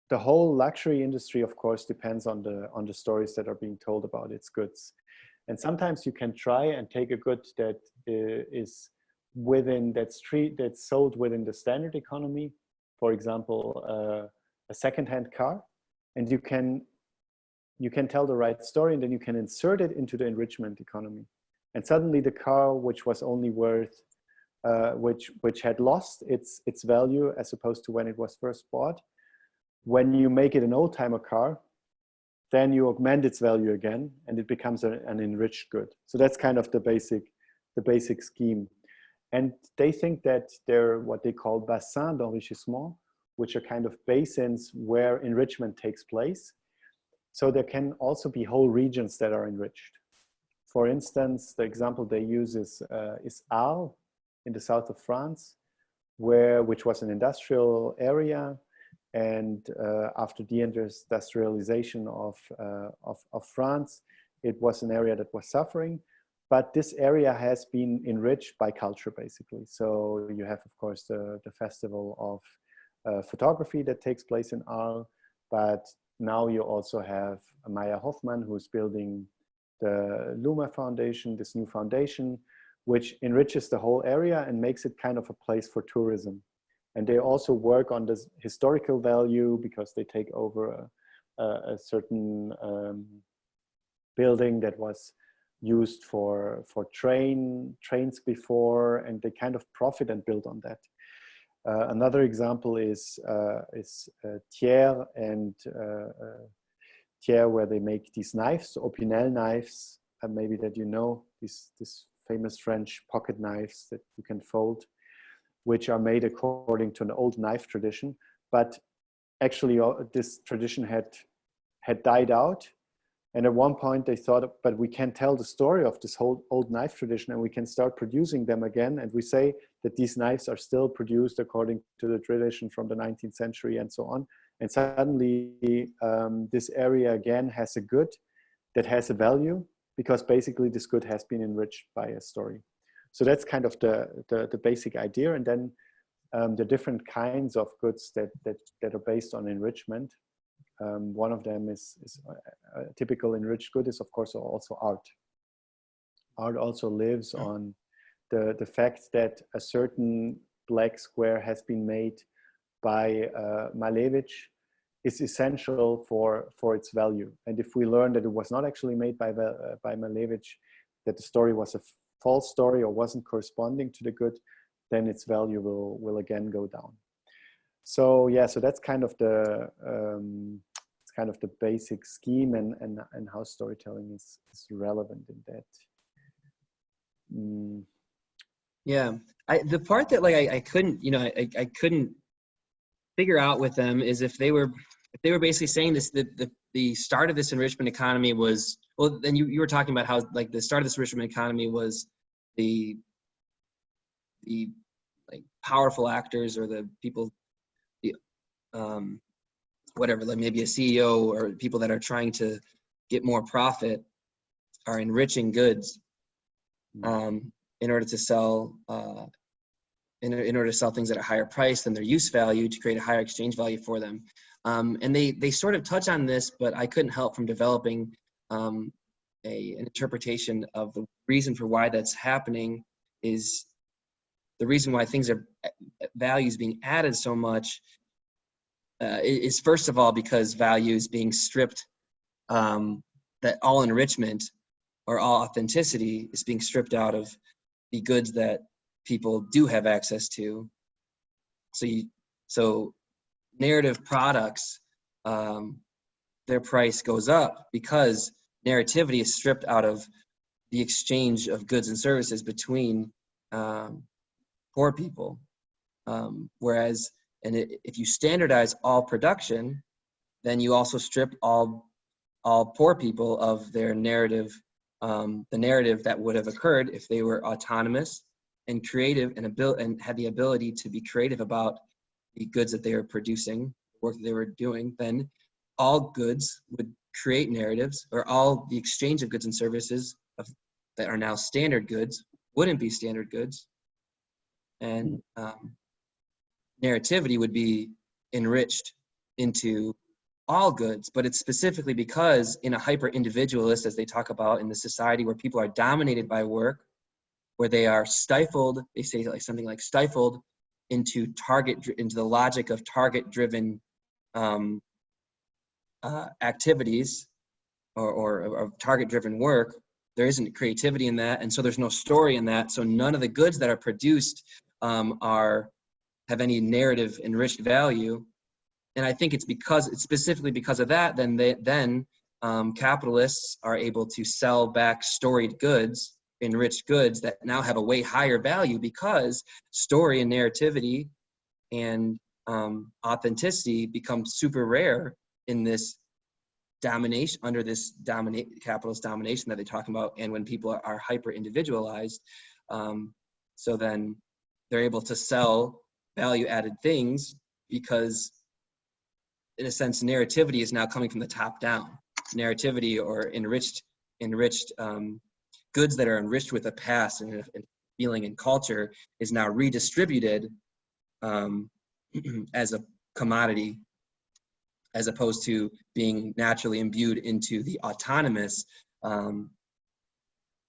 the whole luxury industry, of course, depends on the stories that are being told about its goods. And sometimes you can try and take a good that is within that's sold within the standard economy, for example, a second-hand car, and you can tell the right story, and then you can insert it into the enrichment economy. And suddenly the car, which was only worth, which had lost its value as opposed to when it was first bought, when you make it an old-timer car, then you augment its value again, and it becomes an enriched good. So that's kind of the basic scheme. And they think that they're what they call bassins d'enrichissement, which are kind of basins where enrichment takes place. So there can also be whole regions that are enriched. For instance, the example they use is Arles in the south of France, which was an industrial area. And after the industrialization of France, it was an area that was suffering. But this area has been enriched by culture, basically. So you have, of course, the festival of photography that takes place in Arles. But now you also have Maya Hoffman, who's building the Luma Foundation, this new foundation, which enriches the whole area and makes it kind of a place for tourism. And they also work on this historical value because they take over a certain building that was used for trains before, and they kind of profit and build on that. Another example is Thiers and Thiers, where they make these knives, Opinel knives, maybe that you know, these famous French pocket knives that you can fold, which are made according to an old knife tradition. But actually this tradition had died out. And at one point they thought, but we can tell the story of this whole old knife tradition and we can start producing them again. And we say that these knives are still produced according to the tradition from the 19th century and so on. And suddenly this area again has a good that has a value, because basically this good has been enriched by a story. So that's kind of the basic idea. And then the different kinds of goods that are based on enrichment. One of them is a typical enriched good is, of course, also art. Art also lives on the fact that a certain black square has been made by Malevich is essential for its value. And if we learn that it was not actually made by Malevich, that the story was a false story or wasn't corresponding to the good, then its value will again go down. So yeah, so that's kind of the basic scheme and how storytelling is relevant in that. Yeah, the part that like I couldn't, you know, I couldn't figure out with them is if they were basically saying this, the start of this enrichment economy was, well, then you were talking about how like the start of this enrichment economy was the like powerful actors or the people, whatever, like maybe a CEO or people that are trying to get more profit are enriching goods in order to sell in order to sell things at a higher price than their use value to create a higher exchange value for them. And they sort of touch on this, but I couldn't help from developing an interpretation of the reason for why that's happening is the reason why things are values being added so much is first of all because value is being stripped that all enrichment or all authenticity is being stripped out of the goods that people do have access to. So narrative products, their price goes up because narrativity is stripped out of the exchange of goods and services between poor people. Whereas, if you standardize all production, then you also strip all poor people of their narrative, the narrative that would have occurred if they were autonomous and creative and had the ability to be creative about the goods that they were producing, work that they were doing. Then all goods would create narratives, or all the exchange of goods and services that are now standard goods wouldn't be standard goods. And narrativity would be enriched into all goods, but it's specifically because in a hyper-individualist, as they talk about in the society where people are dominated by work, where they are stifled, they say like something like stifled into the logic of target-driven activities or target-driven work. There isn't creativity in that, and so there's no story in that. So none of the goods that are produced have any narrative enriched value. And I think it's specifically because of that, then capitalists are able to sell back storied goods, enriched goods that now have a way higher value, because story and narrativity and authenticity become super rare in this domination, under this capitalist domination that they're talking about, and when people are hyper individualized. So then they're able to sell value added things because, in a sense, narrativity is now coming from the top down. Narrativity or enriched goods that are enriched with a past and feeling and culture is now redistributed as a commodity, as opposed to being naturally imbued into the autonomous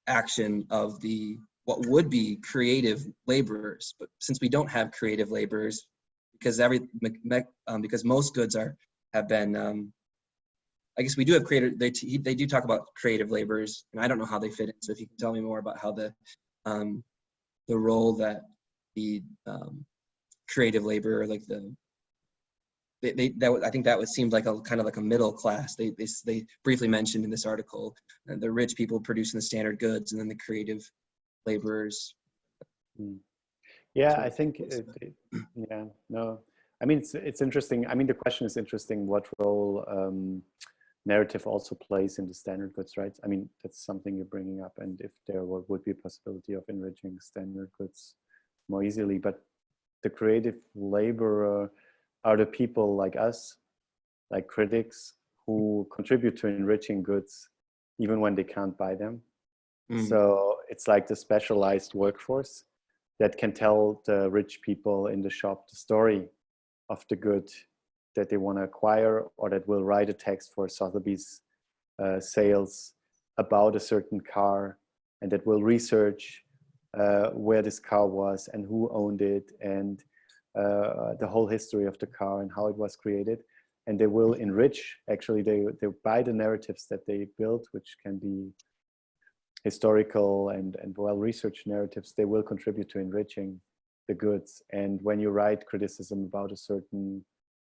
action of what would be creative laborers. But since we don't have creative laborers, because most goods have been, I guess we do have creative. They do talk about creative laborers, and I don't know how they fit in. So if you can tell me more about how the role that the creative laborer, like I think that seemed like a kind of like a middle class. They briefly mentioned in this article the rich people producing the standard goods, and then the creative laborers. Yeah, I think, yeah, no, I mean, it's interesting. I mean, the question is interesting, what role narrative also plays in the standard goods, right? I mean, that's something you're bringing up, and if there would be a possibility of enriching standard goods more easily. But the creative laborer are the people like us, like critics, who contribute to enriching goods even when they can't buy them. So it's like the specialized workforce that can tell the rich people in the shop the story of the good that they want to acquire, or that will write a text for Sotheby's sales about a certain car, and that will research where this car was and who owned it, and the whole history of the car and how it was created. And they will enrich, actually they buy the narratives that they built, which can be historical and well-researched narratives. They will contribute to enriching the goods. And when you write criticism about a certain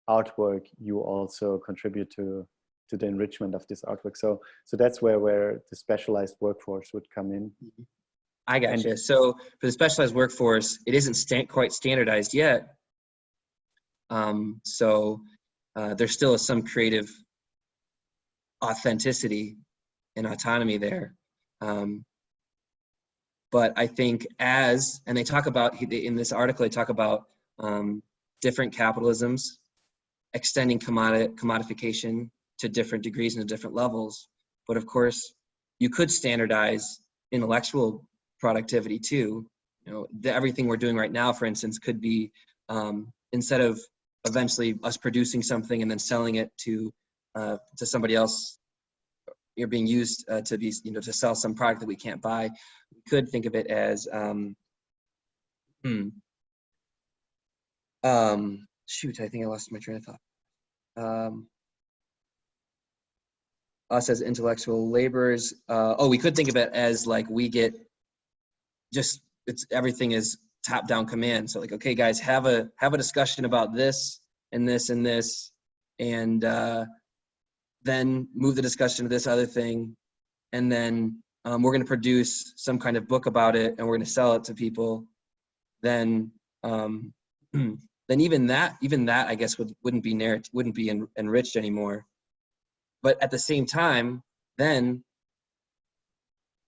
artwork, you also contribute to the enrichment of this artwork. So that's where the specialized workforce would come in. I gotcha. So for the specialized workforce, it isn't quite standardized yet. So there still is some creative authenticity and autonomy there. But I think and they talk about, in this article, they talk about different capitalisms extending commodification to different degrees and to different levels. But of course, you could standardize intellectual productivity too. You know, everything we're doing right now, for instance, could be, instead of eventually us producing something and then selling it to somebody else, you're being used to sell some product that we can't buy. We could think of it as shoot, I think I lost my train of thought. us as intellectual laborers. We could think of it as like we get just, everything is top-down command. So like, okay, guys, have a discussion about this and this and this, and then move the discussion to this other thing, and then we're going to produce some kind of book about it, and we're going to sell it to people. Then even that I guess wouldn't be enriched anymore. But at the same time, then,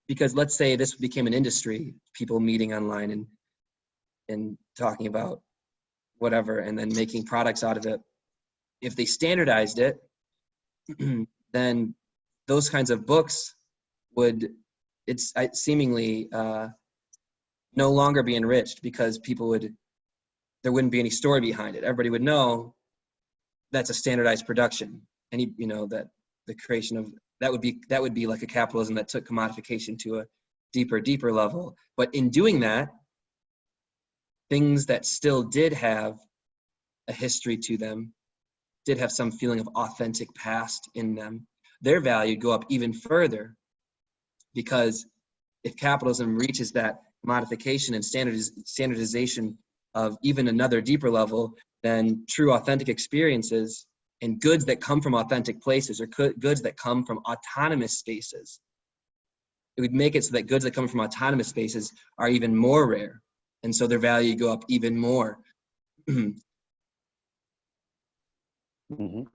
because let's say this became an industry, people meeting online and talking about whatever, and then making products out of it. If they standardized it, then those kinds of books would, it's seemingly no longer be enriched, because there wouldn't be any story behind it. Everybody would know that's a standardized production. And that the creation of that would be like a capitalism that took commodification to a deeper level. But in doing that, things that still did have a history to them, did have some feeling of authentic past in them, their value go up even further. Because if capitalism reaches that modification and standardization of even another deeper level, then true authentic experiences and goods that come from authentic places, or goods that come from autonomous spaces, it would make it so that goods that come from autonomous spaces are even more rare, and so their value go up even more. Mm-hmm.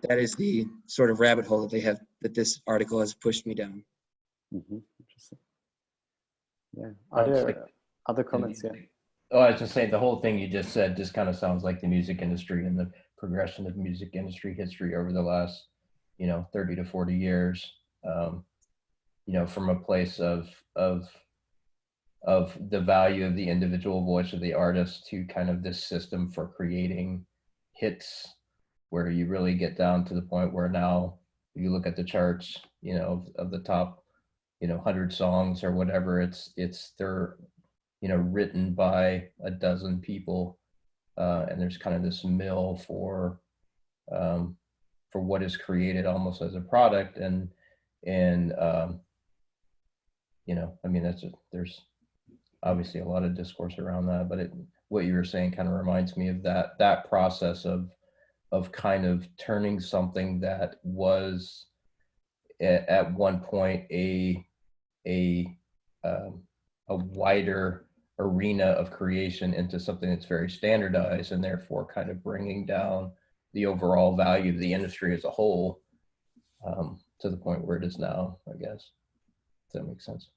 That is the sort of rabbit hole that this article has pushed me down. Mm-hmm. Interesting. Yeah. Are there other comments? Yeah. Oh, I was just saying, the whole thing you just said just kind of sounds like the music industry and the progression of music industry history over the last, 30 to 40 years. From a place of the value of the individual voice of the artist to kind of this system for creating hits, where you really get down to the point where now you look at the charts, of the top, 100 songs or whatever, they're, written by a dozen people, and there's kind of this mill for what is created almost as a product, and there's obviously a lot of discourse around that, but what you were saying kind of reminds me of that process of kind of turning something that was at one point a wider arena of creation into something that's very standardized, and therefore kind of bringing down the overall value of the industry as a whole, to the point where it is now, I guess. Does that make sense?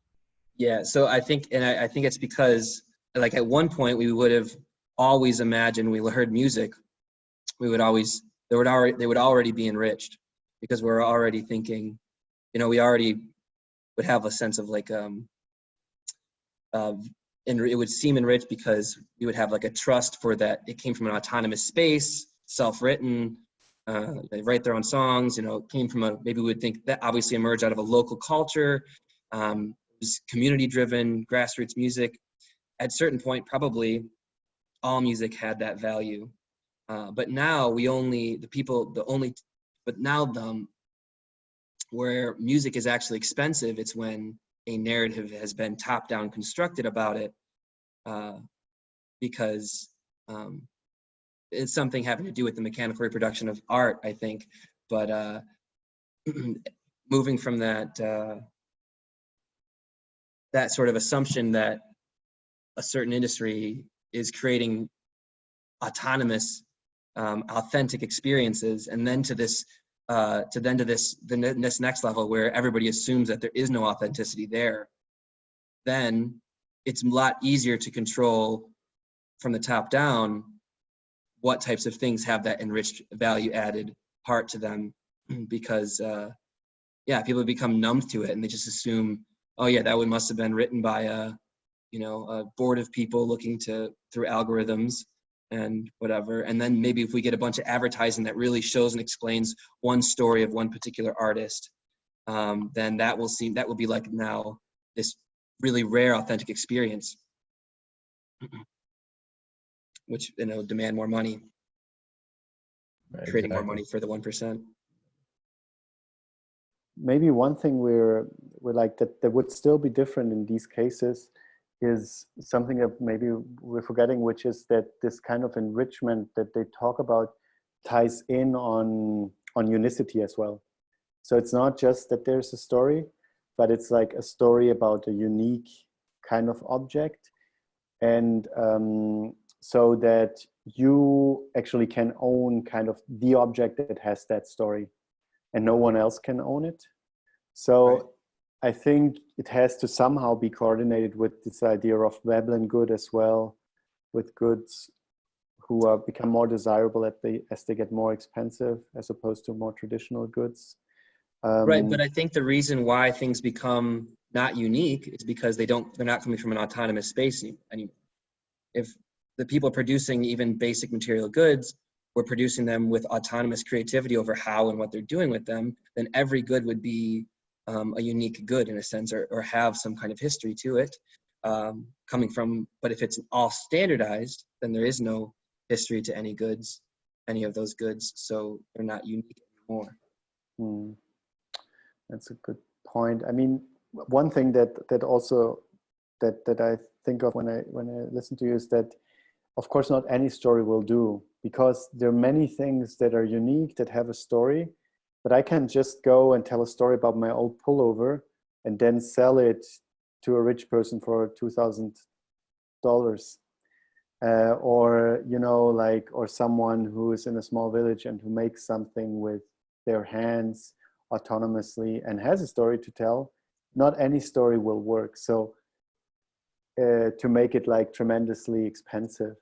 Yeah, so I think it's because, like, at one point we would have always imagined, we heard music, they would already be enriched, because we're already thinking, we already would have a sense of like, and it would seem enriched because we would have like a trust for that it came from an autonomous space, self-written, they write their own songs, came from maybe we would think that obviously emerged out of a local culture, it was community-driven, grassroots music. At a certain point, probably all music had that value. But now where music is actually expensive, it's when a narrative has been top-down constructed about it, because it's something having to do with the mechanical reproduction of art, I think. But moving from that sort of assumption that a certain industry is creating autonomous, authentic experiences, and then to this next level where everybody assumes that there is no authenticity there, then it's a lot easier to control from the top down what types of things have that enriched value added part to them, because people become numb to it and they just assume, oh yeah, that one must have been written by a board of people looking through algorithms and whatever. And then maybe if we get a bunch of advertising that really shows and explains one story of one particular artist, then that will be like now this really rare authentic experience, which demand more money, Right, creating exactly. more money for the 1%. maybe one thing we're like that would still be different in these cases is something that maybe we're forgetting, which is that this kind of enrichment that they talk about ties in on unicity as well. So it's not just that there's a story, but it's like a story about a unique kind of object. And so that you actually can own kind of the object that has that story and no one else can own it. So right. I think it has to somehow be coordinated with this idea of Veblen good as well, with goods who become more desirable as they get more expensive as opposed to more traditional goods. Right, but I think the reason why things become not unique is because they're not coming from an autonomous space anymore. If the people producing even basic material goods were producing them with autonomous creativity over how and what they're doing with them, then every good would be a unique good in a sense, or have some kind of history to it coming from. But if it's all standardized, then there is no history to any goods, any of those goods, so they're not unique anymore. That's a good point. I mean, one thing that also that I think of when I listen to you is that, of course, not any story will do, because there are many things that are unique that have a story, but I can just go and tell a story about my old pullover and then sell it to a rich person for $2,000, or or someone who is in a small village and who makes something with their hands autonomously and has a story to tell. Not any story will work. So to make it like tremendously expensive.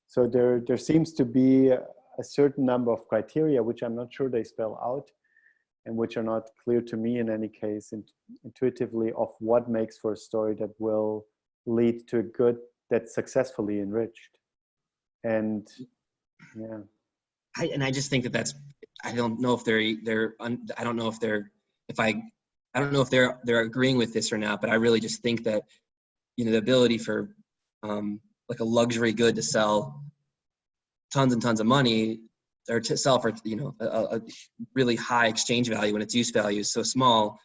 So there seems to be a certain number of criteria, which I'm not sure they spell out and which are not clear to me in any case intuitively, of what makes for a story that will lead to a good that's successfully enriched. And yeah. I just think that's, I don't know if I don't know if they're agreeing with this or not, but I really just think that, the ability for like a luxury good to sell tons and tons of money, or to sell for, a really high exchange value when its use value is so small,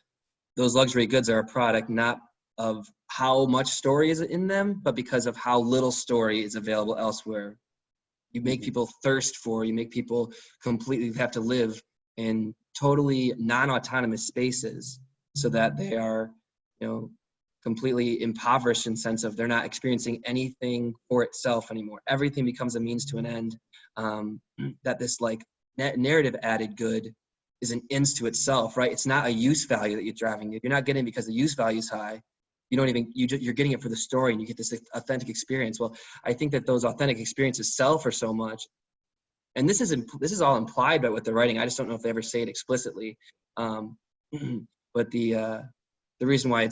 those luxury goods are a product not of how much story is in them, but because of how little story is available elsewhere. You make people thirst for, you make people completely have to live in totally non-autonomous spaces so that they are, completely impoverished in sense of they're not experiencing anything for itself anymore. Everything becomes a means to an end. That this like narrative added good is an ends to itself, right? It's not a use value that you're driving. You're not getting because the use value is high. You don't even, you're getting it for the story and you get this authentic experience. Well, I think that those authentic experiences sell for so much. And this is all implied by what they're writing. I just don't know if they ever say it explicitly. But the reason why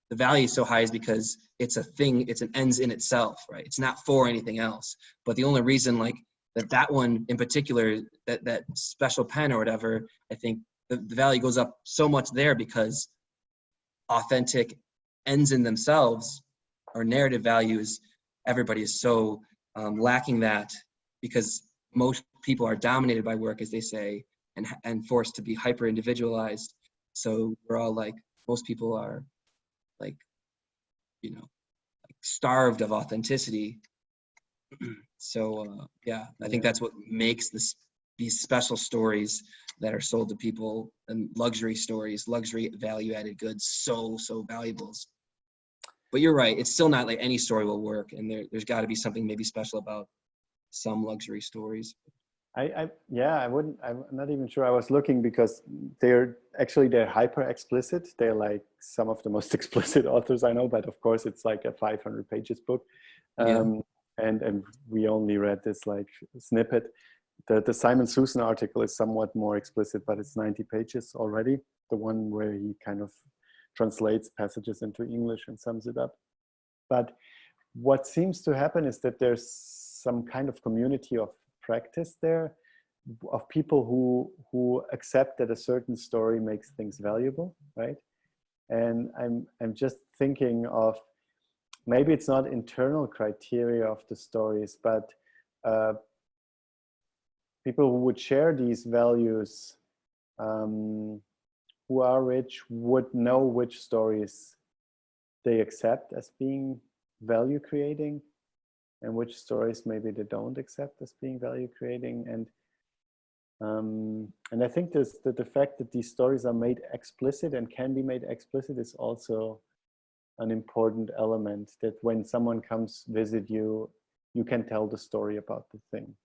the value is so high is because it's a thing, it's an ends in itself, right? It's not for anything else. But the only reason like that one in particular, that special pen or whatever, I think the value goes up so much there because authentic ends in themselves, or narrative values, everybody is so lacking that, because most people are dominated by work, as they say, and forced to be hyper individualized. So we're all like, most people are like, starved of authenticity. So yeah, I think that's what makes these special stories that are sold to people, and luxury stories, luxury value-added goods, so valuable. But you're right, it's still not like any story will work, and there's got to be something maybe special about some luxury stories. I'm not even sure. I was looking because they're hyper explicit. They're like some of the most explicit authors I know, but of course it's like a 500 pages book. And we only read this like snippet. The Simon Susan article is somewhat more explicit, but it's 90 pages already. The one where he kind of translates passages into English and sums it up. But what seems to happen is that there's some kind of community of practice there, of people who accept that a certain story makes things valuable, right? And I'm just thinking of, maybe it's not internal criteria of the stories, but people who would share these values who are rich would know which stories they accept as being value creating and which stories maybe they don't accept as being value creating. And I think that the fact that these stories are made explicit and can be made explicit is also an important element, that when someone comes visit you, you can tell the story about the thing.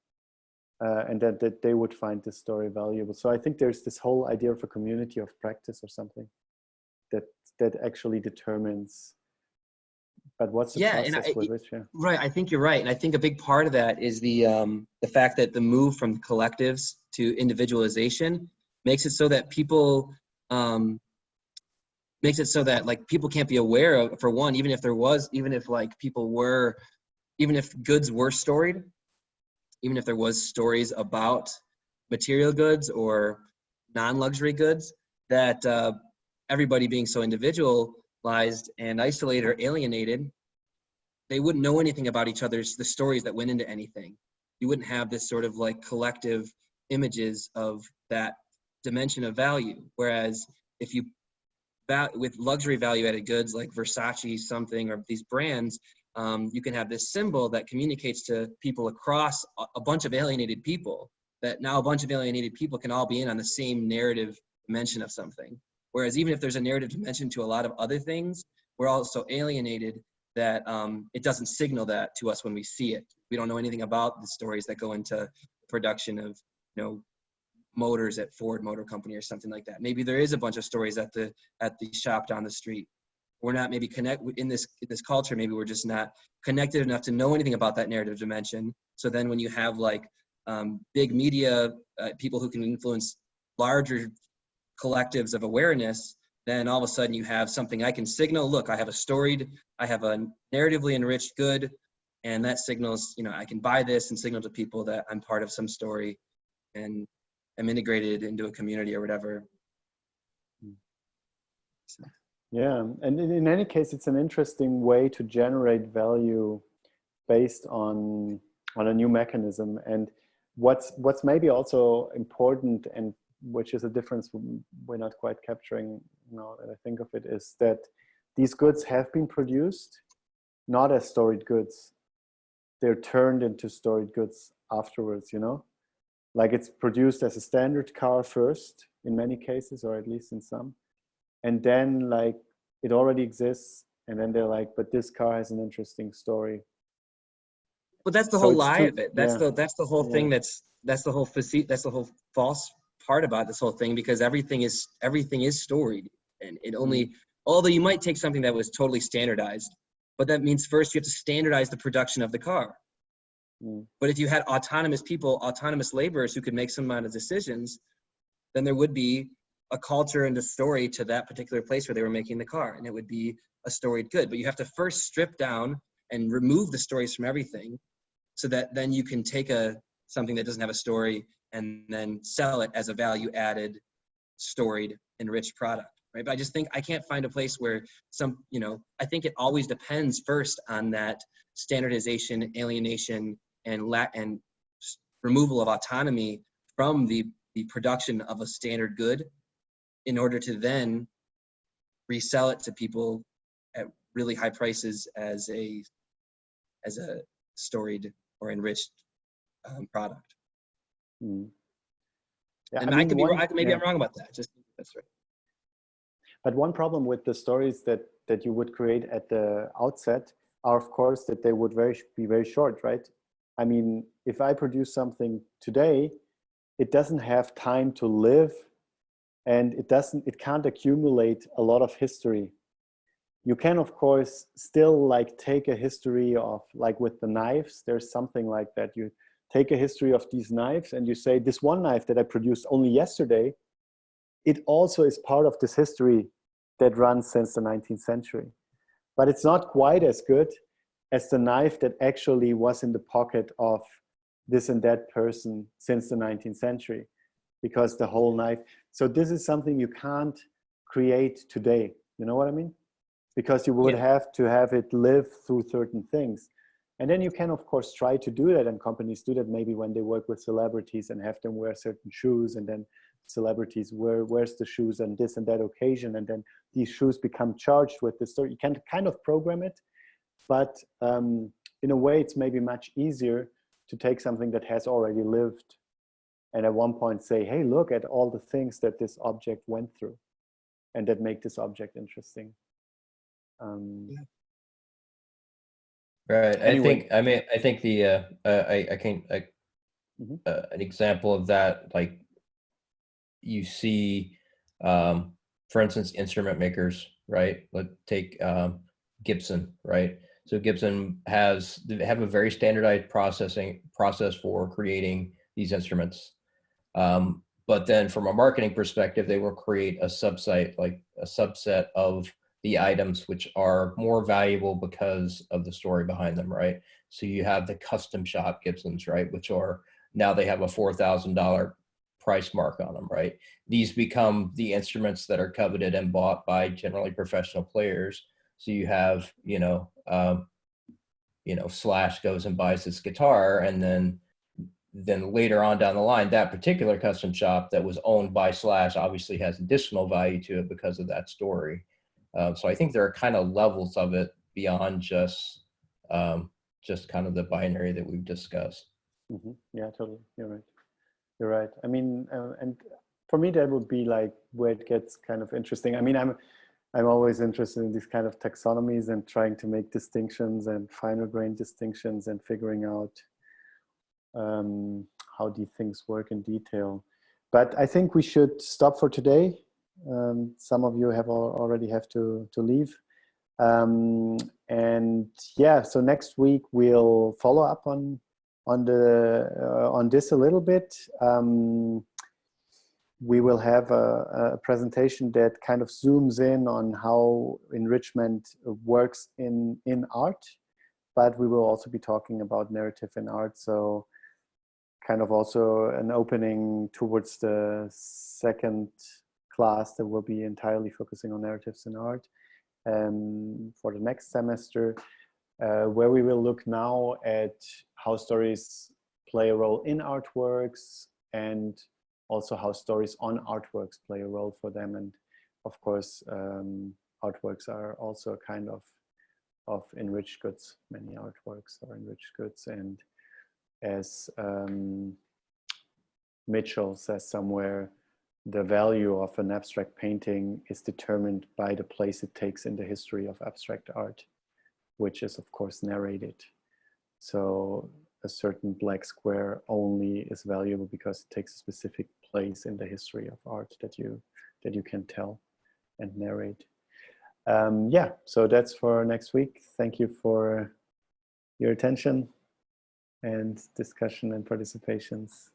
And that they would find this story valuable. So I think there's this whole idea of a community of practice or something that actually determines. But what's the process with which? Yeah. Right, I think you're right, and I think a big part of that is the fact that the move from collectives to individualization makes it so that people people can't be aware of, for one, even if goods were storied, even if there was stories about material goods or non-luxury goods, that everybody being so individualized and isolated or alienated, they wouldn't know anything about each other's, the stories that went into anything. You wouldn't have this sort of like collective images of that dimension of value. Whereas if you, with luxury value added goods like Versace something or these brands, you can have this symbol that communicates to people across a bunch of alienated people, that now a bunch of alienated people can all be in on the same narrative dimension of something. Whereas even if there's a narrative dimension to a lot of other things, we're also alienated that it doesn't signal that to us when we see it. We don't know anything about the stories that go into production of, motors at Ford Motor Company or something like that. Maybe there is a bunch of stories at the shop down the street. We're not maybe in this culture, maybe we're just not connected enough to know anything about that narrative dimension. So then when you have like big media, people who can influence larger collectives of awareness, then all of a sudden you have something I can signal, look, I have a narratively enriched good, and that signals, I can buy this and signal to people that I'm part of some story and I'm integrated into a community or whatever. Yeah, and in any case, it's an interesting way to generate value based on a new mechanism. And what's maybe also important, and which is a difference we're not quite capturing now that I think of it, is that these goods have been produced not as storied goods. They're turned into storied goods afterwards, Like it's produced as a standard car first in many cases, or at least in some. And then like it already exists, and then they're like, but this car has an interesting story. Well, that's the whole lie of it. That's the whole thing. That's the whole false part about this whole thing, because everything is storied, and it only, although you might take something that was totally standardized, but that means first you have to standardize the production of the car. But if you had autonomous people, autonomous laborers who could make some amount of decisions, then there would be a culture and a story to that particular place where they were making the car, and it would be a storied good. But you have to first strip down and remove the stories from everything, so that then you can take something that doesn't have a story and then sell it as a value added, storied, enriched product, right? But I just think I can't find a place where I think it always depends first on that standardization, alienation, and removal of autonomy from the production of a standard good, in order to then resell it to people at really high prices as a storied or enriched product. Yeah, and I'm wrong about that. Just that's right. But one problem with the stories that you would create at the outset are, of course, that they would be very short, right? I mean, if I produce something today, it doesn't have time to live, and it can't accumulate a lot of history. You can, of course, still like take a history of, like with the knives, there's something like that. You take a history of these knives and you say, this one knife that I produced only yesterday, it also is part of this history that runs since the 19th century. But it's not quite as good as the knife that actually was in the pocket of this and that person since the 19th century, because the whole knife. So this is something you can't create today. You know what I mean? Because you would have to have it live through certain things. And then you can, of course, try to do that, and companies do that maybe when they work with celebrities and have them wear certain shoes, and then celebrities wears the shoes on this and that occasion, and then these shoes become charged with this story. You can kind of program it, but in a way it's maybe much easier to take something that has already lived and at one point say, hey, look at all the things that this object went through and that make this object interesting. Right. Anyway. I think the an example of that, like you see, for instance, instrument makers, right? Let's take Gibson, right? So Gibson they have a very standardized process for creating these instruments. But then from a marketing perspective, they will create a subset of the items which are more valuable because of the story behind them, right? So you have the custom shop Gibsons, right? Which are, now they have a $4,000 price mark on them, right? These become the instruments that are coveted and bought by generally professional players. So you have, Slash goes and buys this guitar, and then later on down the line, that particular custom shop that was owned by Slash obviously has additional value to it because of that story. So I think there are kind of levels of it beyond just kind of the binary that we've discussed. Mm-hmm. Yeah, totally. You're right. I mean, and for me, that would be like where it gets kind of interesting. I mean, I'm always interested in these kind of taxonomies and trying to make distinctions and finer grained distinctions and figuring out how these things work in detail. But I think we should stop for today. Some of you already have to leave. And yeah, so next week we'll follow up on this a little bit. We will have a presentation that kind of zooms in on how enrichment works in art, but we will also be talking about narrative in art. So kind of also an opening towards the second class that will be entirely focusing on narratives in art for the next semester, where we will look now at how stories play a role in artworks and also how stories on artworks play a role for them. And of course, artworks are also a kind of enriched goods. Many artworks are enriched goods. And as Mitchell says somewhere, the value of an abstract painting is determined by the place it takes in the history of abstract art, which is of course narrated. So a certain black square only is valuable because it takes a specific place in the history of art that you can tell and narrate. Yeah, so that's for next week. Thank you for your attention and discussion and participations.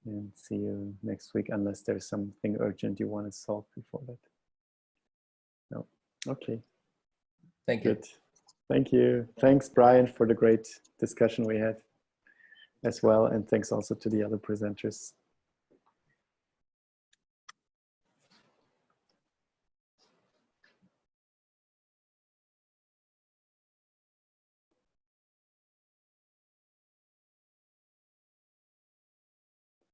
And see you next week, unless there's something urgent you want to solve before that. No. Okay. Thank you. Good. Thank you. Thanks, Brian, for the great discussion we had as well. And thanks also to the other presenters.